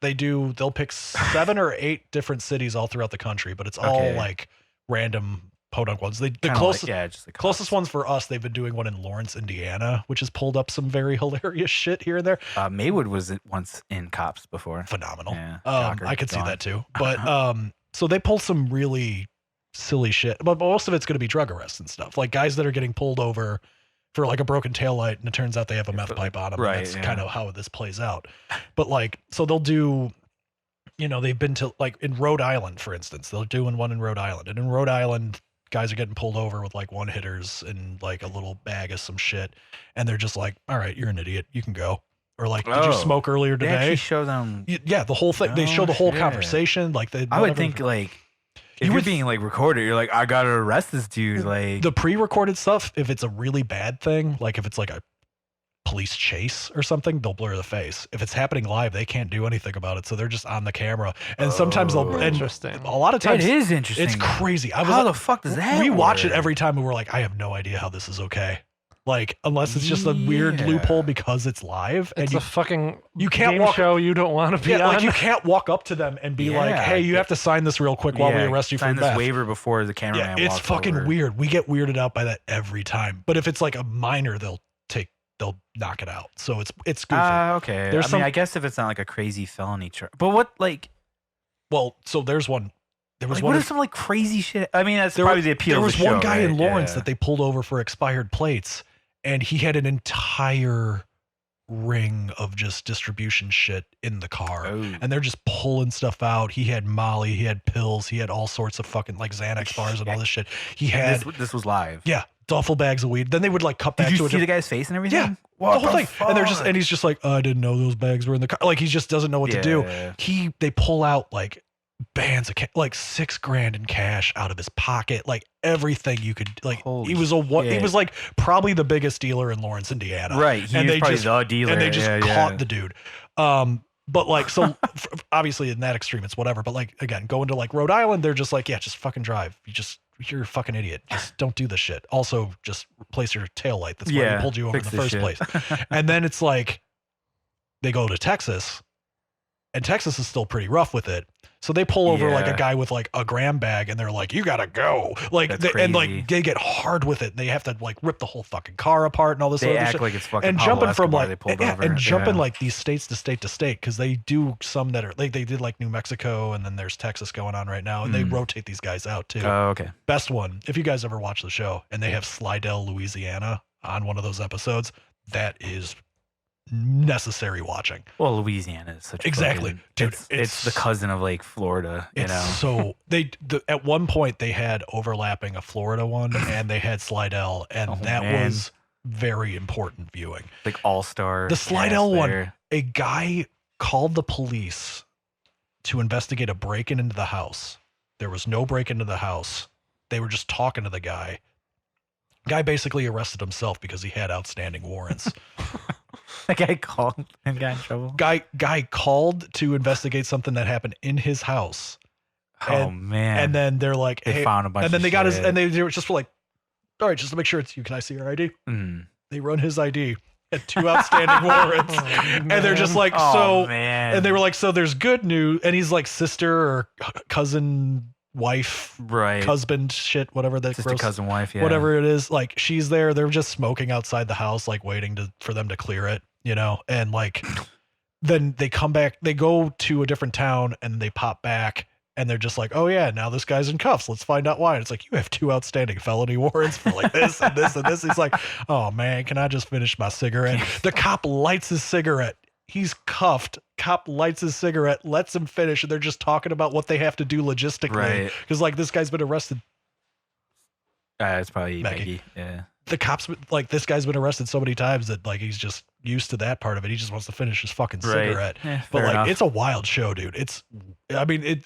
They'll pick 7 or 8 different cities all throughout the country, but it's all Okay. like random podunk ones. The Kinda closest like, yeah, just like closest ones for us, they've been doing one in Lawrence, Indiana, which has pulled up some very hilarious shit here and there. Maywood was once in Cops before. Phenomenal. Yeah, shocker, I could see gone. that too. But so they pull some really silly shit, but most of it's going to be drug arrests and stuff, like guys that are getting pulled over for like a broken taillight, and it turns out they have a meth pipe on them. Right, And that's yeah. kind of how this plays out. But like, so they'll do, they've been to like in Rhode Island, for instance, they're doing one in Rhode Island, and in Rhode Island, guys are getting pulled over with like one hitters and like a little bag of some shit, and they're just like, "All right, you're an idiot, you can go." Or like, "Did you Oh. smoke earlier They today?" actually show them. Yeah, the whole thing. They Oh, show the whole shit. conversation. Like they. I would whatever- think like if You you're would- being like recorded, you're like, I gotta arrest this dude. Like, the pre-recorded stuff, if it's a really bad thing, like if it's like a police chase or something, they'll blur the face. If it's happening live, they can't do anything about it, so they're just on the camera. And sometimes they'll. Oh. And Interesting. a lot of that times is interesting. it's crazy. How the fuck does that? We watch it work? every time, and we're like, I have no idea how this is okay. Like, unless it's just a weird Yeah. loophole because it's live, and It's a fucking you can't game walk- show you don't want to be yeah, on. like you can't walk up to them and be like, Yeah. "Hey, you have to sign this real quick while we Yeah, arrest you for sign this theft." waiver before the Yeah, cameraman. it's walks fucking over. weird. We get weirded out by that every time. But if it's like a minor, they'll knock it out. So it's goofy. Okay. There's I some- mean, I guess if it's not like a crazy felony charge, but what like Well, so there's one. There was like, one. what is some like crazy shit? I mean, that's there probably was- the appeal. There of was the one show, guy in right? Lawrence Yeah. that they pulled over for expired plates, and he had an entire ring of just distribution shit in the car. Oh. And they're just pulling stuff out. He had Molly, he had pills, he had all sorts of fucking like Xanax bars and all this shit. He had This was live. duffel bags of weed. Then they would like cut back Did to you a see the guy's face and everything? Yeah. the whole thing. And he's just like, I didn't know those bags were in the car. Like he just doesn't know what to do. They pull out like bands of like $6,000 in cash out of his pocket, like everything you could like. Holy he was he was like probably the biggest dealer in Lawrence, Indiana. Right. And they probably just the dealer. and they just caught the dude. But like, so obviously in that extreme, it's whatever. But like, again, going to like Rhode Island, they're just like, yeah, just fucking drive. You're a fucking idiot. Just don't do this shit. Also, just replace your taillight. That's why he pulled you over in the first place. And then it's like, they go to Texas, and Texas is still pretty rough with it. So they pull over like a guy with like a gram bag, and they're like, you gotta go. Like, and like they get hard with it. They have to like rip the whole fucking car apart and all this They other act shit. like it's fucking And Pablo jumping from Escobar like, they pulled over. jumping like these states to state to state, because they do some that are like, they did like New Mexico, and then there's Texas going on right now, and they rotate these guys out too. Oh, okay. Best one, if you guys ever watch the show, and they have Slidell, Louisiana on one of those episodes, that is necessary watching. Well, Louisiana is such a Exactly. fucking, Dude, it's the cousin of like Florida, you know. So at one point they had overlapping a Florida one, and they had Slidell, and was very important viewing. Like all-star. The Slidell one, a guy called the police to investigate a break-in into the house. There was no break into the house. They were just talking to the guy. Guy basically arrested himself because he had outstanding warrants. That guy called and got in trouble. Guy called to investigate something that happened in his house. Oh man! And then they're like, they hey, found a bunch. And then of they got his, shit. and they were just like, all right, just to make sure it's you. Can I see your ID? They run his ID. Had 2 outstanding warrants, and they're just like, so. Man. And they were like, so there's good news, and he's like sister or cousin, wife, right? Husband, shit, whatever that Sister, gross, cousin, wife, yeah. whatever it is. Like she's there. They're just smoking outside the house, like waiting for them to clear it, you know. And like, then they come back. They go to a different town, and they pop back. And they're just like, oh yeah, now this guy's in cuffs. Let's find out why. And it's like, you have 2 outstanding felony warrants for like this and this and this. He's like, oh man, can I just finish my cigarette? The cop lights his cigarette. He's cuffed. Cop lights his cigarette, lets him finish, and they're just talking about what they have to do logistically. Right. Because like this guy's been arrested. It's probably Maggie. Maggie. Yeah. The cops, like this guy's been arrested so many times that like he's just used to that part of it. He just wants to finish his fucking cigarette. Yeah, but fair like, enough. it's a wild show, dude. I mean, it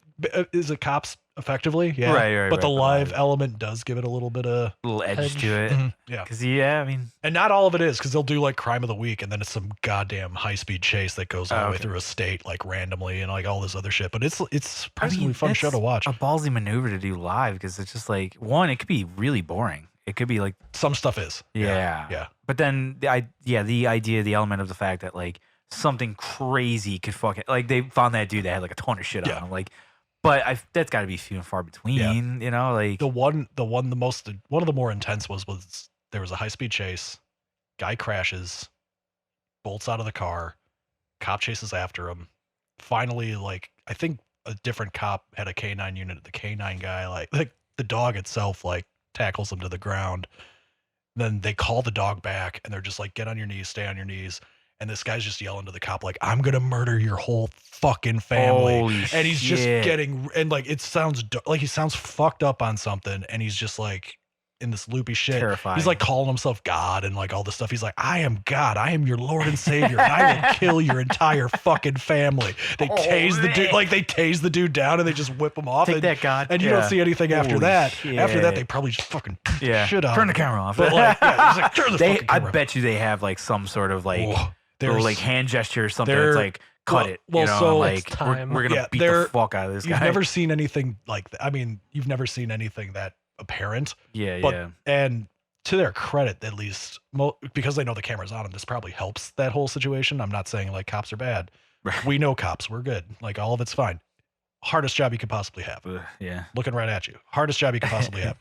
is it cops effectively, yeah. Right. But the live element does give it a little bit of little edge to it. yeah. Because I mean, And not all of it is, because they'll do like crime of the week, and then it's some goddamn high speed chase that goes all the way through a state like randomly and like all this other shit. But it's surprisingly fun show to watch. A ballsy maneuver to do live because it's just like one, it could be really boring. It could be like Some stuff is. yeah. But then the idea, the element of the fact that like something crazy could fucking like they found that dude that had like a ton of shit on him. Like, but that's got to be few and far between. You know, like one of the more intense was there was a high speed chase, guy crashes, bolts out of the car, cop chases after him. Finally, like I think a different cop had a K9 unit. The K9 guy, like the dog itself, like tackles him to the ground. Then they call the dog back, and they're just like, get on your knees, stay on your knees. And this guy's just yelling to the cop, like, I'm going to murder your whole fucking family. Holy and he's just shit. getting, and like, it sounds like he sounds fucked up on something. And he's just like in this loopy shit. Terrifying. He's like calling himself God and like all this stuff. He's like, I am God. I am your Lord and Savior. And I will kill your entire fucking family. They tase the dude, like they tase the dude down and they just whip him off. Take that, God. And you don't see anything after Holy that. shit. After that, they probably just fucking shit on turn him. the camera off. But like, yeah, he's like, turn the fucking I camera. bet you they have like some sort of like Whoa. little like hand gesture or something. there- It's like cut well- it. well, You know, so like it's time. we're gonna Yeah, beat there- the fuck out of this You've guy. never seen anything like that. I mean, you've never seen anything that apparent. yeah, But yeah. and to their credit, at least, because they know the camera's on them, this probably helps that whole situation. I'm not saying like cops are bad. Right. We know cops. We're good. Like all of it's fine. Hardest job you could possibly have. Yeah. Looking right at you. Hardest job you could possibly have.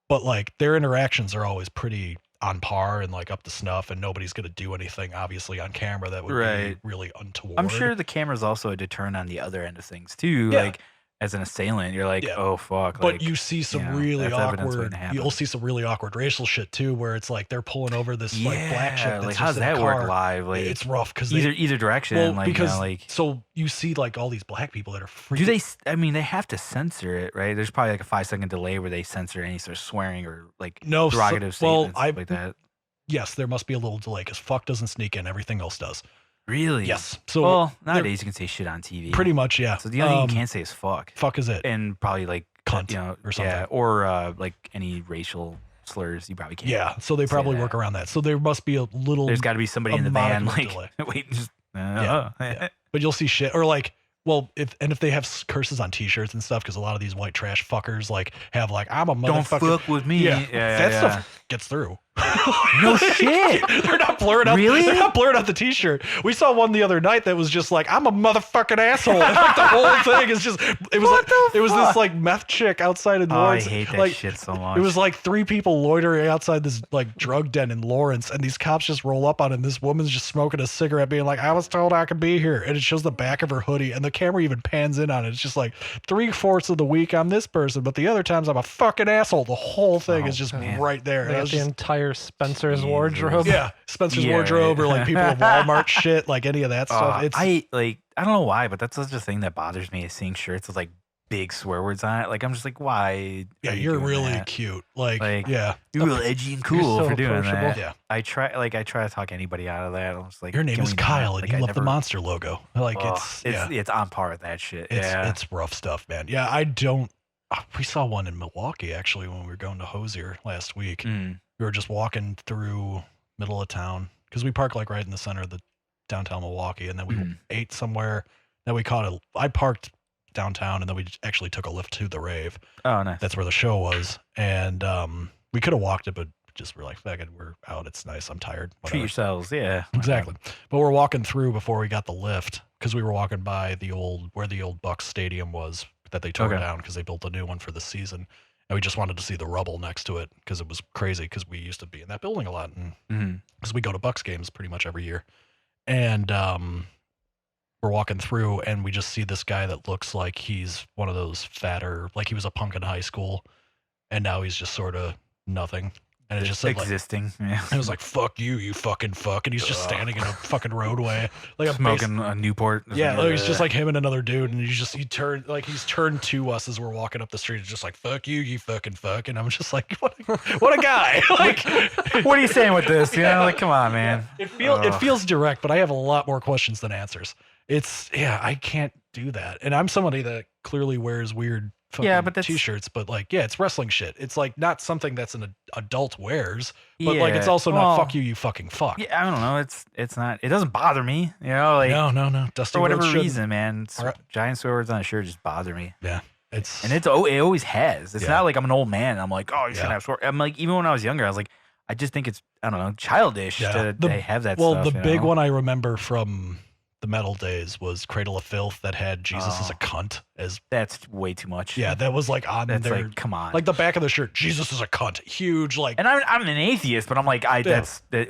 But like their interactions are always pretty on par and like up to snuff, and nobody's going to do anything obviously on camera that would Right. be really untoward. I'm sure the camera's also a deterrent on the other end of things too. Yeah. Like as an assailant, you're like, Yeah. oh fuck. But like, you see some you know, really that's evidence awkward. waiting to happen. You'll see some really awkward racial shit too, where it's like they're pulling over this like black chick. That's like just how's in a that work car. live? Like It's rough because either direction. well, like because you know, like so you see like all these black people that are freaking. do they? I mean, they have to censor it, right? There's probably like a 5-second delay where they censor any sort of swearing or like No, derogative well, statements like that. yes, there must be a little delay because fuck doesn't sneak in. Everything else does. Really? Yes. So well, nowadays you can say shit on TV. pretty much, yeah. So the only thing you can't say is fuck. Fuck is it. And probably like Cunt you know, or something. Yeah, or like any racial slurs you probably can't. Yeah. So they say probably that. work around that. So there must be a little. There's got to be somebody a in the van modicum like of delay. wait, just Yeah, yeah. But you'll see shit or like, well, if they have curses on T-shirts and stuff, because a lot of these white trash fuckers like have like I'm a don't motherfucker. fuck with me. Yeah, that yeah. stuff gets through. No shit. They're not blurring out. Really? They're not blurring out the T-shirt. We saw one the other night that was just like I'm a motherfucking asshole. And, like the whole thing is just. It was like it was this like meth chick outside in Oh, I Lawrence. hate that like, shit so much. It was like 3 people loitering outside this like drug den in Lawrence, and these cops just roll up on it. And this woman's just smoking a cigarette, being like, "I was told I could be here," and it shows the back of her hoodie, and the camera even pans in on it. It's just like 3/4 of the week I'm this person, but the other times I'm a fucking asshole. The whole thing Oh, is just man. right there. They And I got was the just- entire Spencer's Jesus. wardrobe. yeah, Spencer's Yeah, wardrobe right. or like people of Walmart shit, like any of that stuff. It's I don't know why, but that's such a thing that bothers me is seeing shirts with like big swear words on it. Like I'm just like, why? yeah, are you you're doing really that? cute. Like Like, yeah, You're real edgy and cool so for doing approachable. that. yeah. I try to talk anybody out of that. I'm just like, Your name can is we not? Kyle, and Like, you I love the never- monster logo. Like Ugh, it's it's on par with that shit. It's yeah. it's rough stuff, man. Yeah, I don't. We saw one in Milwaukee actually when we were going to Hosier last week. Mm. We were just walking through middle of town because we park like right in the center of the downtown Milwaukee, and then we Mhm. ate somewhere. Then we caught a. I parked downtown, and then we actually took a lift to the rave. Oh, nice. That's where the show was, and we could have walked it, but just we're like, fuck it, we're out. It's nice. I'm tired. Treat Whatever. yourselves. Yeah. Exactly. But we're walking through before we got the lift because we were walking by where the old Bucks Stadium was that they tore Okay. down because they built a new one for the season. And we just wanted to see the rubble next to it because it was crazy because we used to be in that building a lot and Mhm. because we go to Bucks games pretty much every year. And we're walking through and we just see this guy that looks like he's one of those fatter, like he was a punk in high school and now he's just sort of nothing. And it just said like, existing. Yeah. it was like, fuck you, you fucking fuck. And he's just Ugh. standing in a fucking roadway. Like a Smoking a Newport. yeah, like it's just like him and another dude. And he's turned to us as we're walking up the street. It's just like, fuck you, you fucking fuck. And I'm just like, what a guy. Like, what are you saying with this? You Yeah, know, like, come on, man. it Ugh. feels direct, but I have a lot more questions than answers. I can't do that. And I'm somebody that clearly wears weird fucking Yeah, but that's- t-shirts, but like, yeah, it's wrestling shit. It's like not something that's an adult wears, but like it's Yeah, also not well, fuck you, you fucking fuck. Yeah, I don't know. It's not. It doesn't bother me. You know, like No. Dusty for whatever Rhodes shouldn't. reason, man. All right. Giant swear words on a shirt just bother me, It's and it always has. It's Yeah. not like I'm an old man. And I'm like, oh, you shouldn't Yeah. have swear. I'm like, even when I was younger, I was like, I just think it's I don't know, childish Yeah. to The- they have that. well, stuff, the you big know? one I remember from the metal days was Cradle of Filth that had Jesus as a Oh. cunt as That's way too much. yeah, that was like on that's their like, come on. like the back of the shirt. Jesus is a cunt, huge like and I'm an atheist, but I'm like,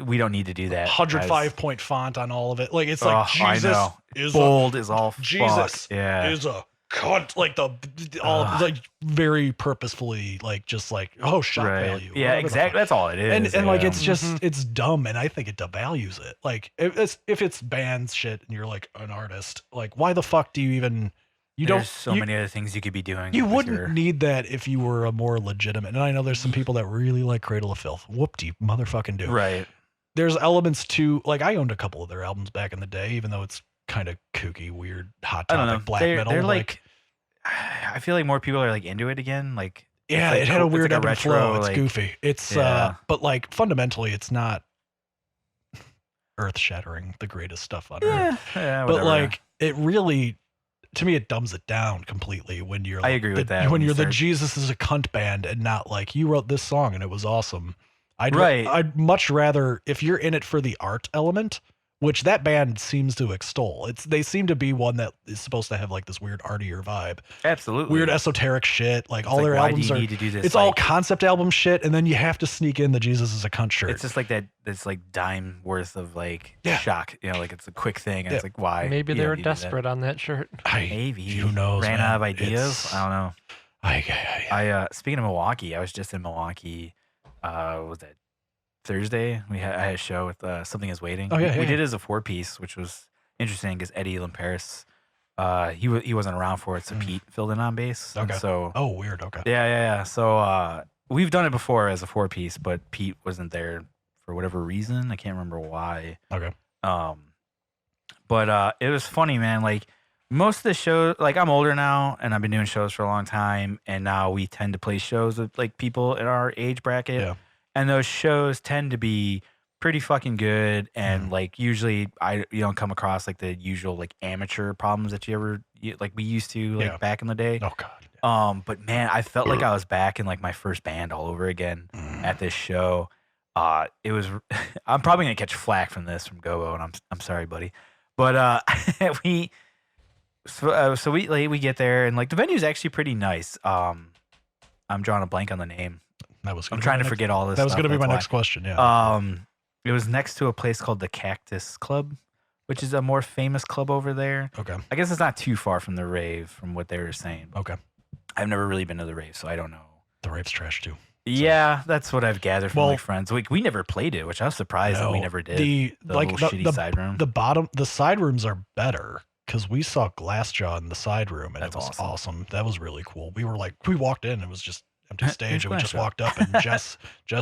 we don't need to do that. 105-point font on all of it. Like it's Oh, like I Jesus know. is Bold is all Jesus fuck. Yeah. is a cunt. Like the all Ugh. like very purposefully like just like shock value. Yeah, whatever the exactly. fuck. That's all it is. And like yeah. it's just Mhm. it's dumb, and I think it devalues it. Like if it's bands shit and you're like an artist, like why the fuck do you even There's so many other things you could be doing. you with wouldn't your- need that if you were a more legitimate. And I know there's some people that really like Cradle of Filth. Whoop-de motherfucking do. right. There's elements to like I owned a couple of their albums back in the day, even though it's kind of kooky, weird, hot I don't topic know. black they're, metal. They're like, I feel like more people are like into it again. Like, yeah, like it had a cool- it's weird like ebb a and flow. retro, It's like- goofy. It's Yeah. but like fundamentally, it's not earth shattering, the greatest stuff on earth. yeah, But whatever. like it really, to me, it dumbs it down completely when you're. I Like, agree the, with that, When when you you're the start- Jesus is a cunt band and not like you wrote this song and it was awesome. Right. I'd much rather if you're in it for the art element, which that band seems to extol. They seem to be one that is supposed to have like this weird artier vibe, absolutely weird esoteric shit. Like It's all like, their why albums do you are. need to do this? It's all like, concept album shit, and then you have to sneak in the Jesus is a cunt shirt. It's just like that. It's like dime worth of like Yeah. shock. You know, like it's a quick thing, and Yeah. it's like why? Maybe you they don't were need to do that. desperate on that shirt. Maybe Who knows? ran man? out of ideas. It's- I don't know. I Speaking of Milwaukee, I was just in Milwaukee. What was that Thursday? I had a show with Something Is Waiting. Oh, yeah, we yeah. did it as a 4-piece, which was interesting because Eddie Lamperis, he wasn't around for it, so Mm. Pete filled in on bass. And Okay. so Oh, weird. Okay. yeah. So we've done it before as a 4-piece, but Pete wasn't there for whatever reason. I can't remember why. Okay. But it was funny, man. Like most of the shows, like I'm older now and I've been doing shows for a long time, and now we tend to play shows with like people in our age bracket. Yeah. And those shows tend to be pretty fucking good, and like usually you don't come across like the usual like amateur problems that like we used to like back in the day. Oh god. But man, I felt like I was back in like my first band all over again at this show. It was I'm probably gonna catch flack from Gobo, and I'm sorry, buddy. But so we get there, and like the venue's actually pretty nice. I'm drawing a blank on the name. I'm trying to forget all this. That was stuff, going to be my that's next question. Yeah. It was next to a place called the Cactus Club, which is a more famous club over there. Okay. I guess it's not too far from the rave, from what they were saying. Okay. I've never really been to the rave, so I don't know. The rave's trash too. Yeah, that's what I've gathered from my friends. We never played it, which I was surprised that we never did. The shitty side room. The side rooms are better because we saw Glassjaw in the side room, and That's it was awesome. awesome. That was really cool. We walked in, and it was just empty stage, and we just Glassjaw. walked up, and Jess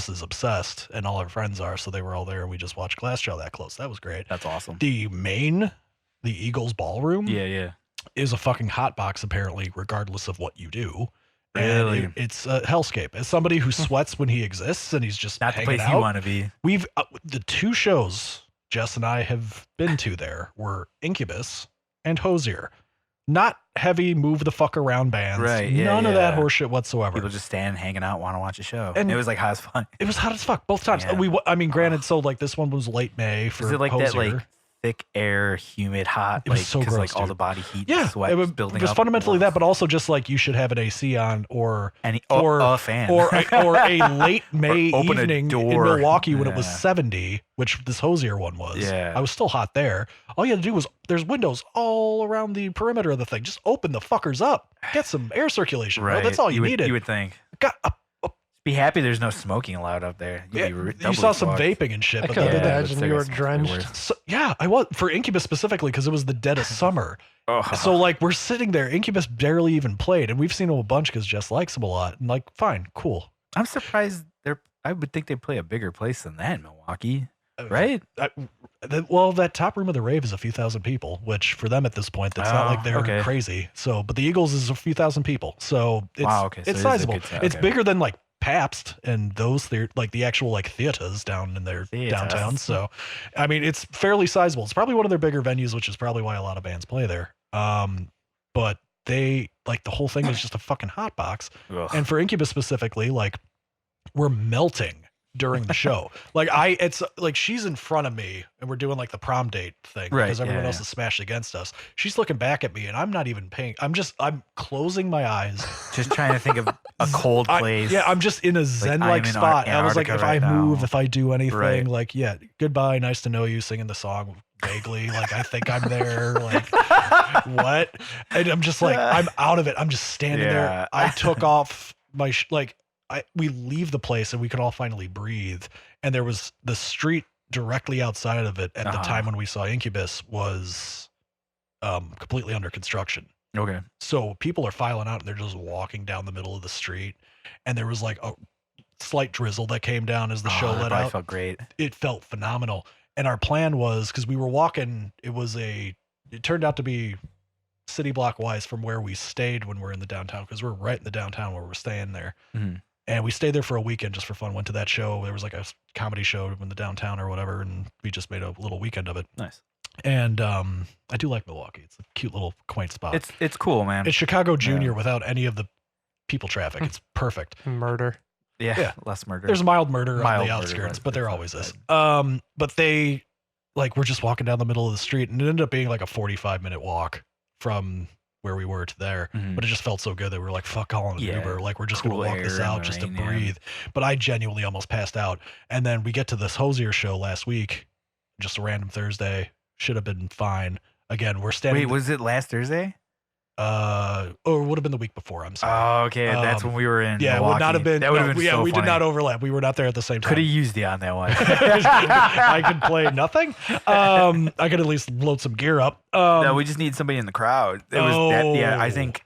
is obsessed, and all our friends are, so they were all there, and we just watched Glassjaw that close. That was great. That's awesome. The Eagles ballroom, Yeah. is a fucking hot box apparently, regardless of what you do. And Really? it's a hellscape. As somebody who sweats when he exists and he's just Not the hanging place out, you want to be. we've the two shows Jess and I have been to there were Incubus and Hosier. Not heavy move the fuck around bands. Right, yeah, None of that yeah. horseshit whatsoever. People just stand, hanging out, want to watch a show. And- And it was like hot as fun. It was hot as fuck both times. Yeah. Granted, so like this one was late May for Is it like Hosier. that like thick air, humid, hot? It was like, so 'cause, gross, like all dude. the body heat, Yeah, and sweat it was building up. fundamentally that, but also just like you should have an AC on or or a fan or a late May Or open a evening in door. Milwaukee when it was Yeah. 70, which this Hosier one was. Yeah. I was still hot there. All you had to do was there's windows all around the perimeter of the thing. Just open the fuckers up. Get some air circulation, bro. right. That's all you needed. You would think. Got Be happy there's no smoking allowed up there. You'd yeah, be you doubly saw some fucked. vaping and shit, I but could other than that, imagine you were drenched. so, yeah, I was for Incubus specifically because it was the dead of summer. Oh. So like we're sitting there, Incubus barely even played, and we've seen them a bunch because Jess likes them a lot. And like, fine, cool. I'm surprised I would think they'd play a bigger place than that in Milwaukee, right? Well, that top room of the rave is a few thousand people, which for them at this point, that's not like they're okay. crazy. So, but the Eagles is a few thousand people, so it's Wow, okay, so it's it is a sizable. good size, It's okay. bigger than like Pabst and those like the actual like theaters down in their Theaters. downtown. So, I mean, it's fairly sizable. It's probably one of their bigger venues, which is probably why a lot of bands play there. But they like the whole thing was just a fucking hot box. Ugh. And for Incubus specifically, like we're melting during the show. It's like she's in front of me and we're doing like the prom date thing Right, because everyone yeah, else is smashed against us. She's looking back at me and I'm not even paying. I'm closing my eyes. Just trying to think of a cold place. I'm just in a zen-like I'm in spot. I was like, Antarctica if I right move, now. if I do anything, Right. like, yeah, goodbye, nice to know you, singing the song vaguely. Like, I think I'm there. Like, what? And I'm just like, I'm out of it. I'm just standing there. Yeah. I took off my, we leave the place and we could all finally breathe. And there was the street directly outside of it at the time when we saw Incubus was completely under construction. Okay. So people are filing out and they're just walking down the middle of the street. And there was like a slight drizzle that came down as the show that let probably out. felt great. It felt phenomenal. And our plan was, because we were walking, it turned out to be city block wise from where we stayed when we're in the downtown, because we're right in the downtown where we're staying there. Mhm. And we stayed there for a weekend just for fun. Went to that show. There was like a comedy show in the downtown or whatever. And we just made a little weekend of it. Nice. And I do like Milwaukee. It's a cute little quaint spot. It's cool, man. It's Chicago Junior without any of the people traffic. It's perfect. Murder. yeah. Less murder. There's mild murder on Mild the murder, outskirts, but but there it's always is. outside. But they we're just walking down the middle of the street, and it ended up being like a 45-minute walk from where we were to there. Mhm. But it just felt so good that we were like, fuck calling an Yeah, Uber. Like, we're just cool gonna walk this air in out the just rain, to yeah. breathe. But I genuinely almost passed out. And then we get to this Hosier show last week, just a random Thursday. Should have been fine. Again, we're standing. Wait, was it last Thursday? or it would have been the week before. I'm sorry. Oh, okay. That's when we were in. Yeah, it Milwaukee. would not have been. That would have no, been yeah, so we funny. did not overlap. We were not there at the same time. Could have used you on that one. I could play nothing. I could at least load some gear up. No, we just need somebody in the crowd. It was that. Yeah, I Oh. think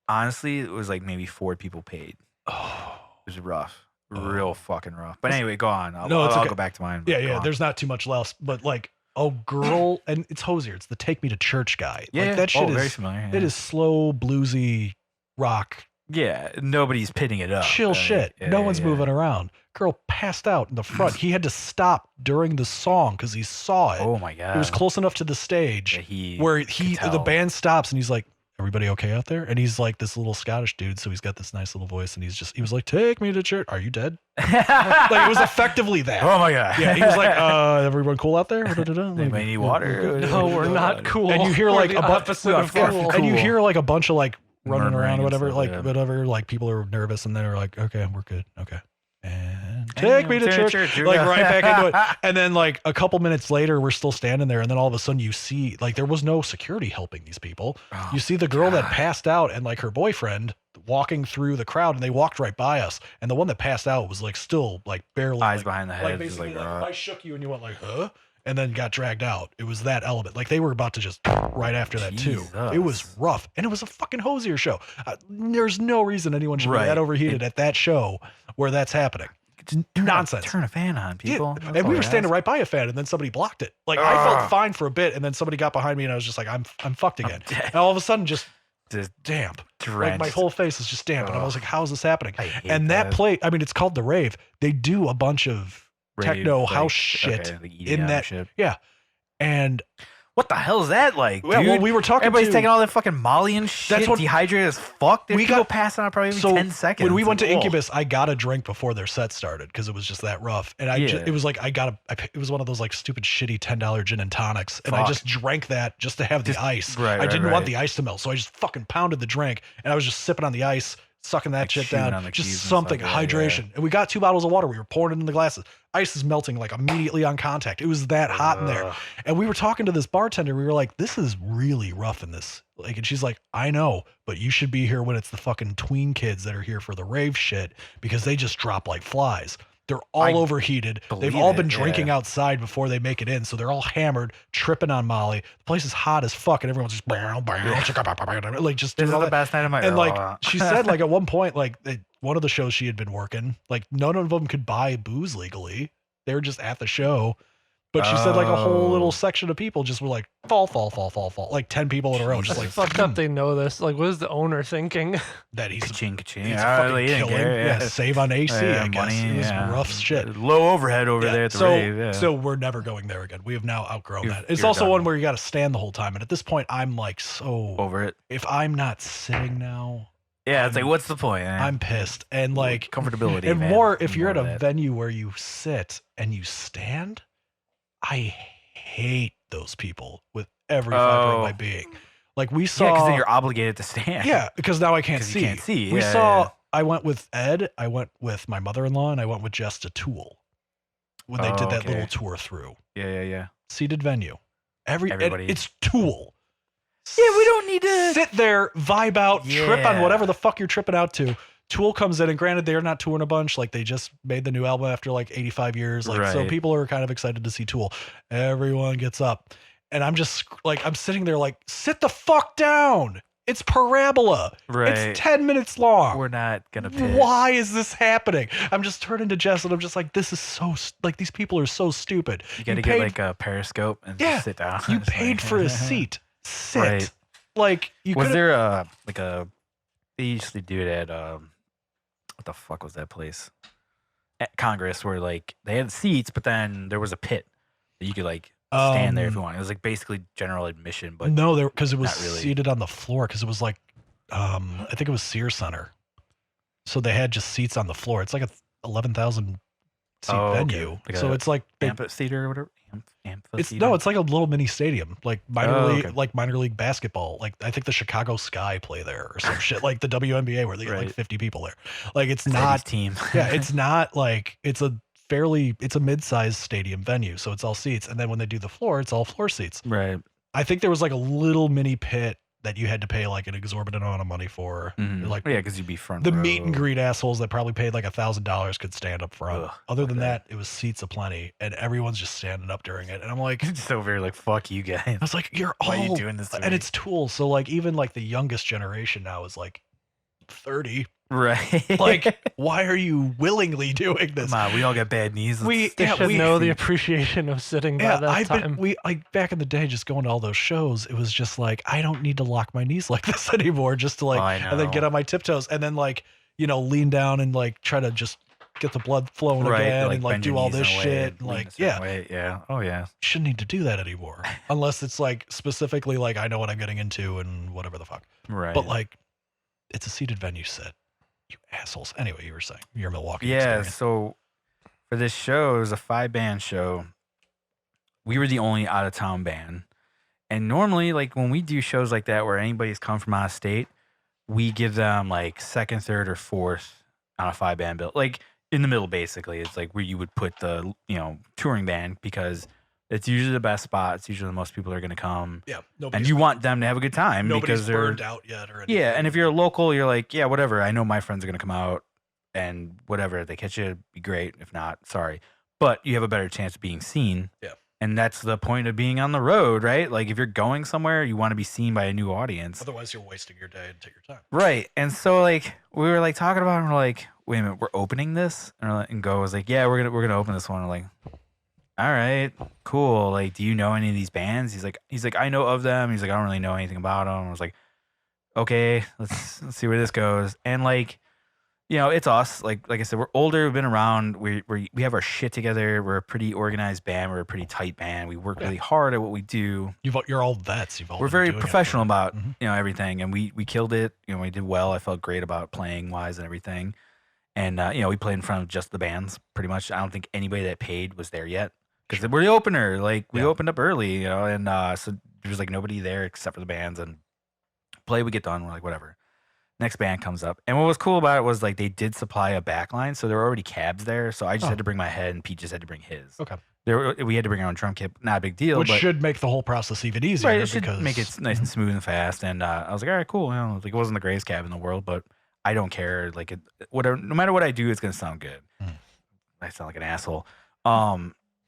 honestly, it was like maybe 4 people paid. oh, It was rough. real fucking rough. But anyway, go on. I'll, No, it's I'll okay. go back to mine. but Yeah, go yeah. on. There's not too much less, but like, oh, girl, and it's Hosier. It's the Take Me to Church guy. Yeah, like, that shit very is familiar. it is slow bluesy rock Yeah, nobody's pitting it up. chill shit. Yeah, No one's yeah. moving around. Girl passed out in the front. He had to stop during the song because he saw it. Oh my god. It was close enough to the stage that he where could the tell. band stops and he's like, "Everybody okay out there?" And he's like this little Scottish dude, so he's got this nice little voice, and he was like, "Take me to church." Are you dead? Like it was effectively that. Oh my god. Yeah, he was like, "Everyone cool out there?" Anybody need water? No, we're not cool. And you hear We're like the a bunch, opposite of cool. and you hear like a bunch of like running Murmuring around or and whatever, stuff, like yeah. whatever, like people are nervous and they're like, "Okay, we're good, okay." And take me to church, like right back into it. And then like a couple minutes later, we're still standing there, and then all of a sudden you see like there was no security helping these people. Oh, You see the girl that God. passed out and like her boyfriend walking through the crowd, and they walked right by us. And the one that passed out was like still like barely eyes like, behind the head. like just basically like, like, I shook you and you went like, huh? And then got dragged out. It was that element. Like they were about to just right after that too. It was Jesus. rough. And it was a fucking Hosier show. There's no reason anyone should be Right. that overheated at that show where that's happening. Nonsense. Turn a fan on, people. Yeah. And we were standing right by a fan, and then somebody blocked it. Like I felt fine for a bit, and then somebody got behind me, and I was just like, I'm fucked again. dead. And all of a sudden, just Just damp. Like drenched. my whole face is just damp, and I was like, how is this happening? I hate And that play, I mean, it's called the Rave. They do a bunch of Rave, techno like, house shit okay, like in EDM that. shit. Yeah. And What the hell is that like? well, dude? we were talking Everybody's to, taking all that fucking Molly and shit. That's what- Dehydrated as fuck. There's We people got- passing out probably every so 10 seconds. when we went to Like, oh. Incubus, I got a drink before their set started because it was just that rough. And Yeah. it was like it was one of those like stupid shitty $10 gin and tonics, and I Fuck. just drank that just to have the ice. right, I right, didn't want right. the ice to melt, so I just fucking pounded the drink, and I was just sipping on the ice, sucking that Like shit chewing down, on the just cubes and something stuff, yeah, hydration. And we got 2 bottles of water. We were pouring it in the glasses. Ice is melting like immediately on contact. It was that hot in there. Ugh. And we were talking to this bartender. We were like, "This is really rough in this." Like, and she's like, "I know, but you should be here when it's the fucking tween kids that are here for the rave shit because they just drop like flies. They're all I overheated. They've believe all it, been drinking yeah. outside before they make it in, so they're all hammered, tripping on Molly. The place is hot as fuck, and everyone's just like just This doing is all the that. best night of my And life. like she said, like at one point, like one of the shows she had been working, like none of them could buy booze legally. They were just at the show. But she said like a whole little Oh. section of people just were like fall, like 10 people in a row, just That's like fucked up. They know this. Like, what is the owner thinking? that he's Ka-ching, ka-ching. he's Ah, fucking they didn't killing. care, Yeah, save on AC, Yeah, I guess. money, It was yeah. rough shit. Low overhead over Yeah, there at the so, rave. Yeah. so we're never going there again. We have now outgrown You've- that. It's you're also done. one where you got to stand the whole time. And at this point, I'm like, so over it. if I'm not sitting now, Yeah, it's like, what's the point? Man? I'm pissed. And like, comfortability. and man. more if you're at More a of that. venue where you sit and you stand, I hate those people with every fiber of Oh. my being. Like we Yeah, saw, because then you're obligated to stand. yeah, because now I can't 'Cause see. you can't see. We Yeah, saw. yeah. I went with Ed. I went with my mother-in-law, and I went with Jess to Tool when they did that Okay. little tour through Yeah. seated venue. And Everybody- it's Tool. Yeah, we don't need to. Sit there, vibe out, trip on Yeah. whatever the fuck you're tripping out to. Tool comes in, and granted, they're not touring a bunch. Like they just made the new album after like 85 years. Like so, Right. people are kind of excited to see Tool. Everyone gets up, and I'm just like I'm sitting there, like sit the fuck down. It's Parabola. Right. It's 10 minutes long. We're not gonna pit. Why is this happening? I'm just turning to Jess, and I'm just like, this is so like these people are so stupid. You gotta paid- get like a periscope and Yeah, just sit down. You It's paid like- for a seat. Sit. Right. Like you Was could. there a like a? They used to do it at what the fuck was that place? At Congress, where like they had seats, but then there was a pit that you could like stand there if you want. It was like basically general admission, but no, there because it was not really. seated on the floor because it was like, I think it was Sears Center, so they had just seats on the floor. It's like a 11,000 seat Oh, okay. venue, Like so a it's like amphitheater or whatever. it's no, it's like a little mini stadium, like okay. minor league basketball. Like I think the Chicago Sky play there or some shit, like the WNBA where they get like Right. 50 people there. Like it's Eddie's not. team. Yeah, it's not like it's a mid-sized stadium venue, so it's all seats. And then when they do the floor, it's all floor seats. right. I think there was like a little mini pit that you had to pay like an exorbitant amount of money for. Mhm. Like Yeah, because you'd be front. the row. meet and greet assholes that probably paid like $1,000 could stand up front. Ugh, Other fuck than that. that, it was seats aplenty, and everyone's just standing up during it. And I'm like, I Just over here, like fuck you guys. was like, you're Why are you all, doing this? To and me? it's Tool, so like even like the youngest generation now is like 30. Right. Like, why are you willingly doing this? Come on, we all got bad knees. We- They Yeah, should we- know the appreciation of sitting by that I've time. been like back in the day, just going to all those shows. It was just like, I don't need to lock my knees like this anymore, just to like, I and then get know. on my tiptoes, and then like, lean down and like try to just get the blood flowing Right, again, and like bend your do all knees this in a way shit. and And, lean a like, certain yeah, way. Yeah. Oh yeah. shouldn't need to do that anymore, unless it's like specifically like I know what I'm getting into and whatever the fuck. Right. But like, it's a seated venue set. You assholes. Anyway, you were saying your Milwaukee yeah. experience. So for this show, it was a 5-band show. We were the only out of town band, and normally, like when we do shows like that where anybody's come from out of state, we give them like second, third, or fourth on a 5-band bill, like in the middle. Basically, it's like where you would put the touring band, because it's usually the best spot. It's usually the most people are going to come, Yeah, and you want them to have a good time nobody's because they're burned out yet or anything. yeah. And if you're a local, you're like, yeah, whatever. I know my friends are going to come out, and whatever, if they catch you, it'd be great. If not, sorry, but you have a better chance of being seen. Yeah. And that's the point of being on the road, right? Like if you're going somewhere, you want to be seen by a new audience. Otherwise, you're wasting your day and take your time. Right. And so like we were like talking about it, and we're like, wait a minute, we're opening this? And Go was like, yeah, we're gonna open this one. We're like, all right, cool. Like, do you know any of these bands? He's like, I know of them. He's like, I don't really know anything about them. I was like, okay, let's see where this goes. And like, it's us. Like I said, we're older. We've been around. We have our shit together. We're a pretty organized band. We're a pretty tight band. We work really hard at what we do. You're all vets. You've all We're been very doing it professional for- about Mhm. everything, and we killed it. We did well. I felt great about playing wise and everything. And we played in front of just the bands pretty much. I don't think anybody that paid was there yet, because we're the opener. Like we Yeah. opened up early, and so there was like nobody there except for the bands. And play, we get done. We're like, whatever. Next band comes up, and what was cool about it was like they did supply a back line, so there were already cabs there. So I just Oh. had to bring my head, and Pete just had to bring his. Okay. We had to bring our own drum kit. Not a big deal, Which but should make the whole process even easier. right, it should because make it nice and smooth and fast. And I was like, all right, cool. Like it wasn't the greatest cab in the world, but I don't care. Like whatever, no matter what I do, it's gonna sound good. I sound like an asshole.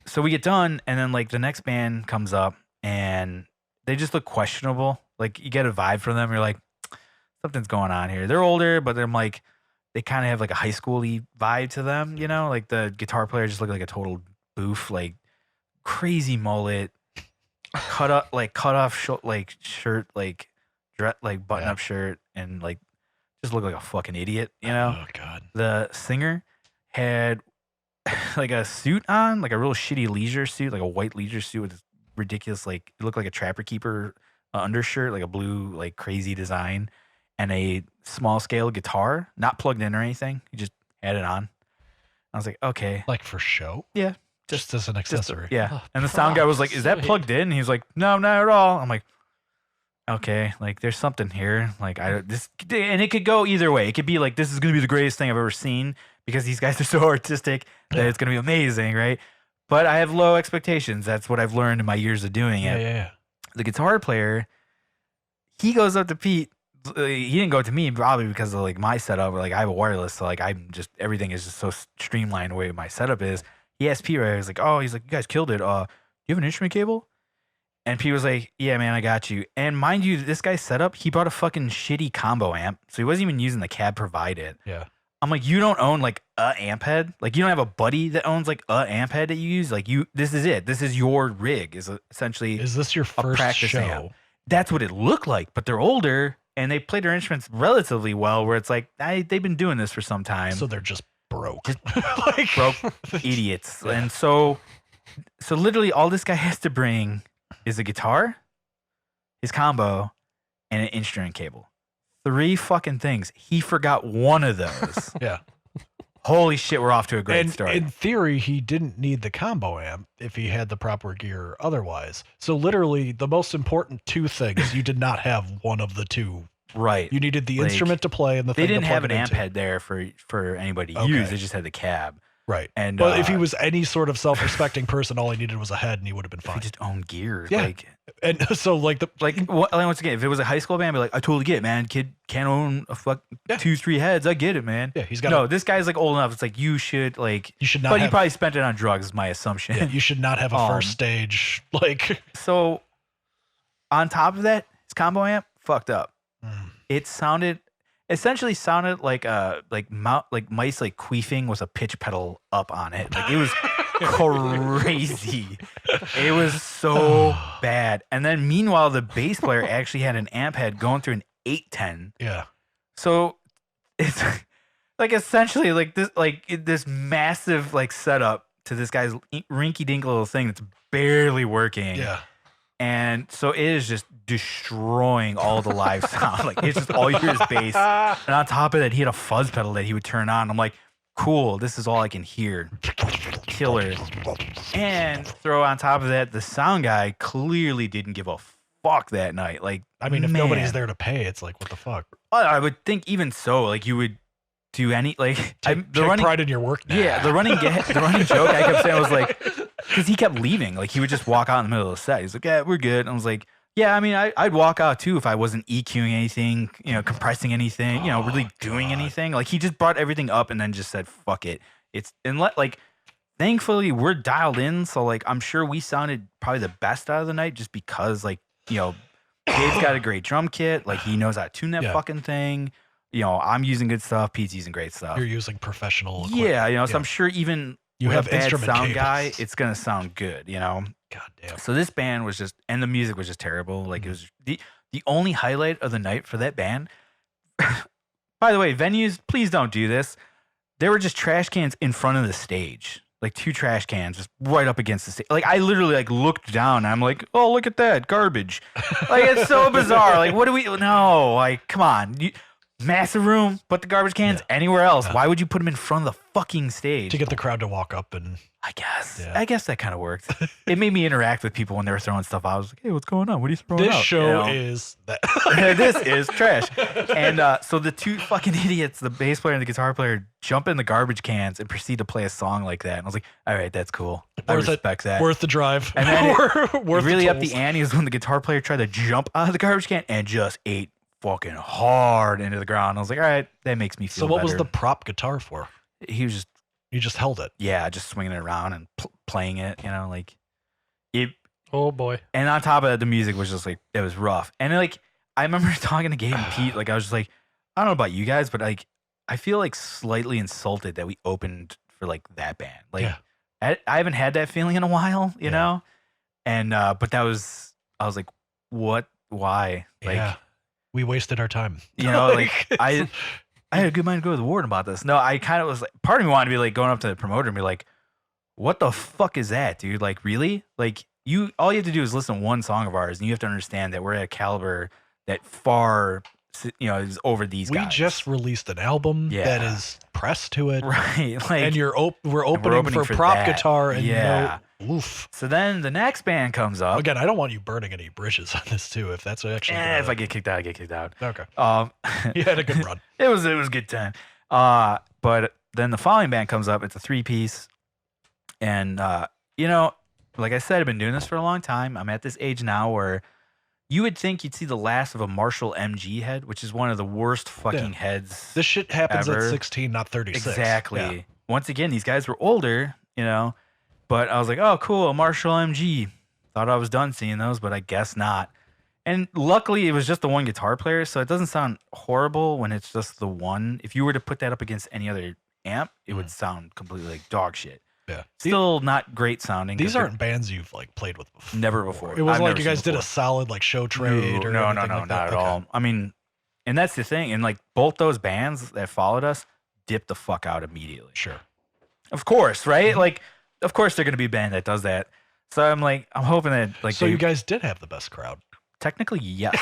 So we get done, and then like the next band comes up, and they just look questionable. Like you get a vibe from them. You're like, something's going on here. They're older, but they're like, they kind of have like a high school-y vibe to them. Like the guitar player just looked like a total boof, like crazy mullet, cut off shirt, like button up shirt, and like just looked like a fucking idiot. Oh god. The singer had like a suit on, like a real shitty leisure suit, like a white leisure suit with this ridiculous, like it looked like a Trapper Keeper undershirt, like a blue, like crazy design, and a small scale guitar, not plugged in or anything. He just had it on. I was like, okay, Like for show? Yeah. Just as an just accessory. yeah. Oh, And the sound guy was like, "Is that sweet. plugged in?" And he was like, "No, not at all." I'm like, okay, like there's something here. Like and it could go either way. It could be like, this is gonna be the greatest thing I've ever seen because these guys are so artistic that it's gonna be amazing, right? But I have low expectations. That's what I've learned in my years of doing it. Yeah. The guitar player, he goes up to Pete. He didn't go to me probably because of like my setup. Like I have a wireless, so like everything is just so streamlined the way my setup is. He asked Pete, right? He's like, "Oh, he's like, you guys killed it. Do you have an instrument cable?" And Pete was like, "Yeah, man, I got you." And mind you, this guy's setup, he brought a fucking shitty combo amp, so he wasn't even using the cab provided. Yeah. I'm like, you don't own like a amp head? Like you don't have a buddy that owns like a amp head that you use? Like this is it. This is your rig. Is essentially Is this your first practice show? amp. That's what it looked like. But they're older and they play their instruments relatively well. Where it's like they've been doing this for some time. So they're just broke. Like broke idiots. Yeah. And so literally all this guy has to bring is a guitar, his combo, and an instrument cable. 3 fucking things. He forgot one of those. Yeah. Holy shit, we're off to a great And start. in theory, he didn't need the combo amp if he had the proper gear otherwise. So literally, the most important 2 things, you did not have one of the 2. Right. You needed the Like, instrument to play and the They thing didn't to have plug an it amp into. head there for anybody to Okay. use. They just had the cab. Right. And But if he was any sort of self-respecting person, all he needed was a head and he would have been if fine. he just owned gear. Yeah. Like And so like once again, if it was a high school band, I'd be like, I totally get it, man. Kid can't own a Yeah. 2-3 heads. I get it, man. yeah, he's got No, this guy's like old enough. It's like you should like, you should not but he have probably spent it on drugs. Is my assumption. yeah, you should not have a first Um, stage like So on top of that, his combo amp fucked up. It sounded, essentially sounded like mice like queefing with a pitch pedal up on it. Like it was crazy. It was so bad. And then meanwhile, the bass player actually had an amp head going through an 810. Yeah. So it's like essentially like this massive like setup to this guy's rinky dink little thing that's barely working. Yeah. And so it is just destroying all the live sound. Like it's just all you hear is bass. And on top of that, he had a fuzz pedal that he would turn on. I'm like, cool, this is all I can hear. Killer. And throw on top of that, the sound guy clearly didn't give a fuck that night. Like, I mean, if man. nobody's there to pay, it's like, what the fuck? I would think even so, like you would do any like Take pride in your work. Yeah, the running joke I kept saying was like, because he kept leaving, like he would just walk out in the middle of the set. He's like, yeah, we're good. And I was like, yeah, I mean, I'd walk out too if I wasn't EQing anything, compressing anything, really doing anything. Like he just brought everything up and then just said, fuck it. Thankfully we're dialed in, so like I'm sure we sounded probably the best out of the night just because like Dave's got a great drum kit, like he knows how to tune that fucking thing. I'm using good stuff. Pete's using great stuff. You're using professional equipment. Yeah, so I'm sure even you with have a bad instrument sound cables. guy, it's gonna sound good. God damn. So this band was just, and the music was just terrible. Like it was the only highlight of the night for that band. By the way, venues, please don't do this. There were just trash cans in front of the stage. Like 2 trash cans just right up against the stage. Like I literally like looked down and I'm like, oh, look at that garbage. Like it's so bizarre. Like what do we, no, like come on. Massive room, put the garbage cans anywhere else. Why would you put them in front of the fucking stage? To get the crowd to walk up and... I guess. Yeah. I guess that kind of worked. It made me interact with people when they were throwing stuff out. I was like, hey, what's going on? What are you throwing out? This show is that. This is trash. And so the 2 fucking idiots, the bass player and the guitar player, jump in the garbage cans and proceed to play a song like that. And I was like, all right, that's cool. I respect that. Worth the drive. And then worth really the up the ante is when the guitar player tried to jump out of the garbage can and just ate fucking hard into the ground. I was like, all right, that makes me feel So what better. was the prop guitar for? He was just... You just held it. Yeah, just swinging it around and playing it, like it. Oh boy. And on top of it, the music was just like, it was rough. And like, I remember talking to Gabe and Pete, like I was just like, I don't know about you guys, but like, I feel like slightly insulted that we opened for like that band. Like I haven't had that feeling in a while, you know? And, but I was like, what, why? Like, we wasted our time. Like I had a good mind to go to the warden about this. No, I kind of was like, part of me wanted to be like going up to the promoter and be like, what the fuck is that, dude? Like, really? Like, all you have to do is listen to one song of ours and you have to understand that we're at a caliber that far, is over these guys. We just released an album that is pressed to it. Right. Like, and we're opening for prop that. guitar and oof. So then the next band comes up. Again, I don't want you burning any bridges on this too, if that's actually if I get kicked out, I get kicked out. Okay. You had a good run. It was a good time. But then the following band comes up. It's a 3-piece. And like I said, I've been doing this for a long time. I'm at this age now where you would think you'd see the last of a Marshall MG head, which is one of the worst fucking heads. This shit happens ever. at 16, not 36. Exactly. Yeah. Once again, these guys were older, but I was like, oh, cool, a Marshall MG. Thought I was done seeing those, but I guess not. And luckily, it was just the one guitar player, so it doesn't sound horrible when it's just the one. If you were to put that up against any other amp, it would sound completely like dog shit. Yeah. Still not great sounding. These aren't bands you've like played with before. Never before. It wasn't like you guys did a solid like show trade or no, anything like not that. at all. I mean, and that's the thing. And like both those bands that followed us dipped the fuck out immediately. Sure. Of course, right? Like, of course they're going to be a band that does that. So I'm hoping that like. So you guys did have the best crowd. Technically, yes.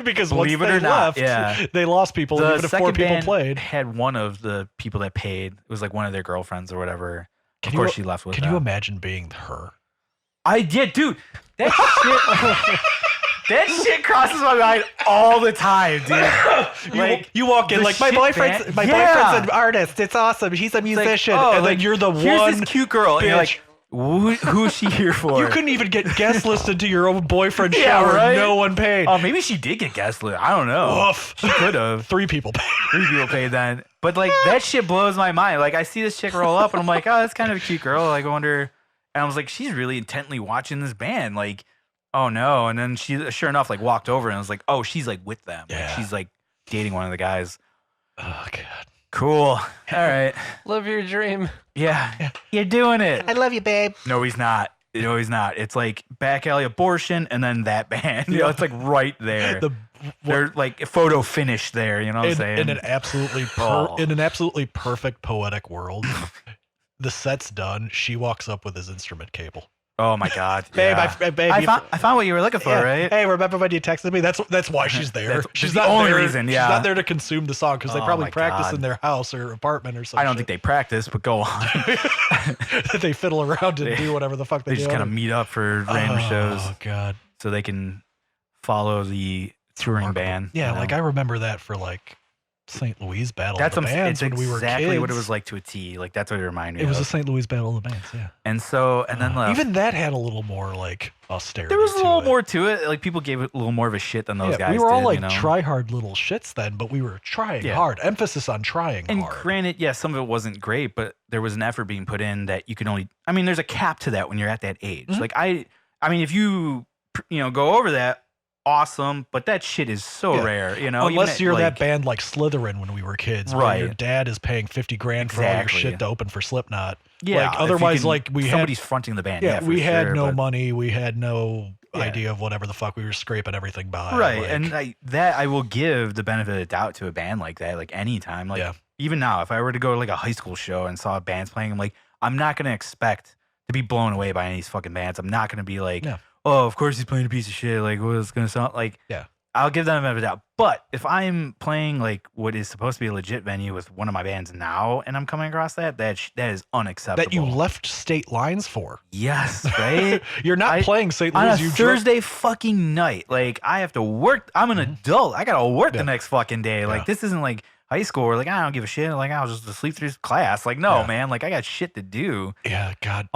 Because believe once it or they not, left, they lost people. The even if 4 people band played. Had one of the people that paid. It was like one of their girlfriends or whatever. Of course, she left with them. Can you imagine being her? I did, dude. That shit. That shit crosses my mind all the time, dude. Like you walk in like my boyfriend's an artist. It's awesome. He's a musician, like, and then you're the here's one this cute girl, and you're bitch. like, who is she here for? You couldn't even get guest listed to your own boyfriend's Yeah, shower. right? No one paid. Oh, maybe she did get guest list. I don't know. Oof. She could have. 3 people paid. 3 people paid then. But like that shit blows my mind. Like I see this chick roll up, and I'm like, oh, that's kind of a cute girl. Like I wonder. And I was like, she's really intently watching this band. Like, oh no. And then she, sure enough, like walked over and was like, oh, she's like with them. Yeah. Like, she's like dating one of the guys. Oh God. Cool. All right. Live your dream. Yeah. You're doing it. I love you, babe. No, he's not. No, he's not. It's like Back Alley Abortion and then that band. You know, it's like right there. They're like photo finish there. You know what I'm saying? In an absolutely perfect poetic world, the set's done. She walks up with his instrument cable. Oh my God, Babe, yeah. babe, I found what you were looking for, right? Hey, remember when you texted me? That's why she's there. She's the not only there, reason. Yeah, she's not there to consume the song because they Oh probably my practice God. in their house or apartment or something. I don't think they practice, but go on. they fiddle around and do whatever the fuck they They do. just kind of meet up for random shows Oh God. so they can follow the touring Remarkable. band. Yeah, you know? like I remember that for like St. Louis Battle That's of the Bands it's when we were exactly kids. what it was like to a T. Like that's what it reminded me It was of. the St. Louis Battle of the Bands, yeah. And so, and then even that had a little more like austerity. there was a to little it. more to it. Like people gave it a little more of a shit than those Yeah, guys we were all did, like you know? try-hard little shits then, but we were trying hard. Emphasis on trying And hard. granted, yeah, some of it wasn't great, but there was an effort being put in that you can only. I mean, there's a cap to that when you're at that age. Mhm. Like I mean, if you go over that, awesome. But that shit is so Yeah. rare, you know. Unless even you're like, that band like Slytherin when we were kids, where your Right. dad is paying $50 grand for all your Exactly. shit to open for Slipknot. Yeah. like, if you otherwise, can- like, we had- somebody's fronting the band. Yeah, Yeah, for we had sure, no but- money, we had no Yeah. idea of whatever the fuck we were scraping everything by. Right, like- and that I will give the benefit of the doubt to a band like that. Like anytime, like Yeah. even now, if I were to go to like a high school show and saw bands playing, I'm not gonna expect to be blown away by any of these fucking bands. I'm not gonna be like, No. oh, of course he's playing a piece of shit. Like, what is it gonna sound like? Yeah. I'll give them a benefit of the doubt. But if I'm playing like what is supposed to be a legit venue with one of my bands now, and I'm coming across that is unacceptable. that you left state lines for. Yes, right. You're not playing St. On Louis. a You Thursday fucking night. Like, I have to work. I'm an adult. I got to work Yeah. the next fucking day. Like, Yeah. this isn't like high school where, like, I don't give a shit. Like, I'll just sleep through class. Like, no, Yeah. man. Like, I got shit to do. Yeah, God.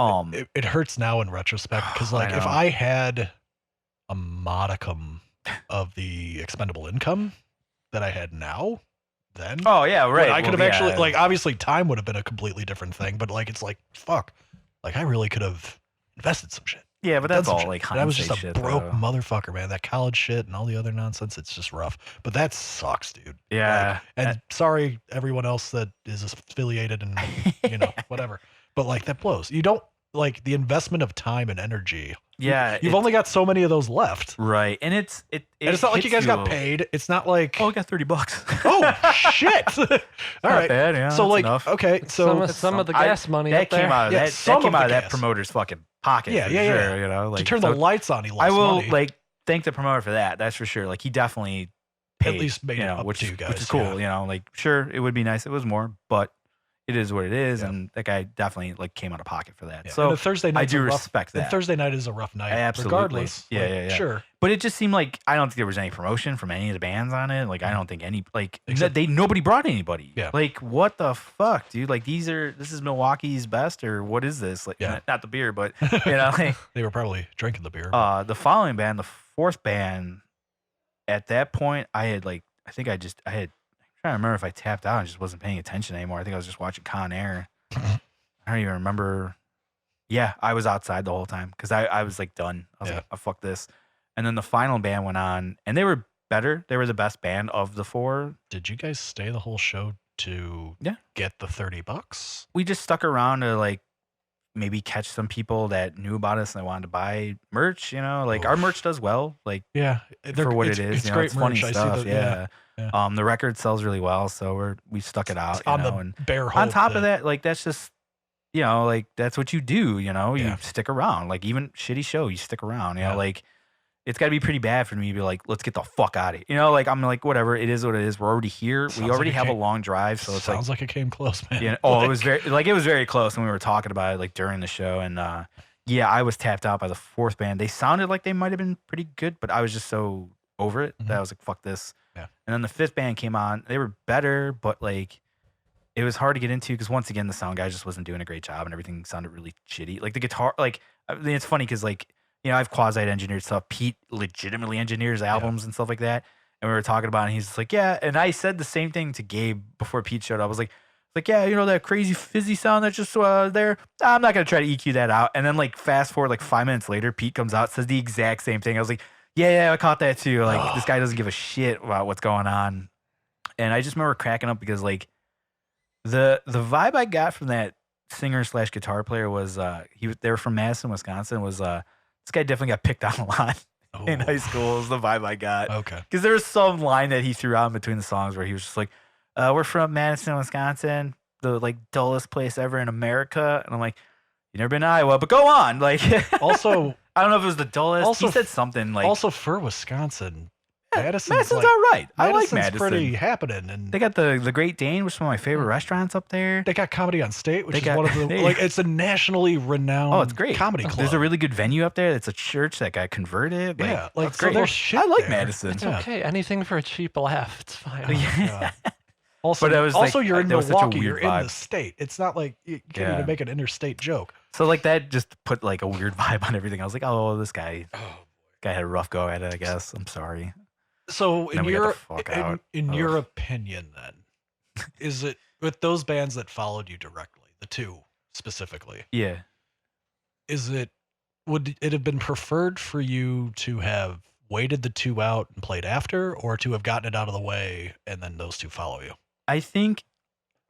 It hurts now in retrospect because, I like, if know. I had a modicum of the expendable income that I had now, then Oh, yeah, right. I could have Well, actually, yeah. like, obviously time would have been a completely different thing, but like, it's like, fuck, like, I really could have invested some shit. Yeah, but Done that's some all, shit. like, But I was just a hindsight shit, broke though. motherfucker, man. That college shit and all the other nonsense, it's just rough. But that sucks, dude. Yeah. And sorry, everyone else that is affiliated and, you know, whatever. But like, that blows. You don't, like, the investment of time and energy. Yeah. You've only got so many of those left. Right. And it And it's not like you hits guys got paid. It's not like, Oh, I got $30. oh, shit. All Not right. bad, yeah, So, that's like, enough. okay. So, Some of the I- gas money That up there. came out of Yeah, that some came of out the of that gas. promoter's fucking pocket. Yeah, for yeah, yeah. sure, you know, like to turn so the lights on, he I lost will money. like thank the promoter for that. That's for sure. Like he definitely paid, least made you it know, up which to is you guys, which is cool. yeah. You know, like sure it would be nice if it was more, but it is what it is, Yeah. and that guy definitely like came out of pocket for that. Yeah, and So a Thursday I night's do a rough, respect and that. Thursday night is a rough night, Absolutely. regardless. Yeah, Like, yeah, yeah. Sure. But it just seemed like I don't think there was any promotion from any of the bands on it. Like I don't think any like Except- nobody brought anybody. Yeah. Like what the fuck, dude? Like this is Milwaukee's best or what is this? Like Yeah. not the beer, but you know, like They were probably drinking the beer. the following band, the fourth band, at that point I had I'm trying to remember if I tapped out and just wasn't paying attention anymore. I think I was just watching Con Air. I don't even remember. Yeah, I was outside the whole time because I was like done. I was Yeah. like, oh, fuck this. And then the final band went on and they were better. They were the best band of the four. Did you guys stay the whole show to Yeah. get the $30? We just stuck around to like maybe catch some people that knew about us and they wanted to buy merch, you know, like our Oof. merch does well. Like Yeah, for what it is. It's You know, great it's funny merch. I see stuff. the, Yeah. yeah. The record sells really well, so we stuck it out. on you know, the and bare hope on top of that, like that's just like that's what you do. You know, you Yeah. stick around. Like even shitty show, you stick around. You Yeah. know, like it's got to be pretty bad for me to be like, let's get the fuck out of here. You know, like I'm like whatever. It is what it is. We're already here. Sounds we already like it have a came- long drive, so it's sounds like it came close, man. yeah. Oh, it was it was very close when we were talking about it like during the show, and yeah, I was tapped out by the fourth band. They sounded like they might have been pretty good, but I was just so over it that I was like, fuck this. Yeah. And then the fifth band came on. They were better, but like it was hard to get into because once again the sound guy just wasn't doing a great job and everything sounded really shitty. Like the guitar, like I mean, it's funny because like I've quasi engineered stuff. Pete legitimately engineers albums and stuff like that. And we were talking about it and he's just like, yeah. And I said the same thing to Gabe before Pete showed up. I was like, yeah, you know that crazy fizzy sound that's just there? I'm not going to try to EQ that out. And then like fast forward like 5 minutes later, Pete comes out, says the exact same thing. I was like, yeah, I caught that too. Like this guy doesn't give a shit about what's going on And I just remember cracking up because like the vibe I got from that singer / guitar player was they were from Madison, Wisconsin. Was this guy definitely got picked on a lot in high school? Is the vibe I got. Okay. Because there was some line that he threw out in between the songs where he was just like, "We're from Madison, Wisconsin, the like dullest place ever in America," and I'm like, "You never been to Iowa, but go on." Like, Also, I don't know if it was the dullest. Also he said something like, also for Wisconsin, Madison's all like, right. I like Madison's Madison. pretty happening, and They got the Great Dane, which is one of my favorite restaurants up there. they got Comedy on State, which They is got- one of the they- like it's a nationally renowned Oh, it's great. comedy club. There's a really good venue up there. It's a church that got converted. Like, yeah, like that's so great. there's shit I like there. Madison. It's Yeah. okay. Anything for a cheap laugh. It's fine. Yeah. Also, But it was also like- you're in that was such a Milwaukee. weird You're in vibe. the state. It's not like you can't Yeah. even make an interstate joke. So like that just put like a weird vibe on everything. I was like, oh, this guy had a rough go at it. I guess. I'm sorry. So Then in we got the your fuck in, out. in Ugh. your opinion, then, is it with those bands that followed you directly, the two specifically? Yeah. Would it have been preferred for you to have waited the two out and played after, or to have gotten it out of the way and then those two follow you? I think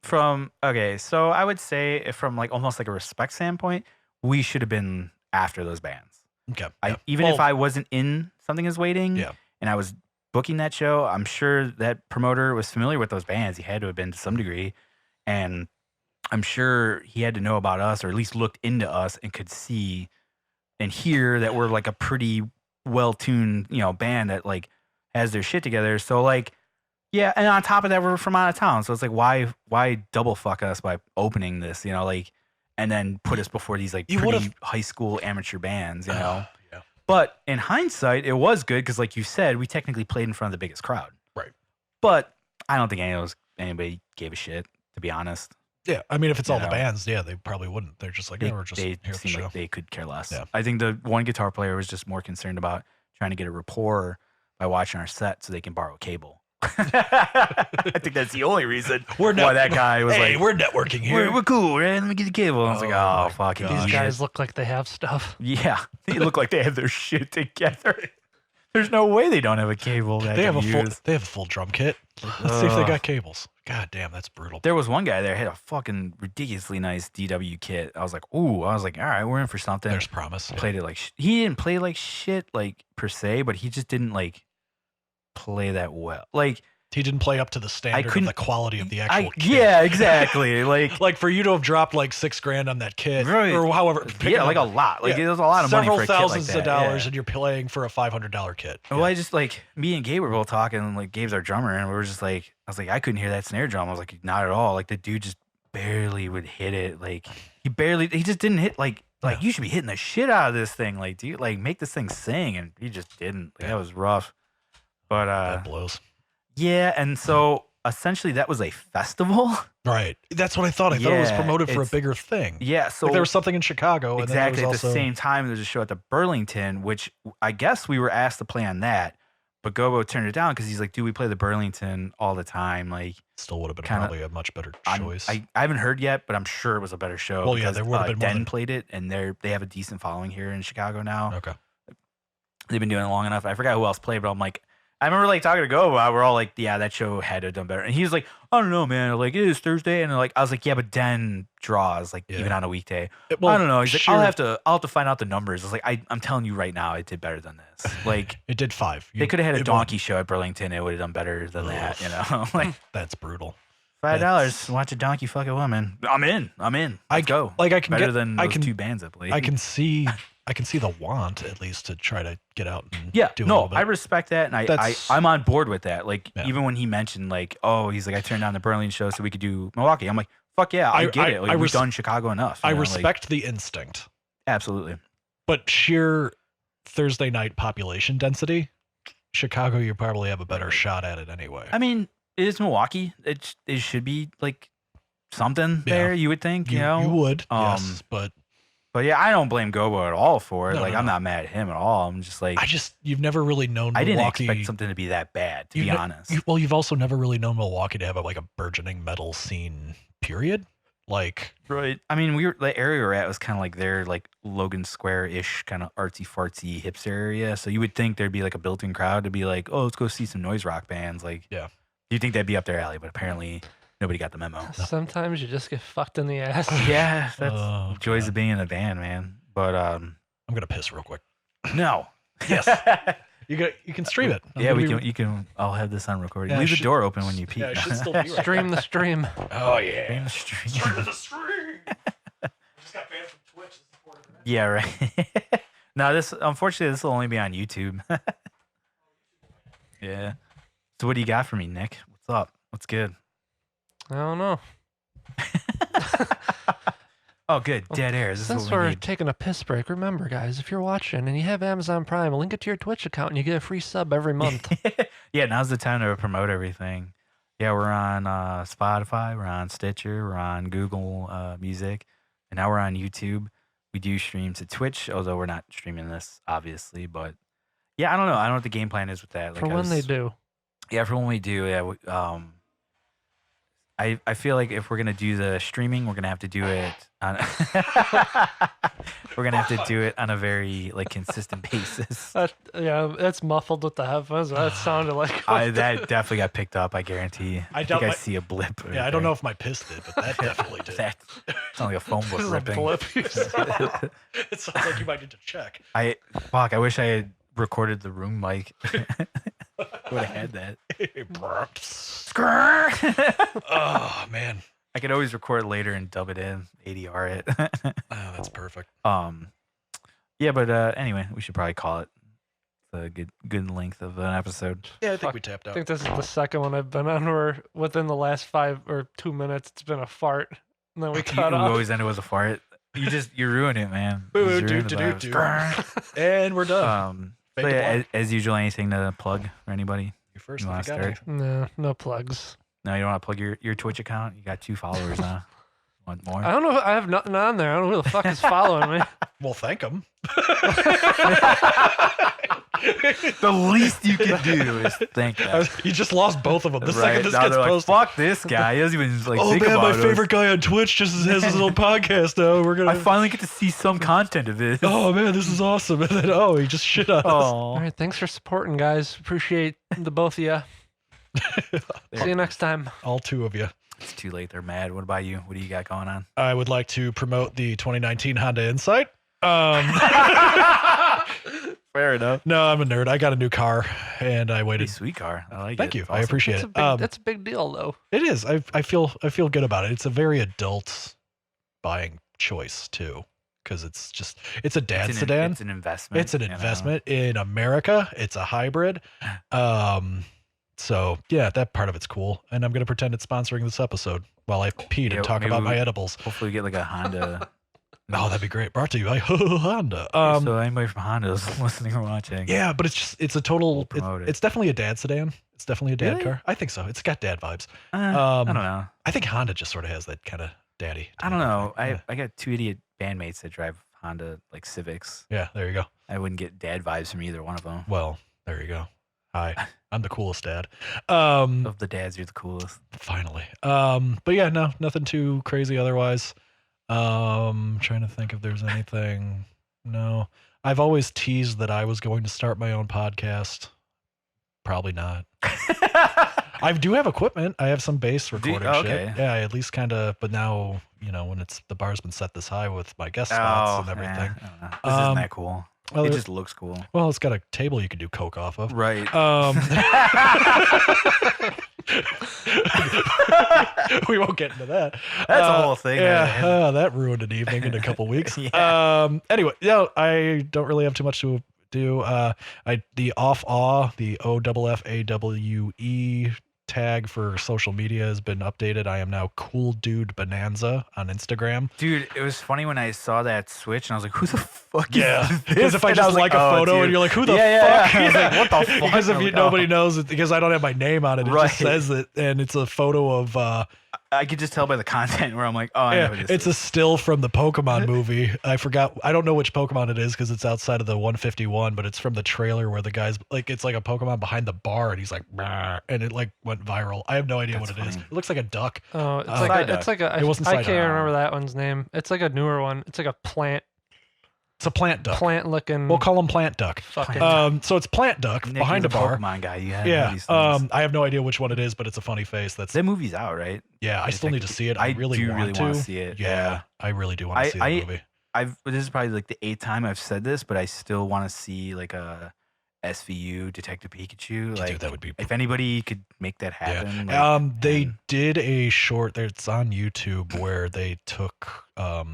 so I would say if from like almost like a respect standpoint, we should have been after those bands. Okay. Even if I wasn't in Something Is Waiting Yeah. and I was booking that show, I'm sure that promoter was familiar with those bands. He had to have been to some degree. And I'm sure he had to know about us or at least looked into us and could see and hear that we're like a pretty well-tuned, band that like has their shit together. So like, yeah, and on top of that, we're from out of town. So it's like, why double fuck us by opening this, like, and then put us before these like You pretty would've- high school amateur bands, Yeah. But in hindsight, it was good because, like you said, we technically played in front of the biggest crowd. Right. But I don't think anybody gave a shit, to be honest. Yeah. I mean, if it's all You the know. bands, yeah, they probably wouldn't. They're just like, They, we're just they here at the seemed show. like they could care less. Yeah. I think the one guitar player was just more concerned about trying to get a rapport by watching our set so they can borrow cable. I think that's the only reason We're why not- that guy was Hey, like, we're networking here. we're cool, man. Let me get the cable. And I was like, Oh oh, my fucking God. These idiot. guys look like they have stuff. Yeah, they look like they have their shit together. There's no way they don't have a cable that They have can use. a full drum kit. Let's see if they Ugh. got cables. God damn, that's brutal. There was one guy there had a fucking ridiculously nice DW kit. I was like, ooh. I was like, all right, we're in for something. There's promise. Played it like he didn't play like shit like per se, but he just didn't like play that well. Like He didn't play up to the standard of couldn't- the quality of the actual kit. yeah, exactly. Like Like for you to have dropped like $6,000 on that kit, Right. or however, pick yeah, like a number. lot. Like Yeah. it was a lot of money several for a kit like thousands that. of dollars, Yeah. and you're playing for a $500 kit. Well, Yeah. I just like me and Gabe were both talking, and like Gabe's our drummer, and we were just like, I was like, I couldn't hear that snare drum. I was like, not at all. Like the dude just barely would hit it. Like he just didn't hit like Yeah. you should be hitting the shit out of this thing. Like, dude, like make this thing sing, and he just didn't. Like, Yeah. that was rough. But That blows. yeah, and so essentially that was a festival. Right. That's what I thought. I thought it was Yeah, promoted for a it's- bigger thing. Yeah, so Like there was something in Chicago, and exactly then there at was the also, same time there's a show at the Burlington, which I guess we were asked to play on that, but Gobo turned it down because he's like, dude, we play the Burlington all the time. Like, still would have been kinda- probably a much better I'm- choice. I haven't heard yet, but I'm sure it was a better show. Well, yeah, because, there would've been more Den than- played it, and they have a decent following here in Chicago now. Okay. They've been doing it long enough. I forgot who else played, but I'm like, I remember like talking to Go. We're all like, yeah, that show had to have done better. And he was like, I don't know, man. Like it is Thursday, and like I was like, yeah, but Den draws like Yeah. even on a weekday. Well, I don't know. He's like, sure, I'll have to find out the numbers. I was like, I'm telling you right now, it did better than this. Like It did 5. they could have had a it donkey show at Burlington. It would have done better than that. You know, like won't- That's brutal. $5 That's- watch a donkey fuck a woman. I'm in. Let's go. Like I can Better get, than I those can, two bands that played. I can see the want at least to try to get out and Yeah, do a no, little bit. I respect that, and That's- I'm on board with that. Like Yeah. even when he mentioned like, oh, he's like, I turned down the Burlington show so we could do Milwaukee. I'm like, fuck yeah, I get it. Like we've done Chicago enough. I you know, like, respect the instinct, absolutely. but sheer Thursday night population density, Chicago, you probably have a better shot at it anyway. I mean, it is Milwaukee. It should be like something Yeah. there. You would think, you know. you would, um, yes, but But yeah, I don't blame Gobo at all for it. No, like no, I'm no. not mad at him at all. I'm just like you've never really known I didn't Milwaukee. expect something to be that bad. To you've be ne- honest. you've also never really known Milwaukee to have like a burgeoning metal scene. Period. Like Right. I mean, the area we were at was kind of like their like Logan Square ish kind of artsy fartsy hipster area. So you would think there'd be like a built-in crowd to be like, oh, let's go see some noise rock bands. Like, Yeah. You think that'd be up their alley, but apparently nobody got the memo. Sometimes you just get fucked in the ass. Yeah, that's Oh, joys God. of being in a band, man. But I'm gonna piss real quick. no. Yes. You can stream it. I'm Yeah, gonna we be- can. You can. I'll have this on recording. Yeah, Leave the should- door open when you pee. Yeah, it should still be right. Stream the stream. Oh Stream yeah. the stream. the stream. Just got banned from Twitch. Yeah, right. No, unfortunately this will only be on YouTube. Yeah. So what do you got for me, Nick? What's up? What's good? I don't know. Oh, good. Dead air. This is Since what we we're need. taking a piss break, remember, guys, if you're watching and you have Amazon Prime, link it to your Twitch account and you get a free sub every month. Yeah, now's the time to promote everything. Yeah, we're on Spotify, we're on Stitcher, we're on Google Music, and now we're on YouTube. We do stream to Twitch, although we're not streaming this, obviously. But yeah, I don't know. I don't know what the game plan is with that. For when they do. Yeah, for when we do. Yeah, I feel like if we're gonna do the streaming, we're gonna have to do it on. We're gonna have to do it on a very consistent basis. Yeah, it's muffled with the headphones. That sounded like. That definitely got picked up. I guarantee. I think doubt I my- see a blip. Yeah, I don't know if my piss did, but that definitely did. That sounds like a phone book This is a ripping. blip you saw. It sounds like you might need to check. I wish I had recorded the room mic. Would have had that. Oh man. I could always record later and dub it in, ADR it. Oh, that's perfect. Yeah, but anyway, we should probably call it a good length of an episode. Yeah, I think Fuck. we tapped I out. think this is the second one I've been on where within the last 5 or 2 minutes it's been a fart. And then we You cut off. always end it with a fart. You ruin it, man. You just ruin the vibes. And we're done. So Fade to yeah, black. as usual, anything to plug for anybody? You first. you if wanna got start? anything. No, no plugs. No, you don't want to plug your Twitch account? You got 2 followers now. Want more? I don't know. I have nothing on there. I don't know who the fuck is following me. Well, thank them. The least you can do is thank them. You just lost both of them. The Right, second this now gets they're like, posted. fuck this guy. He doesn't even Oh think man, about my us. favorite guy on Twitch just has his own podcast now. We're gonna. I finally get to see some content of this. Oh man, this is awesome. And then he just shit on us. All Oh. right, thanks for supporting, guys. Appreciate the both of you. See you next time. All 2 of you. It's too late. They're mad. What about you? What do you got going on? I would like to promote the 2019 Honda Insight. Fair enough. No, I'm a nerd. I got a new car, and I Pretty waited. sweet car. I like it. Thank you. It's I awesome. appreciate That's it. a big deal, though. It is. I feel good about it. It's a very adult buying choice too, because it's a dad sedan. It's an investment. It's an you know? investment in America. It's a hybrid. So yeah, that part of it's cool. And I'm gonna pretend it's sponsoring this episode while I peed Yeah, and talk maybe about my we- edibles. Hopefully, we get like a Honda. Oh, that'd be great. Brought to you by Honda. So anybody from Honda is listening or watching? Yeah, but it's a total. We'll promote it. It's definitely a dad sedan. It's definitely a dad Really? car. I think so. It's got dad vibes. I don't know. I think Honda just sort of has that kind of daddy. I don't know. Yeah. I got 2 idiot bandmates that drive Honda Civics. Yeah, there you go. I wouldn't get dad vibes from either one of them. Well, there you go. Hi, I'm the coolest dad. Of the dads, you're the coolest. Finally. But yeah, no, nothing too crazy otherwise. Trying to think if there's anything. No, I've always teased that I was going to start my own podcast. Probably not. I do have equipment. I have some bass recording oh, shit. okay. Yeah, I at least kind of. But now, when the bar's been set this high with my guest spots and everything. I don't know. This isn't that cool. Well, It just looks cool. well, it's got a table you can do coke off of. Right. We won't get into that. That's a whole thing. Yeah, man. that ruined an evening in a couple weeks. Yeah. Anyway, I don't really have too much to do. The the OFFAWE tag for social media has been updated. I am now Cool Dude Bonanza on Instagram. Dude, it was funny when I saw that switch and I was like, who the fuck Yeah, is this? because if I And just was like a oh, photo dude. and you're like, who the Yeah, fuck? yeah. I was like, what the fuck? Because if I'm like, nobody oh. knows it, because I don't have my name on it, it Right. just says it, and it's a photo of. I could just tell by the content where I'm like, oh, I know Yeah, who this it's is. a still from the Pokemon movie. I forgot. I don't know which Pokemon it is because it's outside of the 151, but it's from the trailer where the guy's like, it's like a Pokemon behind the bar, and he's like, "Brr," and it like went viral. I have no idea That's what it is. funny. It looks like a duck. Oh, it's Psyduck. like a. It's like a. It wasn't I can't Psyduck. remember that one's name. It's like a newer one. It's like a plant. It's a plant duck. plant looking. We'll call him Plant Duck. fucking. So it's Plant Duck Nick, behind you're a bar. Pokemon guy. You have Yeah. these things. I have no idea which one it is, but it's a funny face. That's That movie's out, right? yeah. I still need to see it. I really do want really to. want to see it. Yeah, I really do want to see the movie. This is probably like the 8th time I've said this, but I still want to see like a SVU Detective Pikachu. Like, Dude, that would be. if anybody could make that happen. They man. did a short. It's on YouTube where they took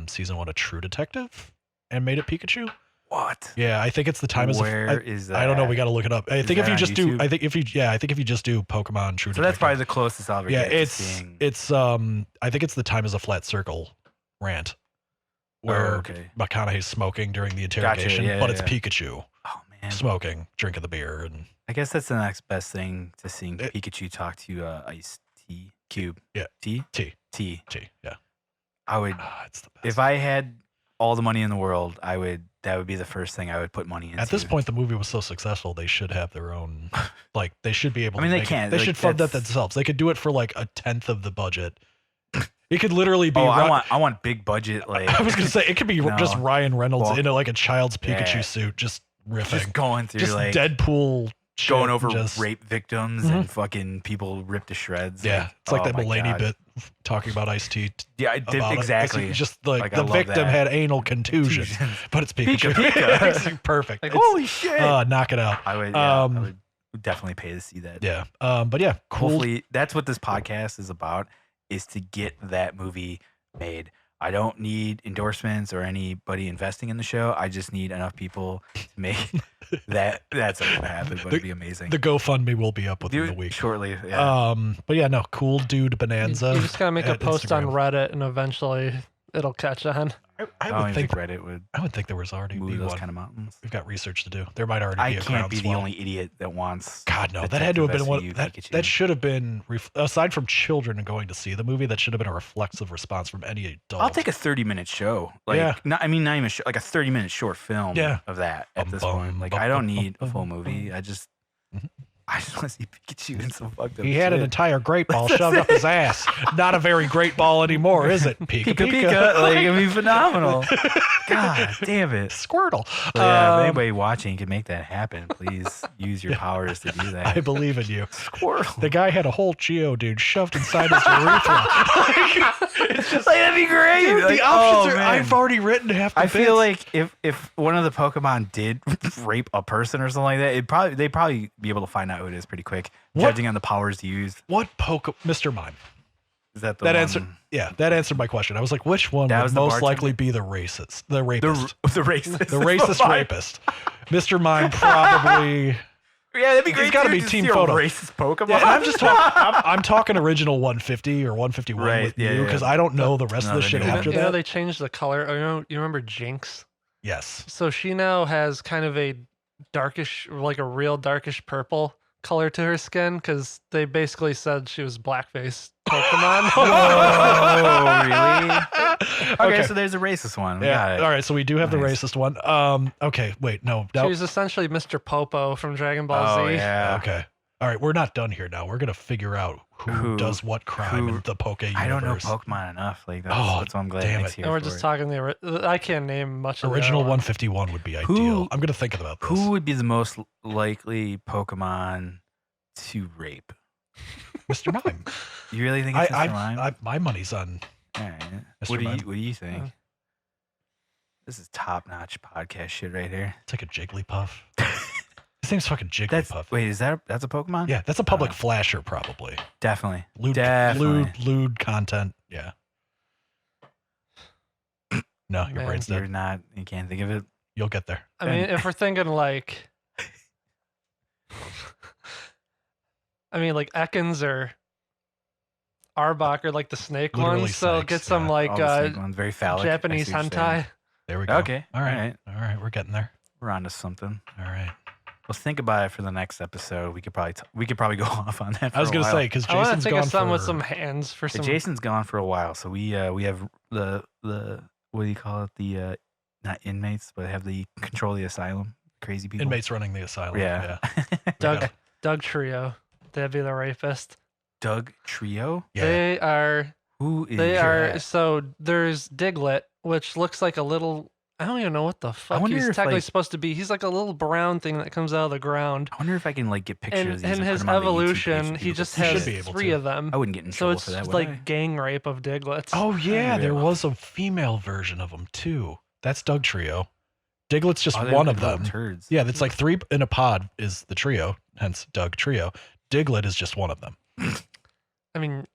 season 1 of True Detective and made it Pikachu. What? Yeah, I think it's the time as Where is that? I don't know. We got to look it up. I Is think if that you on just do, YouTube? I think if you just do Pokemon True So Detective. that's probably the closest I'll ever Yeah, get to it's seeing. I think it's the time is a flat circle rant where okay. McConaughey's smoking during the interrogation, yeah, but it's yeah. Pikachu Oh man. smoking, drinking the beer, and I guess that's the next best thing to seeing It- Pikachu talk to Ice T Cube. Yeah. T? T. T. Yeah, I would it's the best. if I had all the money in the world, that would be the first thing I would put money into. At this point, the movie was so successful, they should have their own. Like, they should be able. I mean, to they make can't, They like, should fund that that's- themselves. They could do it for like 1/10 of the budget. It could literally be. Oh, I want big budget like I was gonna say it could be No. just Ryan Reynolds Well, in like a child's Pikachu yeah. suit, just riffing, just going through just like Deadpool, shit, going over just, rape victims Mhm. and fucking people ripped to shreds. Yeah, it's like oh that my Mulaney God. bit talking about Ice-T. Yeah, I did About exactly. It. It's just like, Like, I the love victim that. had anal contusion, but it's Pikachu. Pika, Pika. It's perfect. Like, It's- Holy shit! knock it out. I would definitely pay to see that. Yeah. But yeah, cool. Hopefully, that's what this podcast is about: is to get that movie made. I don't need endorsements or anybody investing in the show. I just need enough people to make that. That's not gonna happen, but it'd be amazing. The GoFundMe will be up within Do the it week. shortly. Yeah. But yeah, no, cool dude bonanza. You just gotta make a at post on Instagram. Reddit, and eventually it'll catch on. I I don't would even think think Reddit would I would think there was already move be those one. kind of mountains. We've got research to do. There might already I be a can't be the groundswell. only idiot that wants. God no, that had to have been one. Detective That, SVU that Pikachu. should have been aside from children going to see the movie. That should have been a reflexive response from any adult. I'll take a 30-minute show. Like, Yeah. not a show, like a 30-minute short film Yeah. of that at this Bum, point. Like, bum, I don't bum, need a bum, full bum, movie. bum. I just Mhm. want to see Pikachu in some fucked up He had an shit. entire great ball That's shoved up it. his ass. Not a very great ball anymore, is it? Pika Pika Pika. Pika. Like, it'd be phenomenal. God damn it. Squirtle. So yeah, if Um, anybody watching can make that happen, please use your powers to do that. I believe in you. Squirtle. The guy had a whole Geodude shoved inside his urethra. It's just Like, that'd be great. dude, Like, the options oh, are. man. I've already written half the I feel bits. like if one of the Pokemon did rape a person or something like that, they'd probably be able to find out who it is pretty quick, What? judging on the powers used. What Mr. Mime? Is that the That one? answer. Yeah, that answered my question. I was like, which one That would was the most bartender? likely be the racist, the rapist, the racist, the racist rapist? Mr. Mime probably. Yeah, that'd be He's great. gotta too, be to team see a photo. Racist Pokemon. Yeah, and I'm just talking. I'm talking original 150 or 151 Right, with yeah, you yeah. because I don't know the rest of No, the the shit new one. after You know that. they changed the color. You remember Jinx? Yes. So she now has kind of a darkish, like a real darkish purple color to her skin because they basically said she was blackface Pokemon. Oh, really? Okay, Okay. so there's a racist one. We Yeah. got it. All right. So we do have the Nice. racist one. Okay. Wait. No. She was essentially Mr. Popo from Dragon Ball Oh, Z. yeah. Okay. All right. We're not done here now. We're gonna figure out who Who- does what crime who- in the Poke universe. I don't know Pokemon enough. Like that's, Oh, that's why I'm glad damn Nick's it. here And we're for just it. talking I can't name much of the Original other one. 151 would be ideal. Who- I'm gonna think about this. Who would be the most likely Pokemon to rape? Mr. Mime. You really think it's Mr. I, Mime? my money's on. All right. Mr. What do Mime. you think? Yeah. This is top-notch podcast shit right here. It's like a Jigglypuff. His name's fucking That's Jigglypuff. wait, that's a Pokemon? Yeah, that's a public Uh, flasher, probably. Definitely. Lewd, Definitely. lewd content. Yeah. No, your Man. brain's You're dead. not. You can't think of it. You'll get there. I mean, And- if we're thinking like, I mean, like Ekans or Arbok or like the snake Literally ones. So snakes, get some yeah. like All the snake ones, very phallic. I Japanese see what you're saying. hentai. There we go. Okay. All right. All right. All right. We're getting there. We're on to something. All right. Let's think about it for the next episode. We could probably go off on that. For I was a gonna while. say because I want to Jason's think gone of something for with some hands for Yeah, some. Jason's gone for a while, so we have the what do you call it? The not inmates, but have the control the asylum. Crazy people. inmates running the asylum. Yeah. We Doug got- Doug Trio. That'd be the rapist. Doug Trio. Yeah. They are. Who is They are. that? So there's Diglett, which looks like a little. I don't even know what the fuck wonder he's if, technically like- supposed to be. He's like a little brown thing that comes out of the ground. I wonder if I can like get pictures And of these in and his put 'em on the YouTube page evolution, for he people to just see. You should has be able 3 to. of them. I wouldn't get in So trouble it's for that. would like I? gang rape of Diglets. Oh yeah, there Maybe. was a female version of them too. That's Doug Trio. Diglett's just Oh, they one look of like them. little turds. Yeah, it's like 3 in a pod is the trio, hence Doug Trio. Diglet is just one of them. I mean,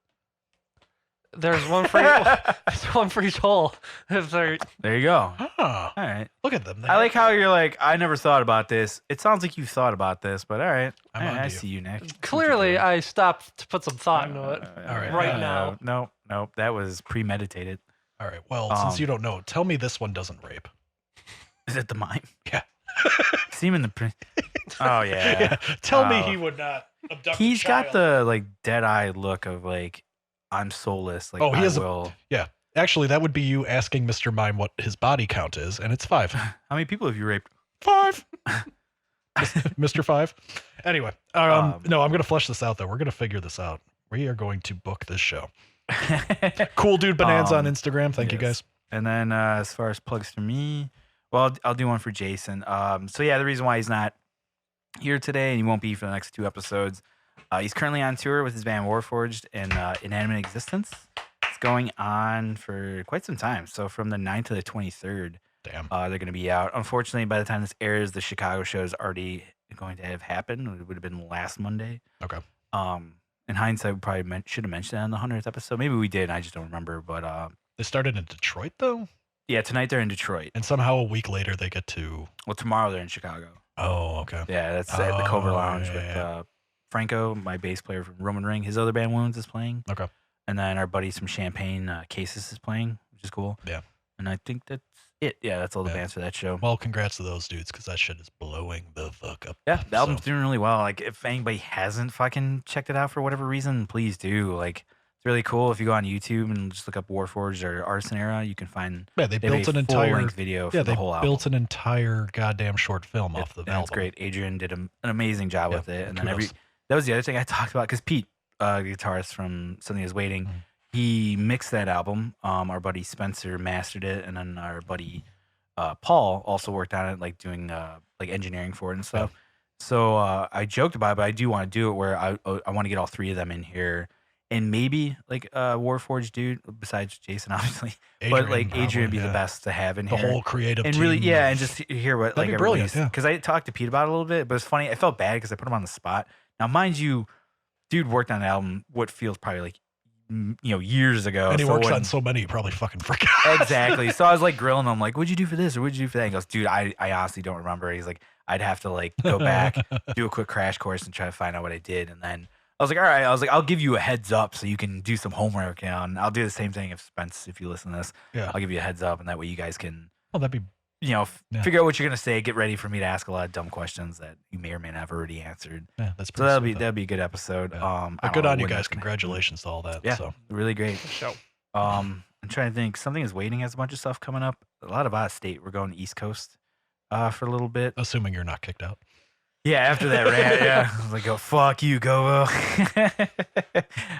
there's one for there's one for each hole. If they're There you go. Ah, All right. look at them. I like how you're like, I never thought about this. It sounds like you thought about this, but all right. I'm All right, onto I you. see you, Nick. See what you're clearly, doing. I stopped to put some thought into it. All right. Right now. Nope. That was premeditated. All right. Well, since you don't know, tell me this one doesn't rape. Is it the mime? Yeah. See him in the. Oh yeah. Tell me Oh. he would not abduct. He's a got child. the like dead eye look of like I'm soulless. Like Oh, he I has a- will. Actually, that would be you asking Mr. Mime what his body count is, and it's 5. How many people have you raped? 5. Mr. 5. Anyway, Um, no, I'm gonna flesh this out though. We're gonna figure this out. We are going to book this show. Cool Dude Bonanza on Instagram. Thank you yes. guys. And then as far as plugs for me, well, I'll do one for Jason. So yeah, the reason why he's not here today and he won't be for the next 2 episodes, he's currently on tour with his band Warforged and Inanimate Existence. It's going on for quite some time. So from the 9th to the 23rd, Damn. they're going to be out. Unfortunately, by the time this airs, the Chicago show is already going to have happened. It would have been last Monday. Okay. In hindsight, we probably should have mentioned it on the 100th episode. Maybe we did. And I just don't remember. But They started in Detroit though, yeah, tonight they're in Detroit. and somehow a week later they get to. Well, tomorrow they're in Chicago. Oh, okay. Yeah, that's at the Cobra Oh, Lounge yeah, with yeah. Franco, my bass player from Roman Ring. His other band, Wounds, is playing. Okay. And then our buddies from Champagne, Cases, is playing, which is cool. Yeah. And I think that's it. Yeah, that's all the Yeah. bands for that show. Well, congrats to those dudes because that shit is blowing the fuck up. Yeah, the album's So- doing really well. Like, if anybody hasn't fucking checked it out for whatever reason, please do. Like, it's really cool. If you go on YouTube and just look up Warforged or Artisan Era, you can find Yeah, they they have built a an entire. full-length video for Yeah, the they whole album. built an entire goddamn short film off the Yeah, album. it's great. Adrian did an amazing job Yeah, with it. And then kudos. that was the other thing I talked about because Pete, the guitarist from Something Is Waiting, Mhm. he mixed that album. Our buddy Spencer mastered it, and then our buddy Paul also worked on it, like doing like engineering for it and stuff. So I joked about it, but I do want to do it where I want to get all 3 of them in here. And maybe like Warforged dude, besides Jason, obviously, but like probably, Adrian would be yeah. the best to have in The here whole creative and team really, yeah, of- and just hear what That'd like be brilliant, yeah. because I talked to Pete about it a little bit, but it's funny. I felt bad because I put him on the spot. Now, mind you, dude worked on an album what feels probably like years ago. and he so works when- on so many, you probably fucking forgot. exactly. So I was like grilling him, like, "What'd you do for this, or what'd you do for that?" He goes, "Dude, I honestly don't remember." He's like, "I'd have to like go back, do a quick crash course, and try to find out what I did." And then I was like, "All right." I was like, "I'll give you a heads up so you can do some homework, and I'll do the same thing if Spence, if you listen to this, Yeah. I'll give you a heads up, and that way you guys can." Well, that'd be Yeah. Figure out what you're gonna say. Get ready for me to ask a lot of dumb questions that you may or may not have already answered. yeah. That's So pretty that'll be sweet, though. that'll be a good episode. Yeah. I But don't good know on you when guys. it's gonna happen. Congratulations to all that. Yeah, So really great. show. I'm trying to think. Something Is Waiting has a bunch of stuff coming up. A lot of out of state. We're going East Coast for a little bit. assuming you're not kicked out. Yeah, after that rant, yeah, I was like, "Oh fuck you, Gobo."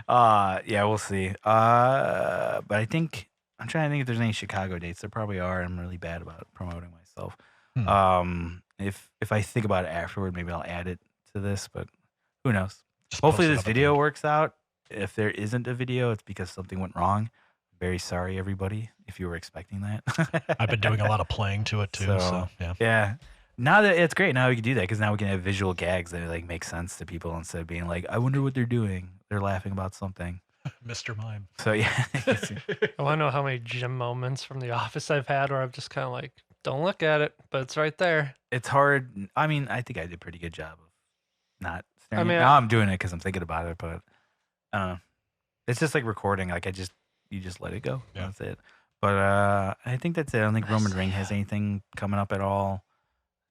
Yeah, we'll see. But I think I'm trying to think if there's any Chicago dates. There probably are. I'm really bad about promoting myself. If I think about it afterward, maybe I'll add it to this. But who knows? Just Hopefully post it this up at the video end. works out. If there isn't a video, it's because something went wrong. Very sorry, everybody, if you were expecting that. I've been doing a lot of playing to it too. So, So- yeah. Yeah. Now that it's great, now we can do that because now we can have visual gags that like make sense to people instead of being like, I wonder what they're doing. They're laughing about something. Mr. Mime. So yeah, I want to know how many gym moments from The Office I've had where I've just kind of like, don't look at it, but it's right there. it's hard. I mean, I think I did a pretty good job of not. Staring. mean, Now I'm doing it because I'm thinking about it, but I don't know. It's just like recording. Like you just let it go. Yeah. That's it. But I think that's it. I don't think Roman Ring has anything coming up at all.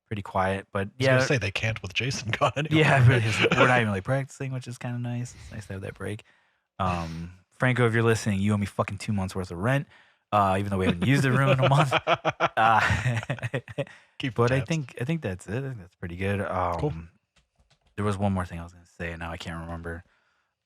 Pretty quiet, but I was yeah, gonna say they can't with Jason gone anyway. yeah, but we're not even like practicing, which is kind of nice. It's nice to have that break. Franco, if you're listening, you owe me fucking 2 months worth of rent, even though we haven't used the room in a month. Keep But I tabs. think that's it. I think that's pretty good. Cool. There was one more thing I was gonna say, and now I can't remember.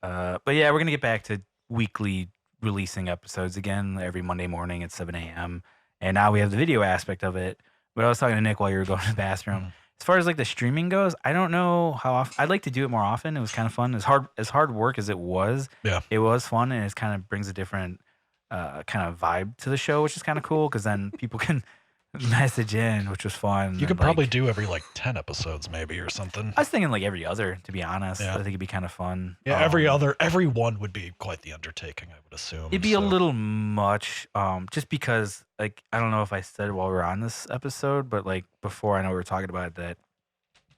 But yeah, we're gonna get back to weekly releasing episodes again every Monday morning at 7 a.m. and now we have the video aspect of it. But I was talking to Nick while you were going to the bathroom. As far as like the streaming goes, I don't know how often. I'd like to do it more often. It was kind of fun. As hard work as it was. Yeah. It was fun, and it kind of brings a different kind of vibe to the show, which is kind of cool because then people can message in, which was fun. You could and, probably like, do every like 10 episodes maybe or something. I was thinking like every other, to be honest. Yeah. I think it'd be kind of fun. Yeah, every one would be quite the undertaking, I would assume. It'd be a little much, just because like I don't know if I said it while we were on this episode, but like before, I know we were talking about it, that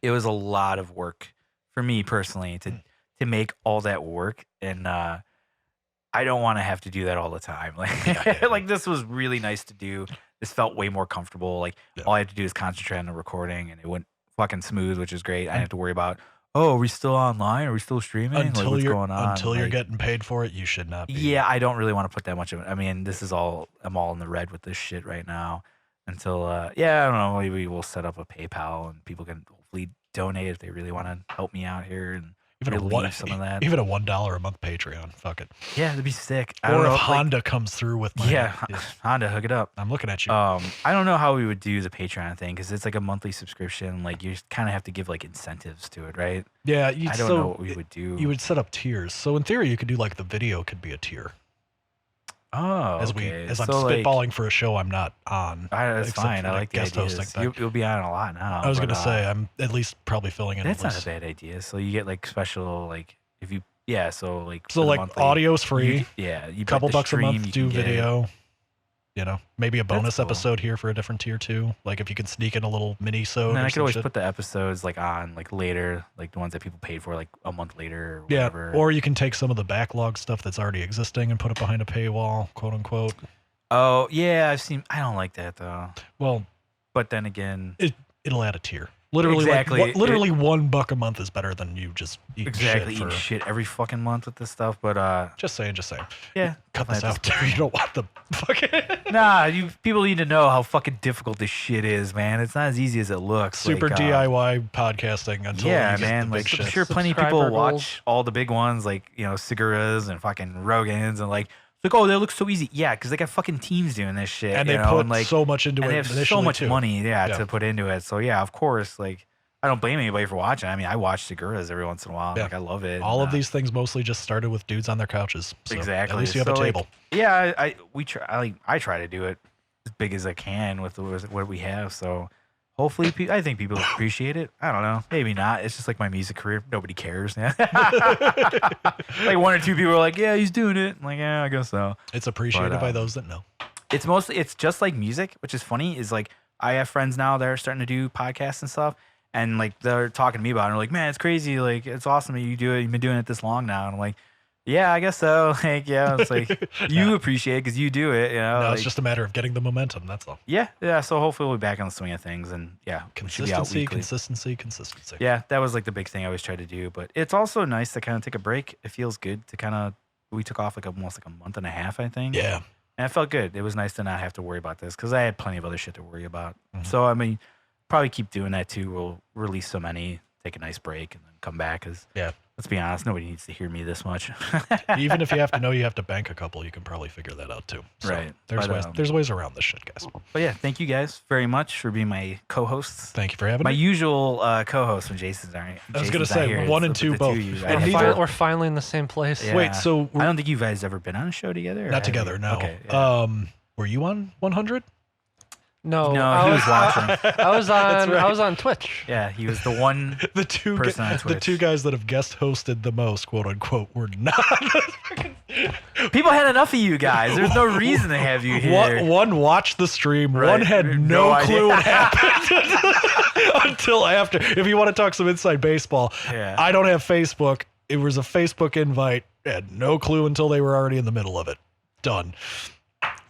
it was a lot of work for me personally to make all that work, and I don't want to have to do that all the time. Like like this was really nice to do. This felt way more comfortable. Like all I had to do is concentrate on the recording, and it went fucking smooth, which is great. I didn't have to worry about, oh, are we still online? Are we still streaming? Until like, what's you're going on? until you're Like, getting paid for it, you should not be. yeah, I don't really want to put that much of it. I mean, this is all I'm all in the red with this shit right now. Until yeah, I don't know. Maybe we'll set up a PayPal and people can hopefully donate if they really want to help me out here and even relieve some of that. Even a $1 a month Patreon. Fuck it. Yeah, that'd be sick. I Or don't if know, Honda comes through with money. yeah, Honda, hook it up. I'm looking at you. I don't know how we would do the Patreon thing because it's like a monthly subscription. Like you kind of have to give like incentives to it, right? yeah, I don't know what we would do. You would set up tiers. So in theory, you could do like the video could be a tier. Oh, As okay. I'm So, like, spitballing for a show I'm not on. that's except fine. for I the like the guest ideas. hosting thing. You'll be on a lot now. I was but, gonna say I'm at least probably filling in. that's a not list. a bad idea. So you get like special like if you so like So for the like monthly, audio's free. you Couple put the bucks a month, stream, you do can get it. video. You know, maybe a bonus cool. episode here for a different tier too. Like if you can sneak in a little mini-sode. And then or I could some always shit. put the episodes like on like later, like the ones that people paid for like a month later or Yeah, whatever. or you can take some of the backlog stuff that's already existing and put it behind a paywall, quote unquote. Oh yeah, I don't like that though. Well, But then again, it'll add a tier. Literally, Exactly. like, literally $1 a month is better than you just eating exactly shit eat for. shit every fucking month with this stuff. But Just saying. yeah, Cut this definitely out too. You don't want the fucking nah, people need to know how fucking difficult this shit is, man. It's not as easy as it looks. super like, DIY podcasting until yeah, you get man. the big Like, shit. I'm sure plenty of Subscriber people goals. watch all the big ones, like Segura's and fucking Rogan's, and like, it's like, oh, that looks so easy. Yeah, because they got fucking teams doing this shit, And you they know, put and, like, so much into and it they have so initially, much too. money, Yeah. to put into it. So yeah, of course, like, I don't blame anybody for watching. I mean, I watch Segura's every once in a while. Yeah. Like, I love it. All and, of these things mostly just started with dudes on their couches. So exactly. At least you have So, a like, table. yeah, I try to do it as big as I can with what we have. So hopefully, I think people appreciate it. I don't know, maybe not. It's just like my music career. Nobody cares. Like one or two people are like, yeah, he's doing it. I'm like, yeah, I guess so. It's appreciated But, by those that know. It's just like music, which is funny. Is like I have friends now that are starting to do podcasts and stuff, and like they're talking to me about it. And they're like, man, it's crazy. Like it's awesome that you do it. You've been doing it this long now. And I'm like, yeah, I guess so. Like, yeah, it's like you appreciate it because you do it. You know, No, like, it's just a matter of getting the momentum. That's all. yeah. So hopefully we'll be back on the swing of things, and yeah, we should be out Consistency, weekly. consistency. Yeah, that was like the big thing I always tried to do. But it's also nice to kind of take a break. It feels good to kind of. We took off like almost like a month and a half, I think. Yeah. And it felt good. It was nice to not have to worry about this because I had plenty of other shit to worry about. Mhm. So, I mean, probably keep doing that too. We'll release so many, take a nice break, and then come back. Because, Yeah. let's be honest, nobody needs to hear me this much. Even if you have to know you have to bank a couple, you can probably figure that out too. So Right. There's But, ways. There's ways around this shit, guys. But yeah, thank you guys very much for being my co-hosts. Thank you for having My me. usual co-host when Jason's not. I was gonna say, here, one it's and the two two both. of you. And I neither- find- We're finally in the same place. Yeah. Wait, so I don't think you guys ever been on a show together. or not have together? you? No. Okay. Yeah. Were you on 100? No, No, I he was watching. I was That's on. right. I was on Twitch. Yeah, he was the one. The two Person on the Twitch. two guys that have guest hosted the most, quote unquote, were not. People had enough of you guys. There's no reason to have you here. One watched the stream. Right. One had No no, idea. clue what happened until after. If you want to talk some inside baseball, Yeah. I don't have Facebook. It was a Facebook invite. Had no clue until they were already in the middle of it. Done.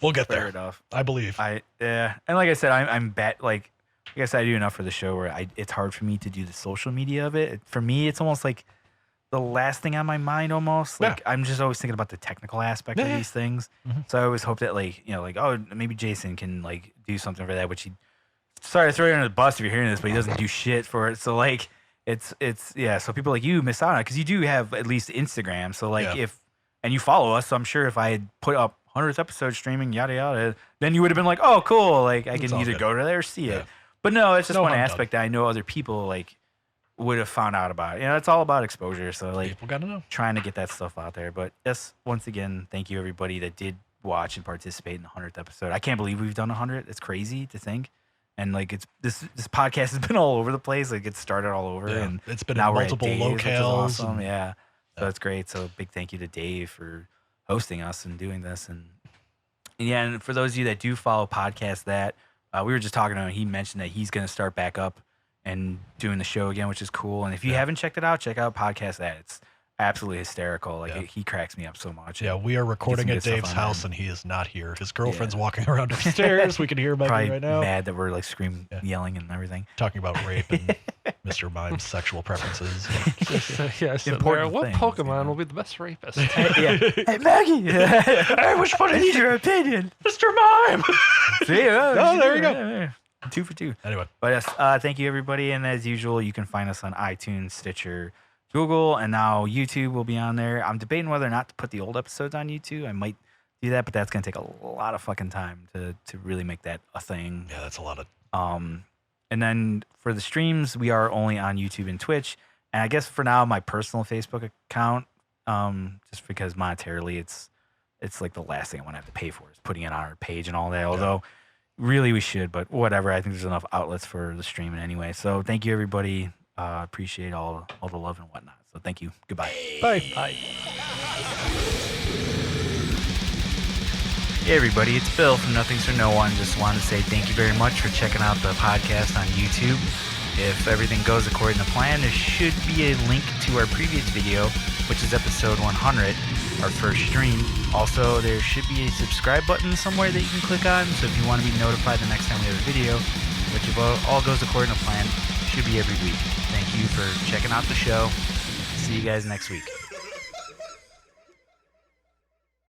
We'll get Fair there. enough. I believe. Yeah, and like I said, I'm bad. Like I guess I do enough for the show where it's hard for me to do the social media of it. For me, it's almost like the last thing on my mind. Almost like I'm just always thinking about the technical aspect of Yeah. these things. Mhm. So I always hope that like oh maybe Jason can like do something for that. Which he sorry to throw you under the bus if you're hearing this, but he doesn't do shit for it. So like it's yeah. So people like you miss out on it because you do have at least Instagram. So like Yeah. and you follow us, so I'm sure if I had put up 100th episode streaming, yada yada, then you would have been like, oh, cool, like I It's can all either good. go to there or see Yeah. it. But no, it's just No one harm done. aspect that I know other people like would have found out about. You know, it's all about exposure. So like People got to know. trying to get that stuff out there. But yes, once again, thank you everybody that did watch and participate in the 100th episode. I can't believe we've done 100. It's crazy to think. And like it's this podcast has been all over the place. Like it started all over, Yeah. and It's been now in we're at multiple Dave's, which is locales. awesome. and- Yeah, so that's great. So big thank you to Dave for hosting us and doing this. And yeah, and for those of you that do follow podcasts, that we were just talking to him. He mentioned that he's going to start back up and doing the show again, which is cool. And if you Yeah. haven't checked it out, check out Podcast That. It's absolutely hysterical. Like Yeah. he cracks me up so much. Yeah, we are recording good at stuff Dave's on house there. and he is not here. His girlfriend's walking around upstairs. We can hear him Probably right now mad that we're like screaming, Yeah. yelling, and everything. talking about rape and Mr. Mime's sexual preferences. Yeah, so Important what things, you Pokemon know. will be the best rapist? Yeah. Hey Maggie, Hey, which one I is need your opinion. Mr. Mime? See, Oh, there you go. Yeah. 2 for 2. Anyway, But yes, thank you everybody, and as usual, you can find us on iTunes, Stitcher, Google, and now YouTube will be on there. I'm debating whether or not to put the old episodes on YouTube. I might do that, but that's gonna take a lot of fucking time to really make that a thing. yeah, that's a lot of. And then for the streams, we are only on YouTube and Twitch, and I guess for now, my personal Facebook account, just because monetarily, it's like the last thing I want to have to pay for is putting it on our page and all that. Although really we should, but whatever. I think there's enough outlets for the streaming anyway. So thank you everybody. Appreciate all the love and whatnot. So thank you. Goodbye. Bye. Bye. Hey everybody, it's Bill from Nothing's for No One. Just wanted to say thank you very much for checking out the podcast on YouTube. If everything goes according to plan, there should be a link to our previous video, which is episode 100, our first stream. Also, there should be a subscribe button somewhere that you can click on. So if you want to be notified the next time we have a video, which if all goes according to plan, should be every week. Thank you for checking out the show. See you guys next week.